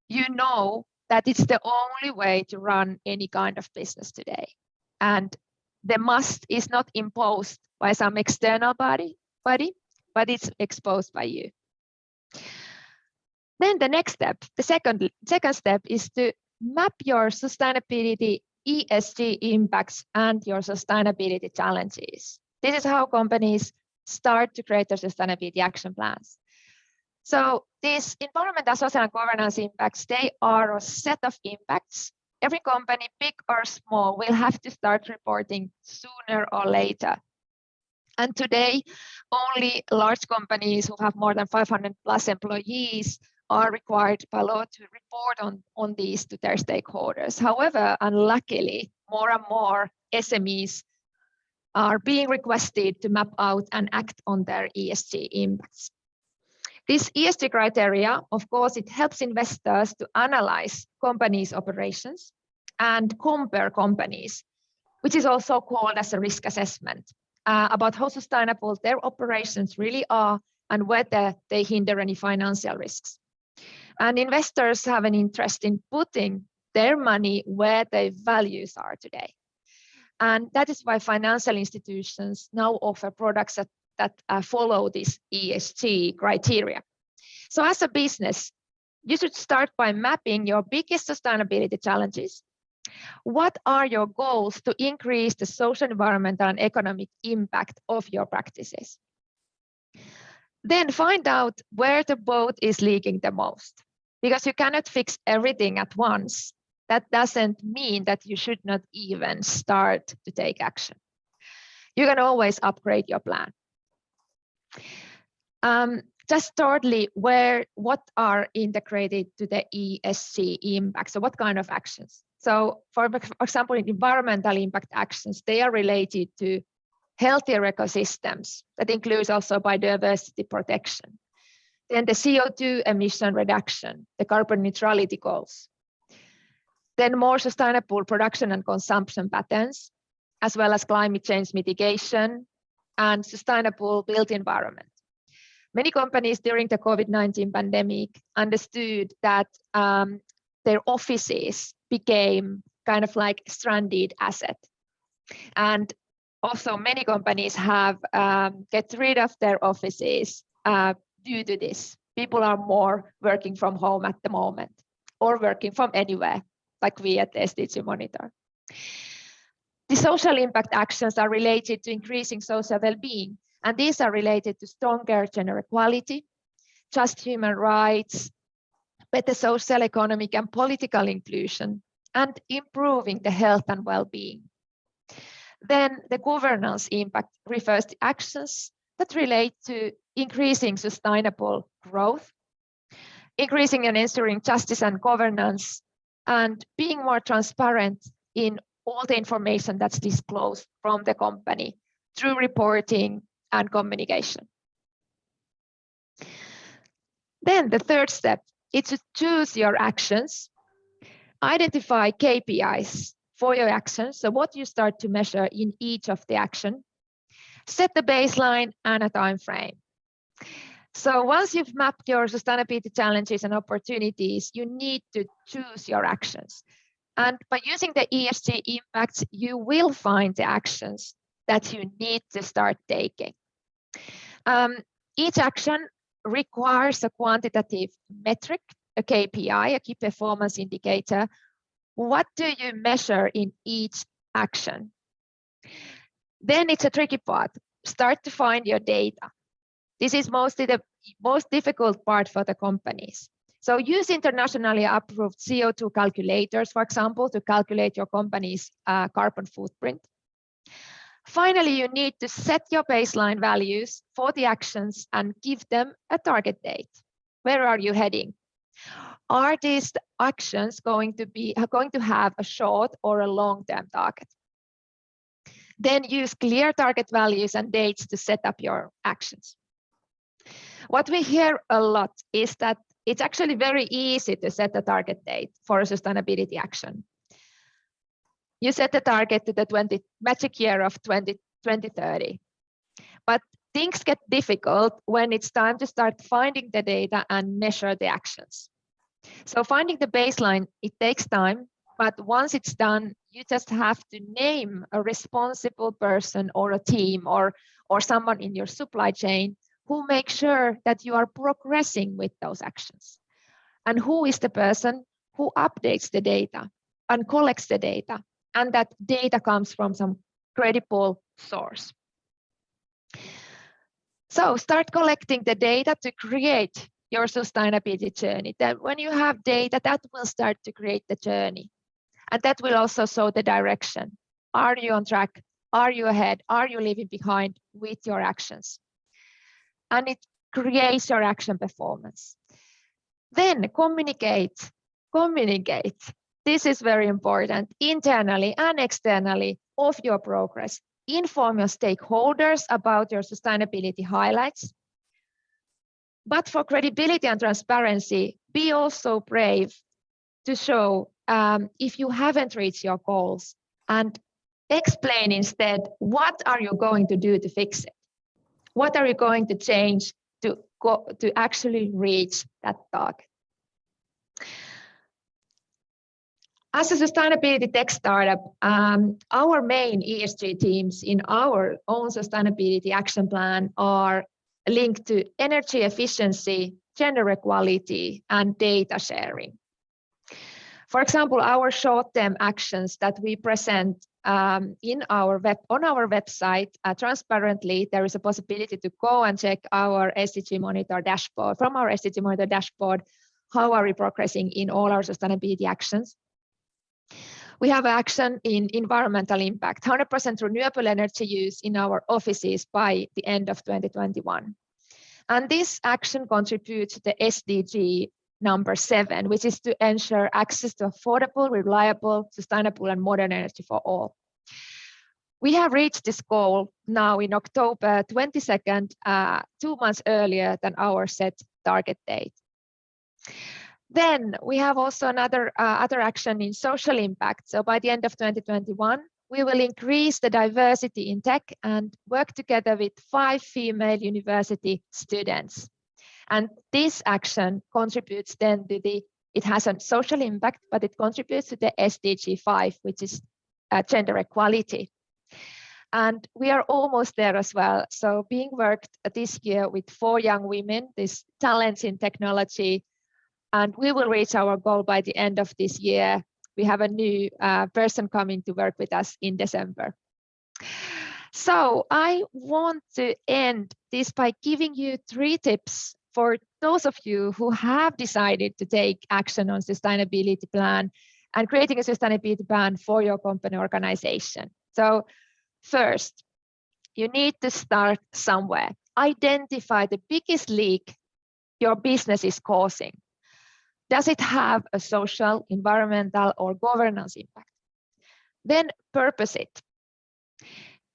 You know that it's the only way to run any kind of business today. And the must is not imposed by some external body, but it's exposed by you. Then the next step, the second step, is to map your sustainability ESG impacts and your sustainability challenges. This is how companies start to create their sustainability action plans. So these environmental, social, and governance impacts, they are a set of impacts. Every company, big or small, will have to start reporting sooner or later. And today, only large companies who have more than 500 plus employees are required by law to report on these to their stakeholders. However, unluckily, more and more SMEs are being requested to map out and act on their ESG impacts. This ESG criteria, of course, it helps investors to analyze companies' operations and compare companies, which is also called as a risk assessment, about how sustainable their operations really are and whether they hinder any financial risks. And investors have an interest in putting their money where their values are today. And that is why financial institutions now offer products that follow this ESG criteria. So as a business, you should start by mapping your biggest sustainability challenges. What are your goals to increase the social, environmental, and economic impact of your practices? Then find out where the boat is leaking the most, because you cannot fix everything at once. That doesn't mean that you should not even start to take action. You can always upgrade your plan. Just thirdly, what are integrated to the ESG impact? So what kind of actions? So for example, environmental impact actions, they are related to healthier ecosystems. That includes also biodiversity protection. Then the CO2 emission reduction, the carbon neutrality goals. Then more sustainable production and consumption patterns, as well as climate change mitigation and sustainable built environment. Many companies during the COVID-19 pandemic understood that their offices became kind of like stranded asset. And also many companies have get rid of their offices due to this. People are more working from home at the moment or working from anywhere, like we at the SDG Monitor. The social impact actions are related to increasing social well-being, and these are related to stronger gender equality, just human rights, better social, economic, and political inclusion, and improving the health and well-being. Then the governance impact refers to actions that relate to increasing sustainable growth, increasing and ensuring justice and governance, and being more transparent in all the information that's disclosed from the company through reporting and communication. Then the third step is to choose your actions Identify KPIs for your actions, so what you start to measure in each of the action. Set the baseline and a time frame. So once you've mapped your sustainability challenges and opportunities, you need to choose your actions. And by using the ESG impacts, you will find the actions that you need to start taking. Each action requires a quantitative metric, a KPI, a key performance indicator. What do you measure in each action? Then it's a tricky part. Start to find your data. This is mostly the most difficult part for the companies. So use internationally approved CO2 calculators, for example, to calculate your company's carbon footprint. Finally, you need to set your baseline values for the actions and give them a target date. Where are you heading? Are these actions going to have a short or a long-term target? Then use clear target values and dates to set up your actions. What we hear a lot is that it's actually very easy to set a target date for a sustainability action. You set the target to the magic year of 2030. But things get difficult when it's time to start finding the data and measure the actions. So finding the baseline, it takes time, but once it's done, you just have to name a responsible person or a team or someone in your supply chain who makes sure that you are progressing with those actions. And who is the person who updates the data and collects the data, and that data comes from some credible source. So start collecting the data to create your sustainability journey. Then when you have data, that will start to create the journey. And that will also show the direction. Are you on track? Are you ahead? Are you leaving behind with your actions? And it creates your action performance. Then communicate. This is very important, internally and externally, of your progress. Inform your stakeholders about your sustainability highlights. But for credibility and transparency, be also brave to show if you haven't reached your goals, and explain instead, what are you going to do to fix it? What are you going to change to actually reach that target? As a sustainability tech startup, our main ESG teams in our own sustainability action plan are linked to energy efficiency, gender equality, and data sharing. For example, our short-term actions that we present on our website transparently, there is a possibility to go and check our SDG Monitor dashboard. From our SDG Monitor dashboard, how are we progressing in all our sustainability actions? We have action in environmental impact, 100% renewable energy use in our offices by the end of 2021. And this action contributes to the SDG number 7, which is to ensure access to affordable, reliable, sustainable, and modern energy for all. We have reached this goal now in October 22nd, 2 months earlier than our set target date. Then we have also another other action in social impact. So by the end of 2021, we will increase the diversity in tech and work together with 5 female university students. And this action contributes then to it has a social impact, but it contributes to the SDG 5, which is gender equality. And we are almost there as well. So being worked this year with 4 young women, these talents in technology, and we will reach our goal by the end of this year. We have a new person coming to work with us in December. So I want to end this by giving you 3 tips for those of you who have decided to take action on sustainability plan and creating a sustainability plan for your company organization. So first, you need to start somewhere. Identify the biggest leak your business is causing. Does it have a social, environmental, or governance impact? Then purpose it.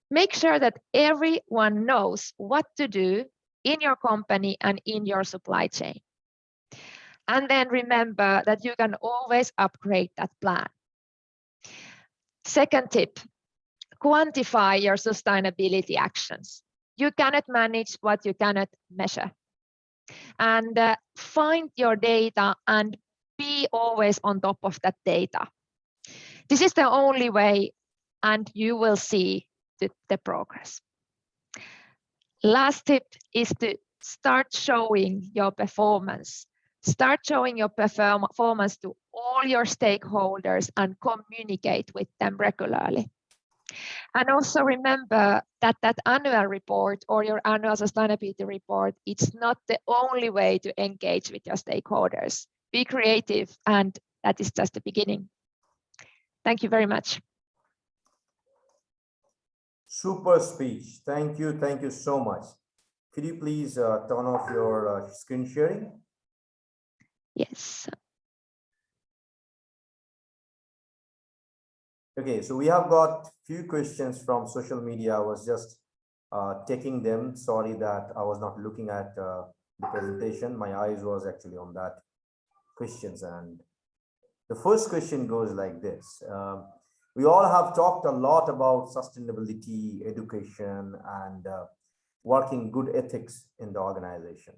Make sure that everyone knows what to do in your company and in your supply chain. And then remember that you can always upgrade that plan. Second tip, quantify your sustainability actions. You cannot manage what you cannot measure. And find your data and be always on top of that data. This is the only way, and you will see the progress. Last tip is to start showing your performance. Start showing your performance to all your stakeholders and communicate with them regularly. And also remember that that annual report or your annual sustainability report, it's not the only way to engage with your stakeholders. Be creative, and that is just the beginning. Thank you very much. Super speech. Thank you so much. Could you please turn off your screen sharing? Yes. Okay, so we have got few questions from social media. I was just taking them. Sorry that I was not looking at the presentation. My eyes was actually on that questions. And the first question goes like this. We all have talked a lot about sustainability, education, and working good ethics in the organization.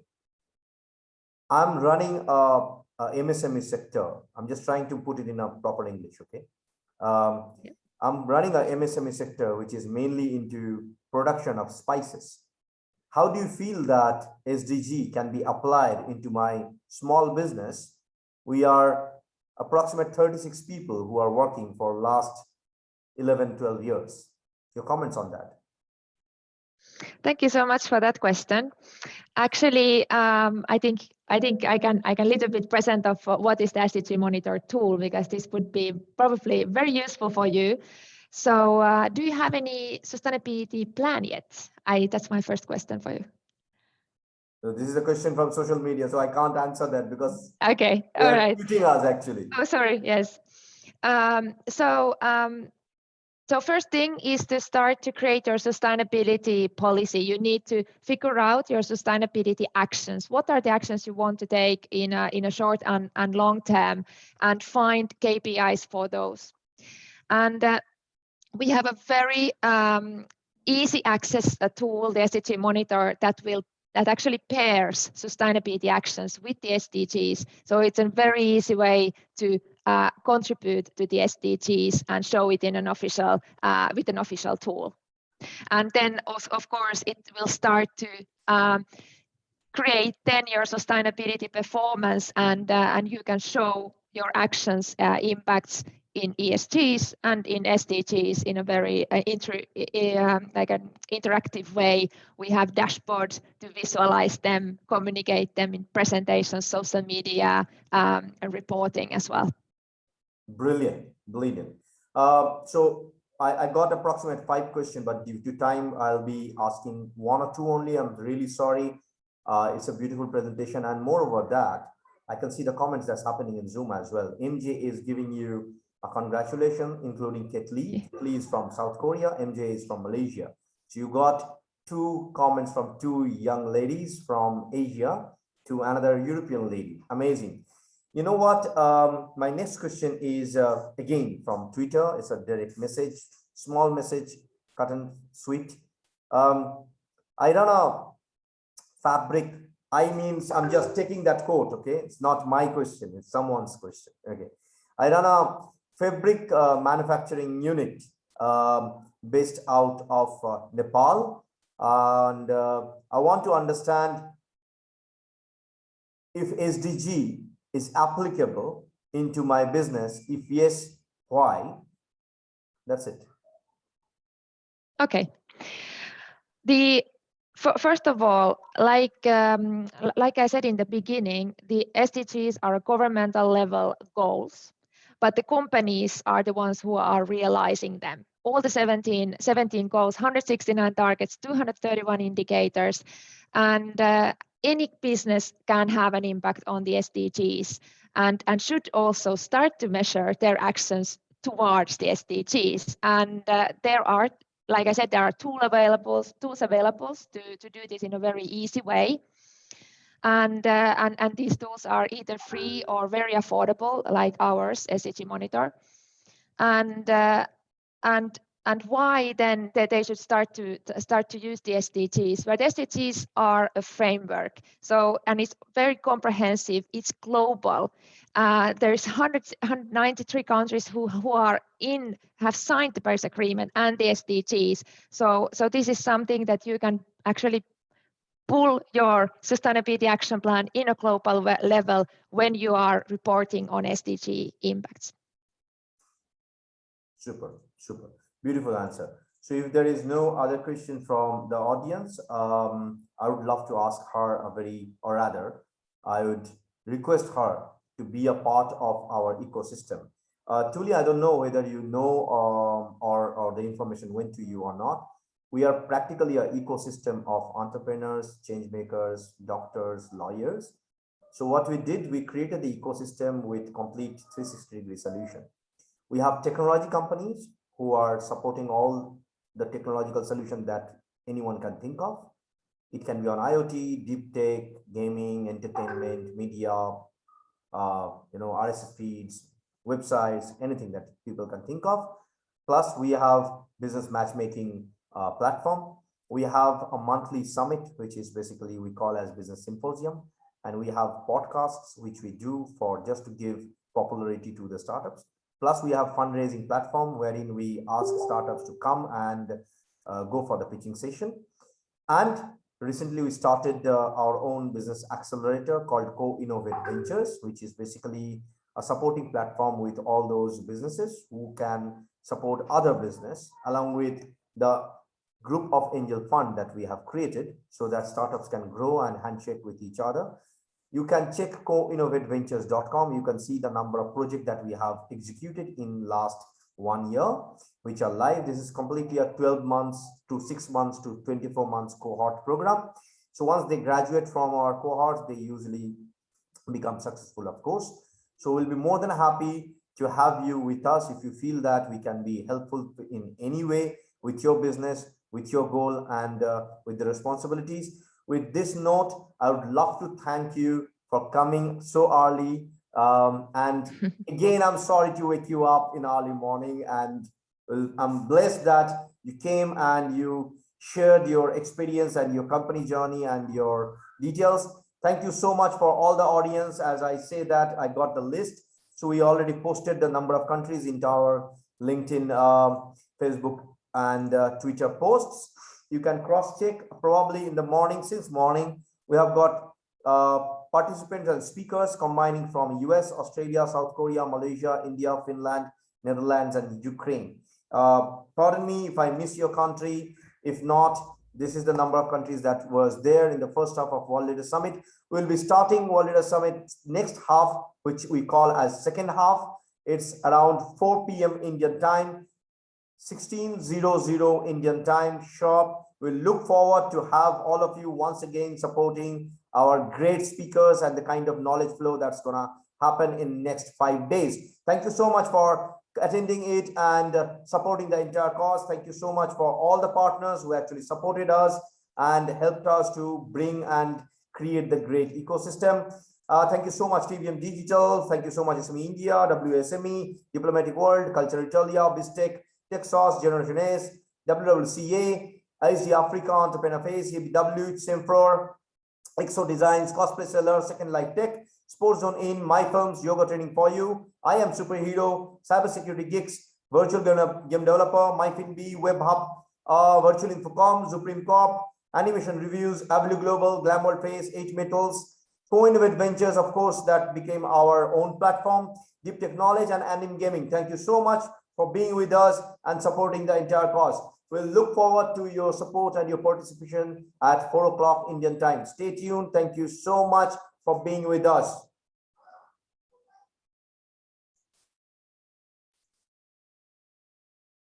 I'm running a MSME sector. I'm just trying to put it in a proper English, okay? I'm running a MSME sector, which is mainly into production of spices. How do you feel that SDG can be applied into my small business? We are approximately 36 people who are working for last 11, 12 years. Your comments on that? Thank you so much for that question. Actually, I think I can little bit present of what is the SDG Monitor tool, because this would be probably very useful for you. So do you have any sustainability plan yet? That's my first question for you. So this is a question from social media, so I can't answer that because okay, they all are right. tweeting us actually. Oh, sorry. Yes. So first thing is to start to create your sustainability policy. You need to figure out your sustainability actions. What are the actions you want to take in a short and long term, and find KPIs for those. And we have a very easy access tool, the SDG Monitor, that actually pairs sustainability actions with the SDGs. So it's a very easy way to contribute to the SDGs and show it in an official with an official tool. And then of course it will start to create then your sustainability performance, and you can show your actions impacts in ESGs and in SDGs in a very like an interactive way. We have dashboards to visualize them, communicate them in presentations, social media, and reporting as well. Brilliant, brilliant. So I got approximate 5 questions, but due to time, I'll be asking 1 or 2 only. I'm really sorry. It's a beautiful presentation, and moreover that, I can see the comments that's happening in Zoom as well. MJ is giving you a congratulations, including Kate Lee. Kate Lee is from South Korea, MJ is from Malaysia. So you got 2 comments from 2 young ladies from Asia to another European lady. Amazing. You know what? My next question is again from Twitter. It's a direct message, small message, cut and sweet. I don't know, fabric. I mean, I'm just taking that quote. Okay, it's not my question. It's someone's question. Okay, I don't know, fabric manufacturing unit based out of Nepal, and I want to understand if SDG is applicable into my business. If yes, why? That's it. Okay. First of all, like I said in the beginning, the SDGs are governmental level goals, but the companies are the ones who are realizing them. All the 17 goals, 169 targets, 231 indicators, and any business can have an impact on the SDGs and should also start to measure their actions towards the SDGs. And there are, like I said, there are tools available to do this in a very easy way. And these tools are either free or very affordable, like ours, SDG Monitor. And why then that they should start to use the SDGs? Well, the SDGs are a framework, and it's very comprehensive. It's global. There's 193 countries who have signed the Paris Agreement and the SDGs. So this is something that you can actually pull your sustainability action plan in a global level when you are reporting on SDG impacts. Super, super. Beautiful answer. So if there is no other question from the audience, I would love to ask her I would request her to be a part of our ecosystem. Tuli, I don't know whether you know or the information went to you or not. We are practically an ecosystem of entrepreneurs, change makers, doctors, lawyers. So what we did, we created the ecosystem with complete 360-degree solution. We have technology companies who are supporting all the technological solution that anyone can think of. It can be on IoT, deep tech, gaming, entertainment, media, RSS feeds, websites, anything that people can think of. Plus, we have business matchmaking platform. We have a monthly summit, which is basically we call as business symposium. And we have podcasts, which we do for just to give popularity to the startups. Plus, we have fundraising platform wherein we ask startups to come and go for the pitching session. And recently, we started our own business accelerator called Co-Innovate Ventures, which is basically a supporting platform with all those businesses who can support other business along with the group of angel fund that we have created so that startups can grow and handshake with each other. You can check coinnovateventures.com. You can see the number of projects that we have executed in last 1 year, which are live. This is completely a 12 months to 6 months to 24 months cohort program. So once they graduate from our cohorts, they usually become successful, of course. So we'll be more than happy to have you with us if you feel that we can be helpful in any way with your business, with your goal, and with the responsibilities. With this note, I would love to thank you for coming so early. And again, I'm sorry to wake you up in early morning, and I'm blessed that you came and you shared your experience and your company journey and your details. Thank you so much for all the audience. As I say that, I got the list. So we already posted the number of countries into our LinkedIn, Facebook, and Twitter posts. You can cross-check probably in the morning. Since morning, we have got participants and speakers combining from US, Australia, South Korea, Malaysia, India, Finland, Netherlands, and Ukraine. Pardon me if I miss your country. If not, this is the number of countries that was there in the first half of World Leader Summit. We'll be starting World Leader Summit next half, which we call as second half. It's around 4 p.m. Indian time, 16:00 Indian time sharp. We'll look forward to have all of you once again supporting our great speakers and the kind of knowledge flow that's gonna happen in next 5 days. Thank you so much for attending it and supporting the entire cause. Thank you so much for all the partners who actually supported us and helped us to bring and create the great ecosystem. Thank you so much, TVM Digital. Thank you so much, SME India, WSME, Diplomatic World, Culture Italia, BizTech, Texas, Generation S, WWCA, ISD Africa, Entrepreneur Face, ABW, Simflor, Exo Designs, Cosplay Seller, Second Life Tech, Sports Zone In, My Films, Yoga Training for You, I Am Superhero, Cybersecurity Gigs, Virtual Game Developer, MyFinB, WebHub, Virtual Infocom, Supreme Corp, Animation Reviews, Avenue Global, Glamworld Face, H Metals, Co-Innovate Ventures, of course, that became our own platform, Deep Technology, and Anim Gaming. Thank you so much for being with us and supporting the entire cause. We'll look forward to your support and your participation at 4 o'clock Indian time. Stay tuned. Thank you so much for being with us.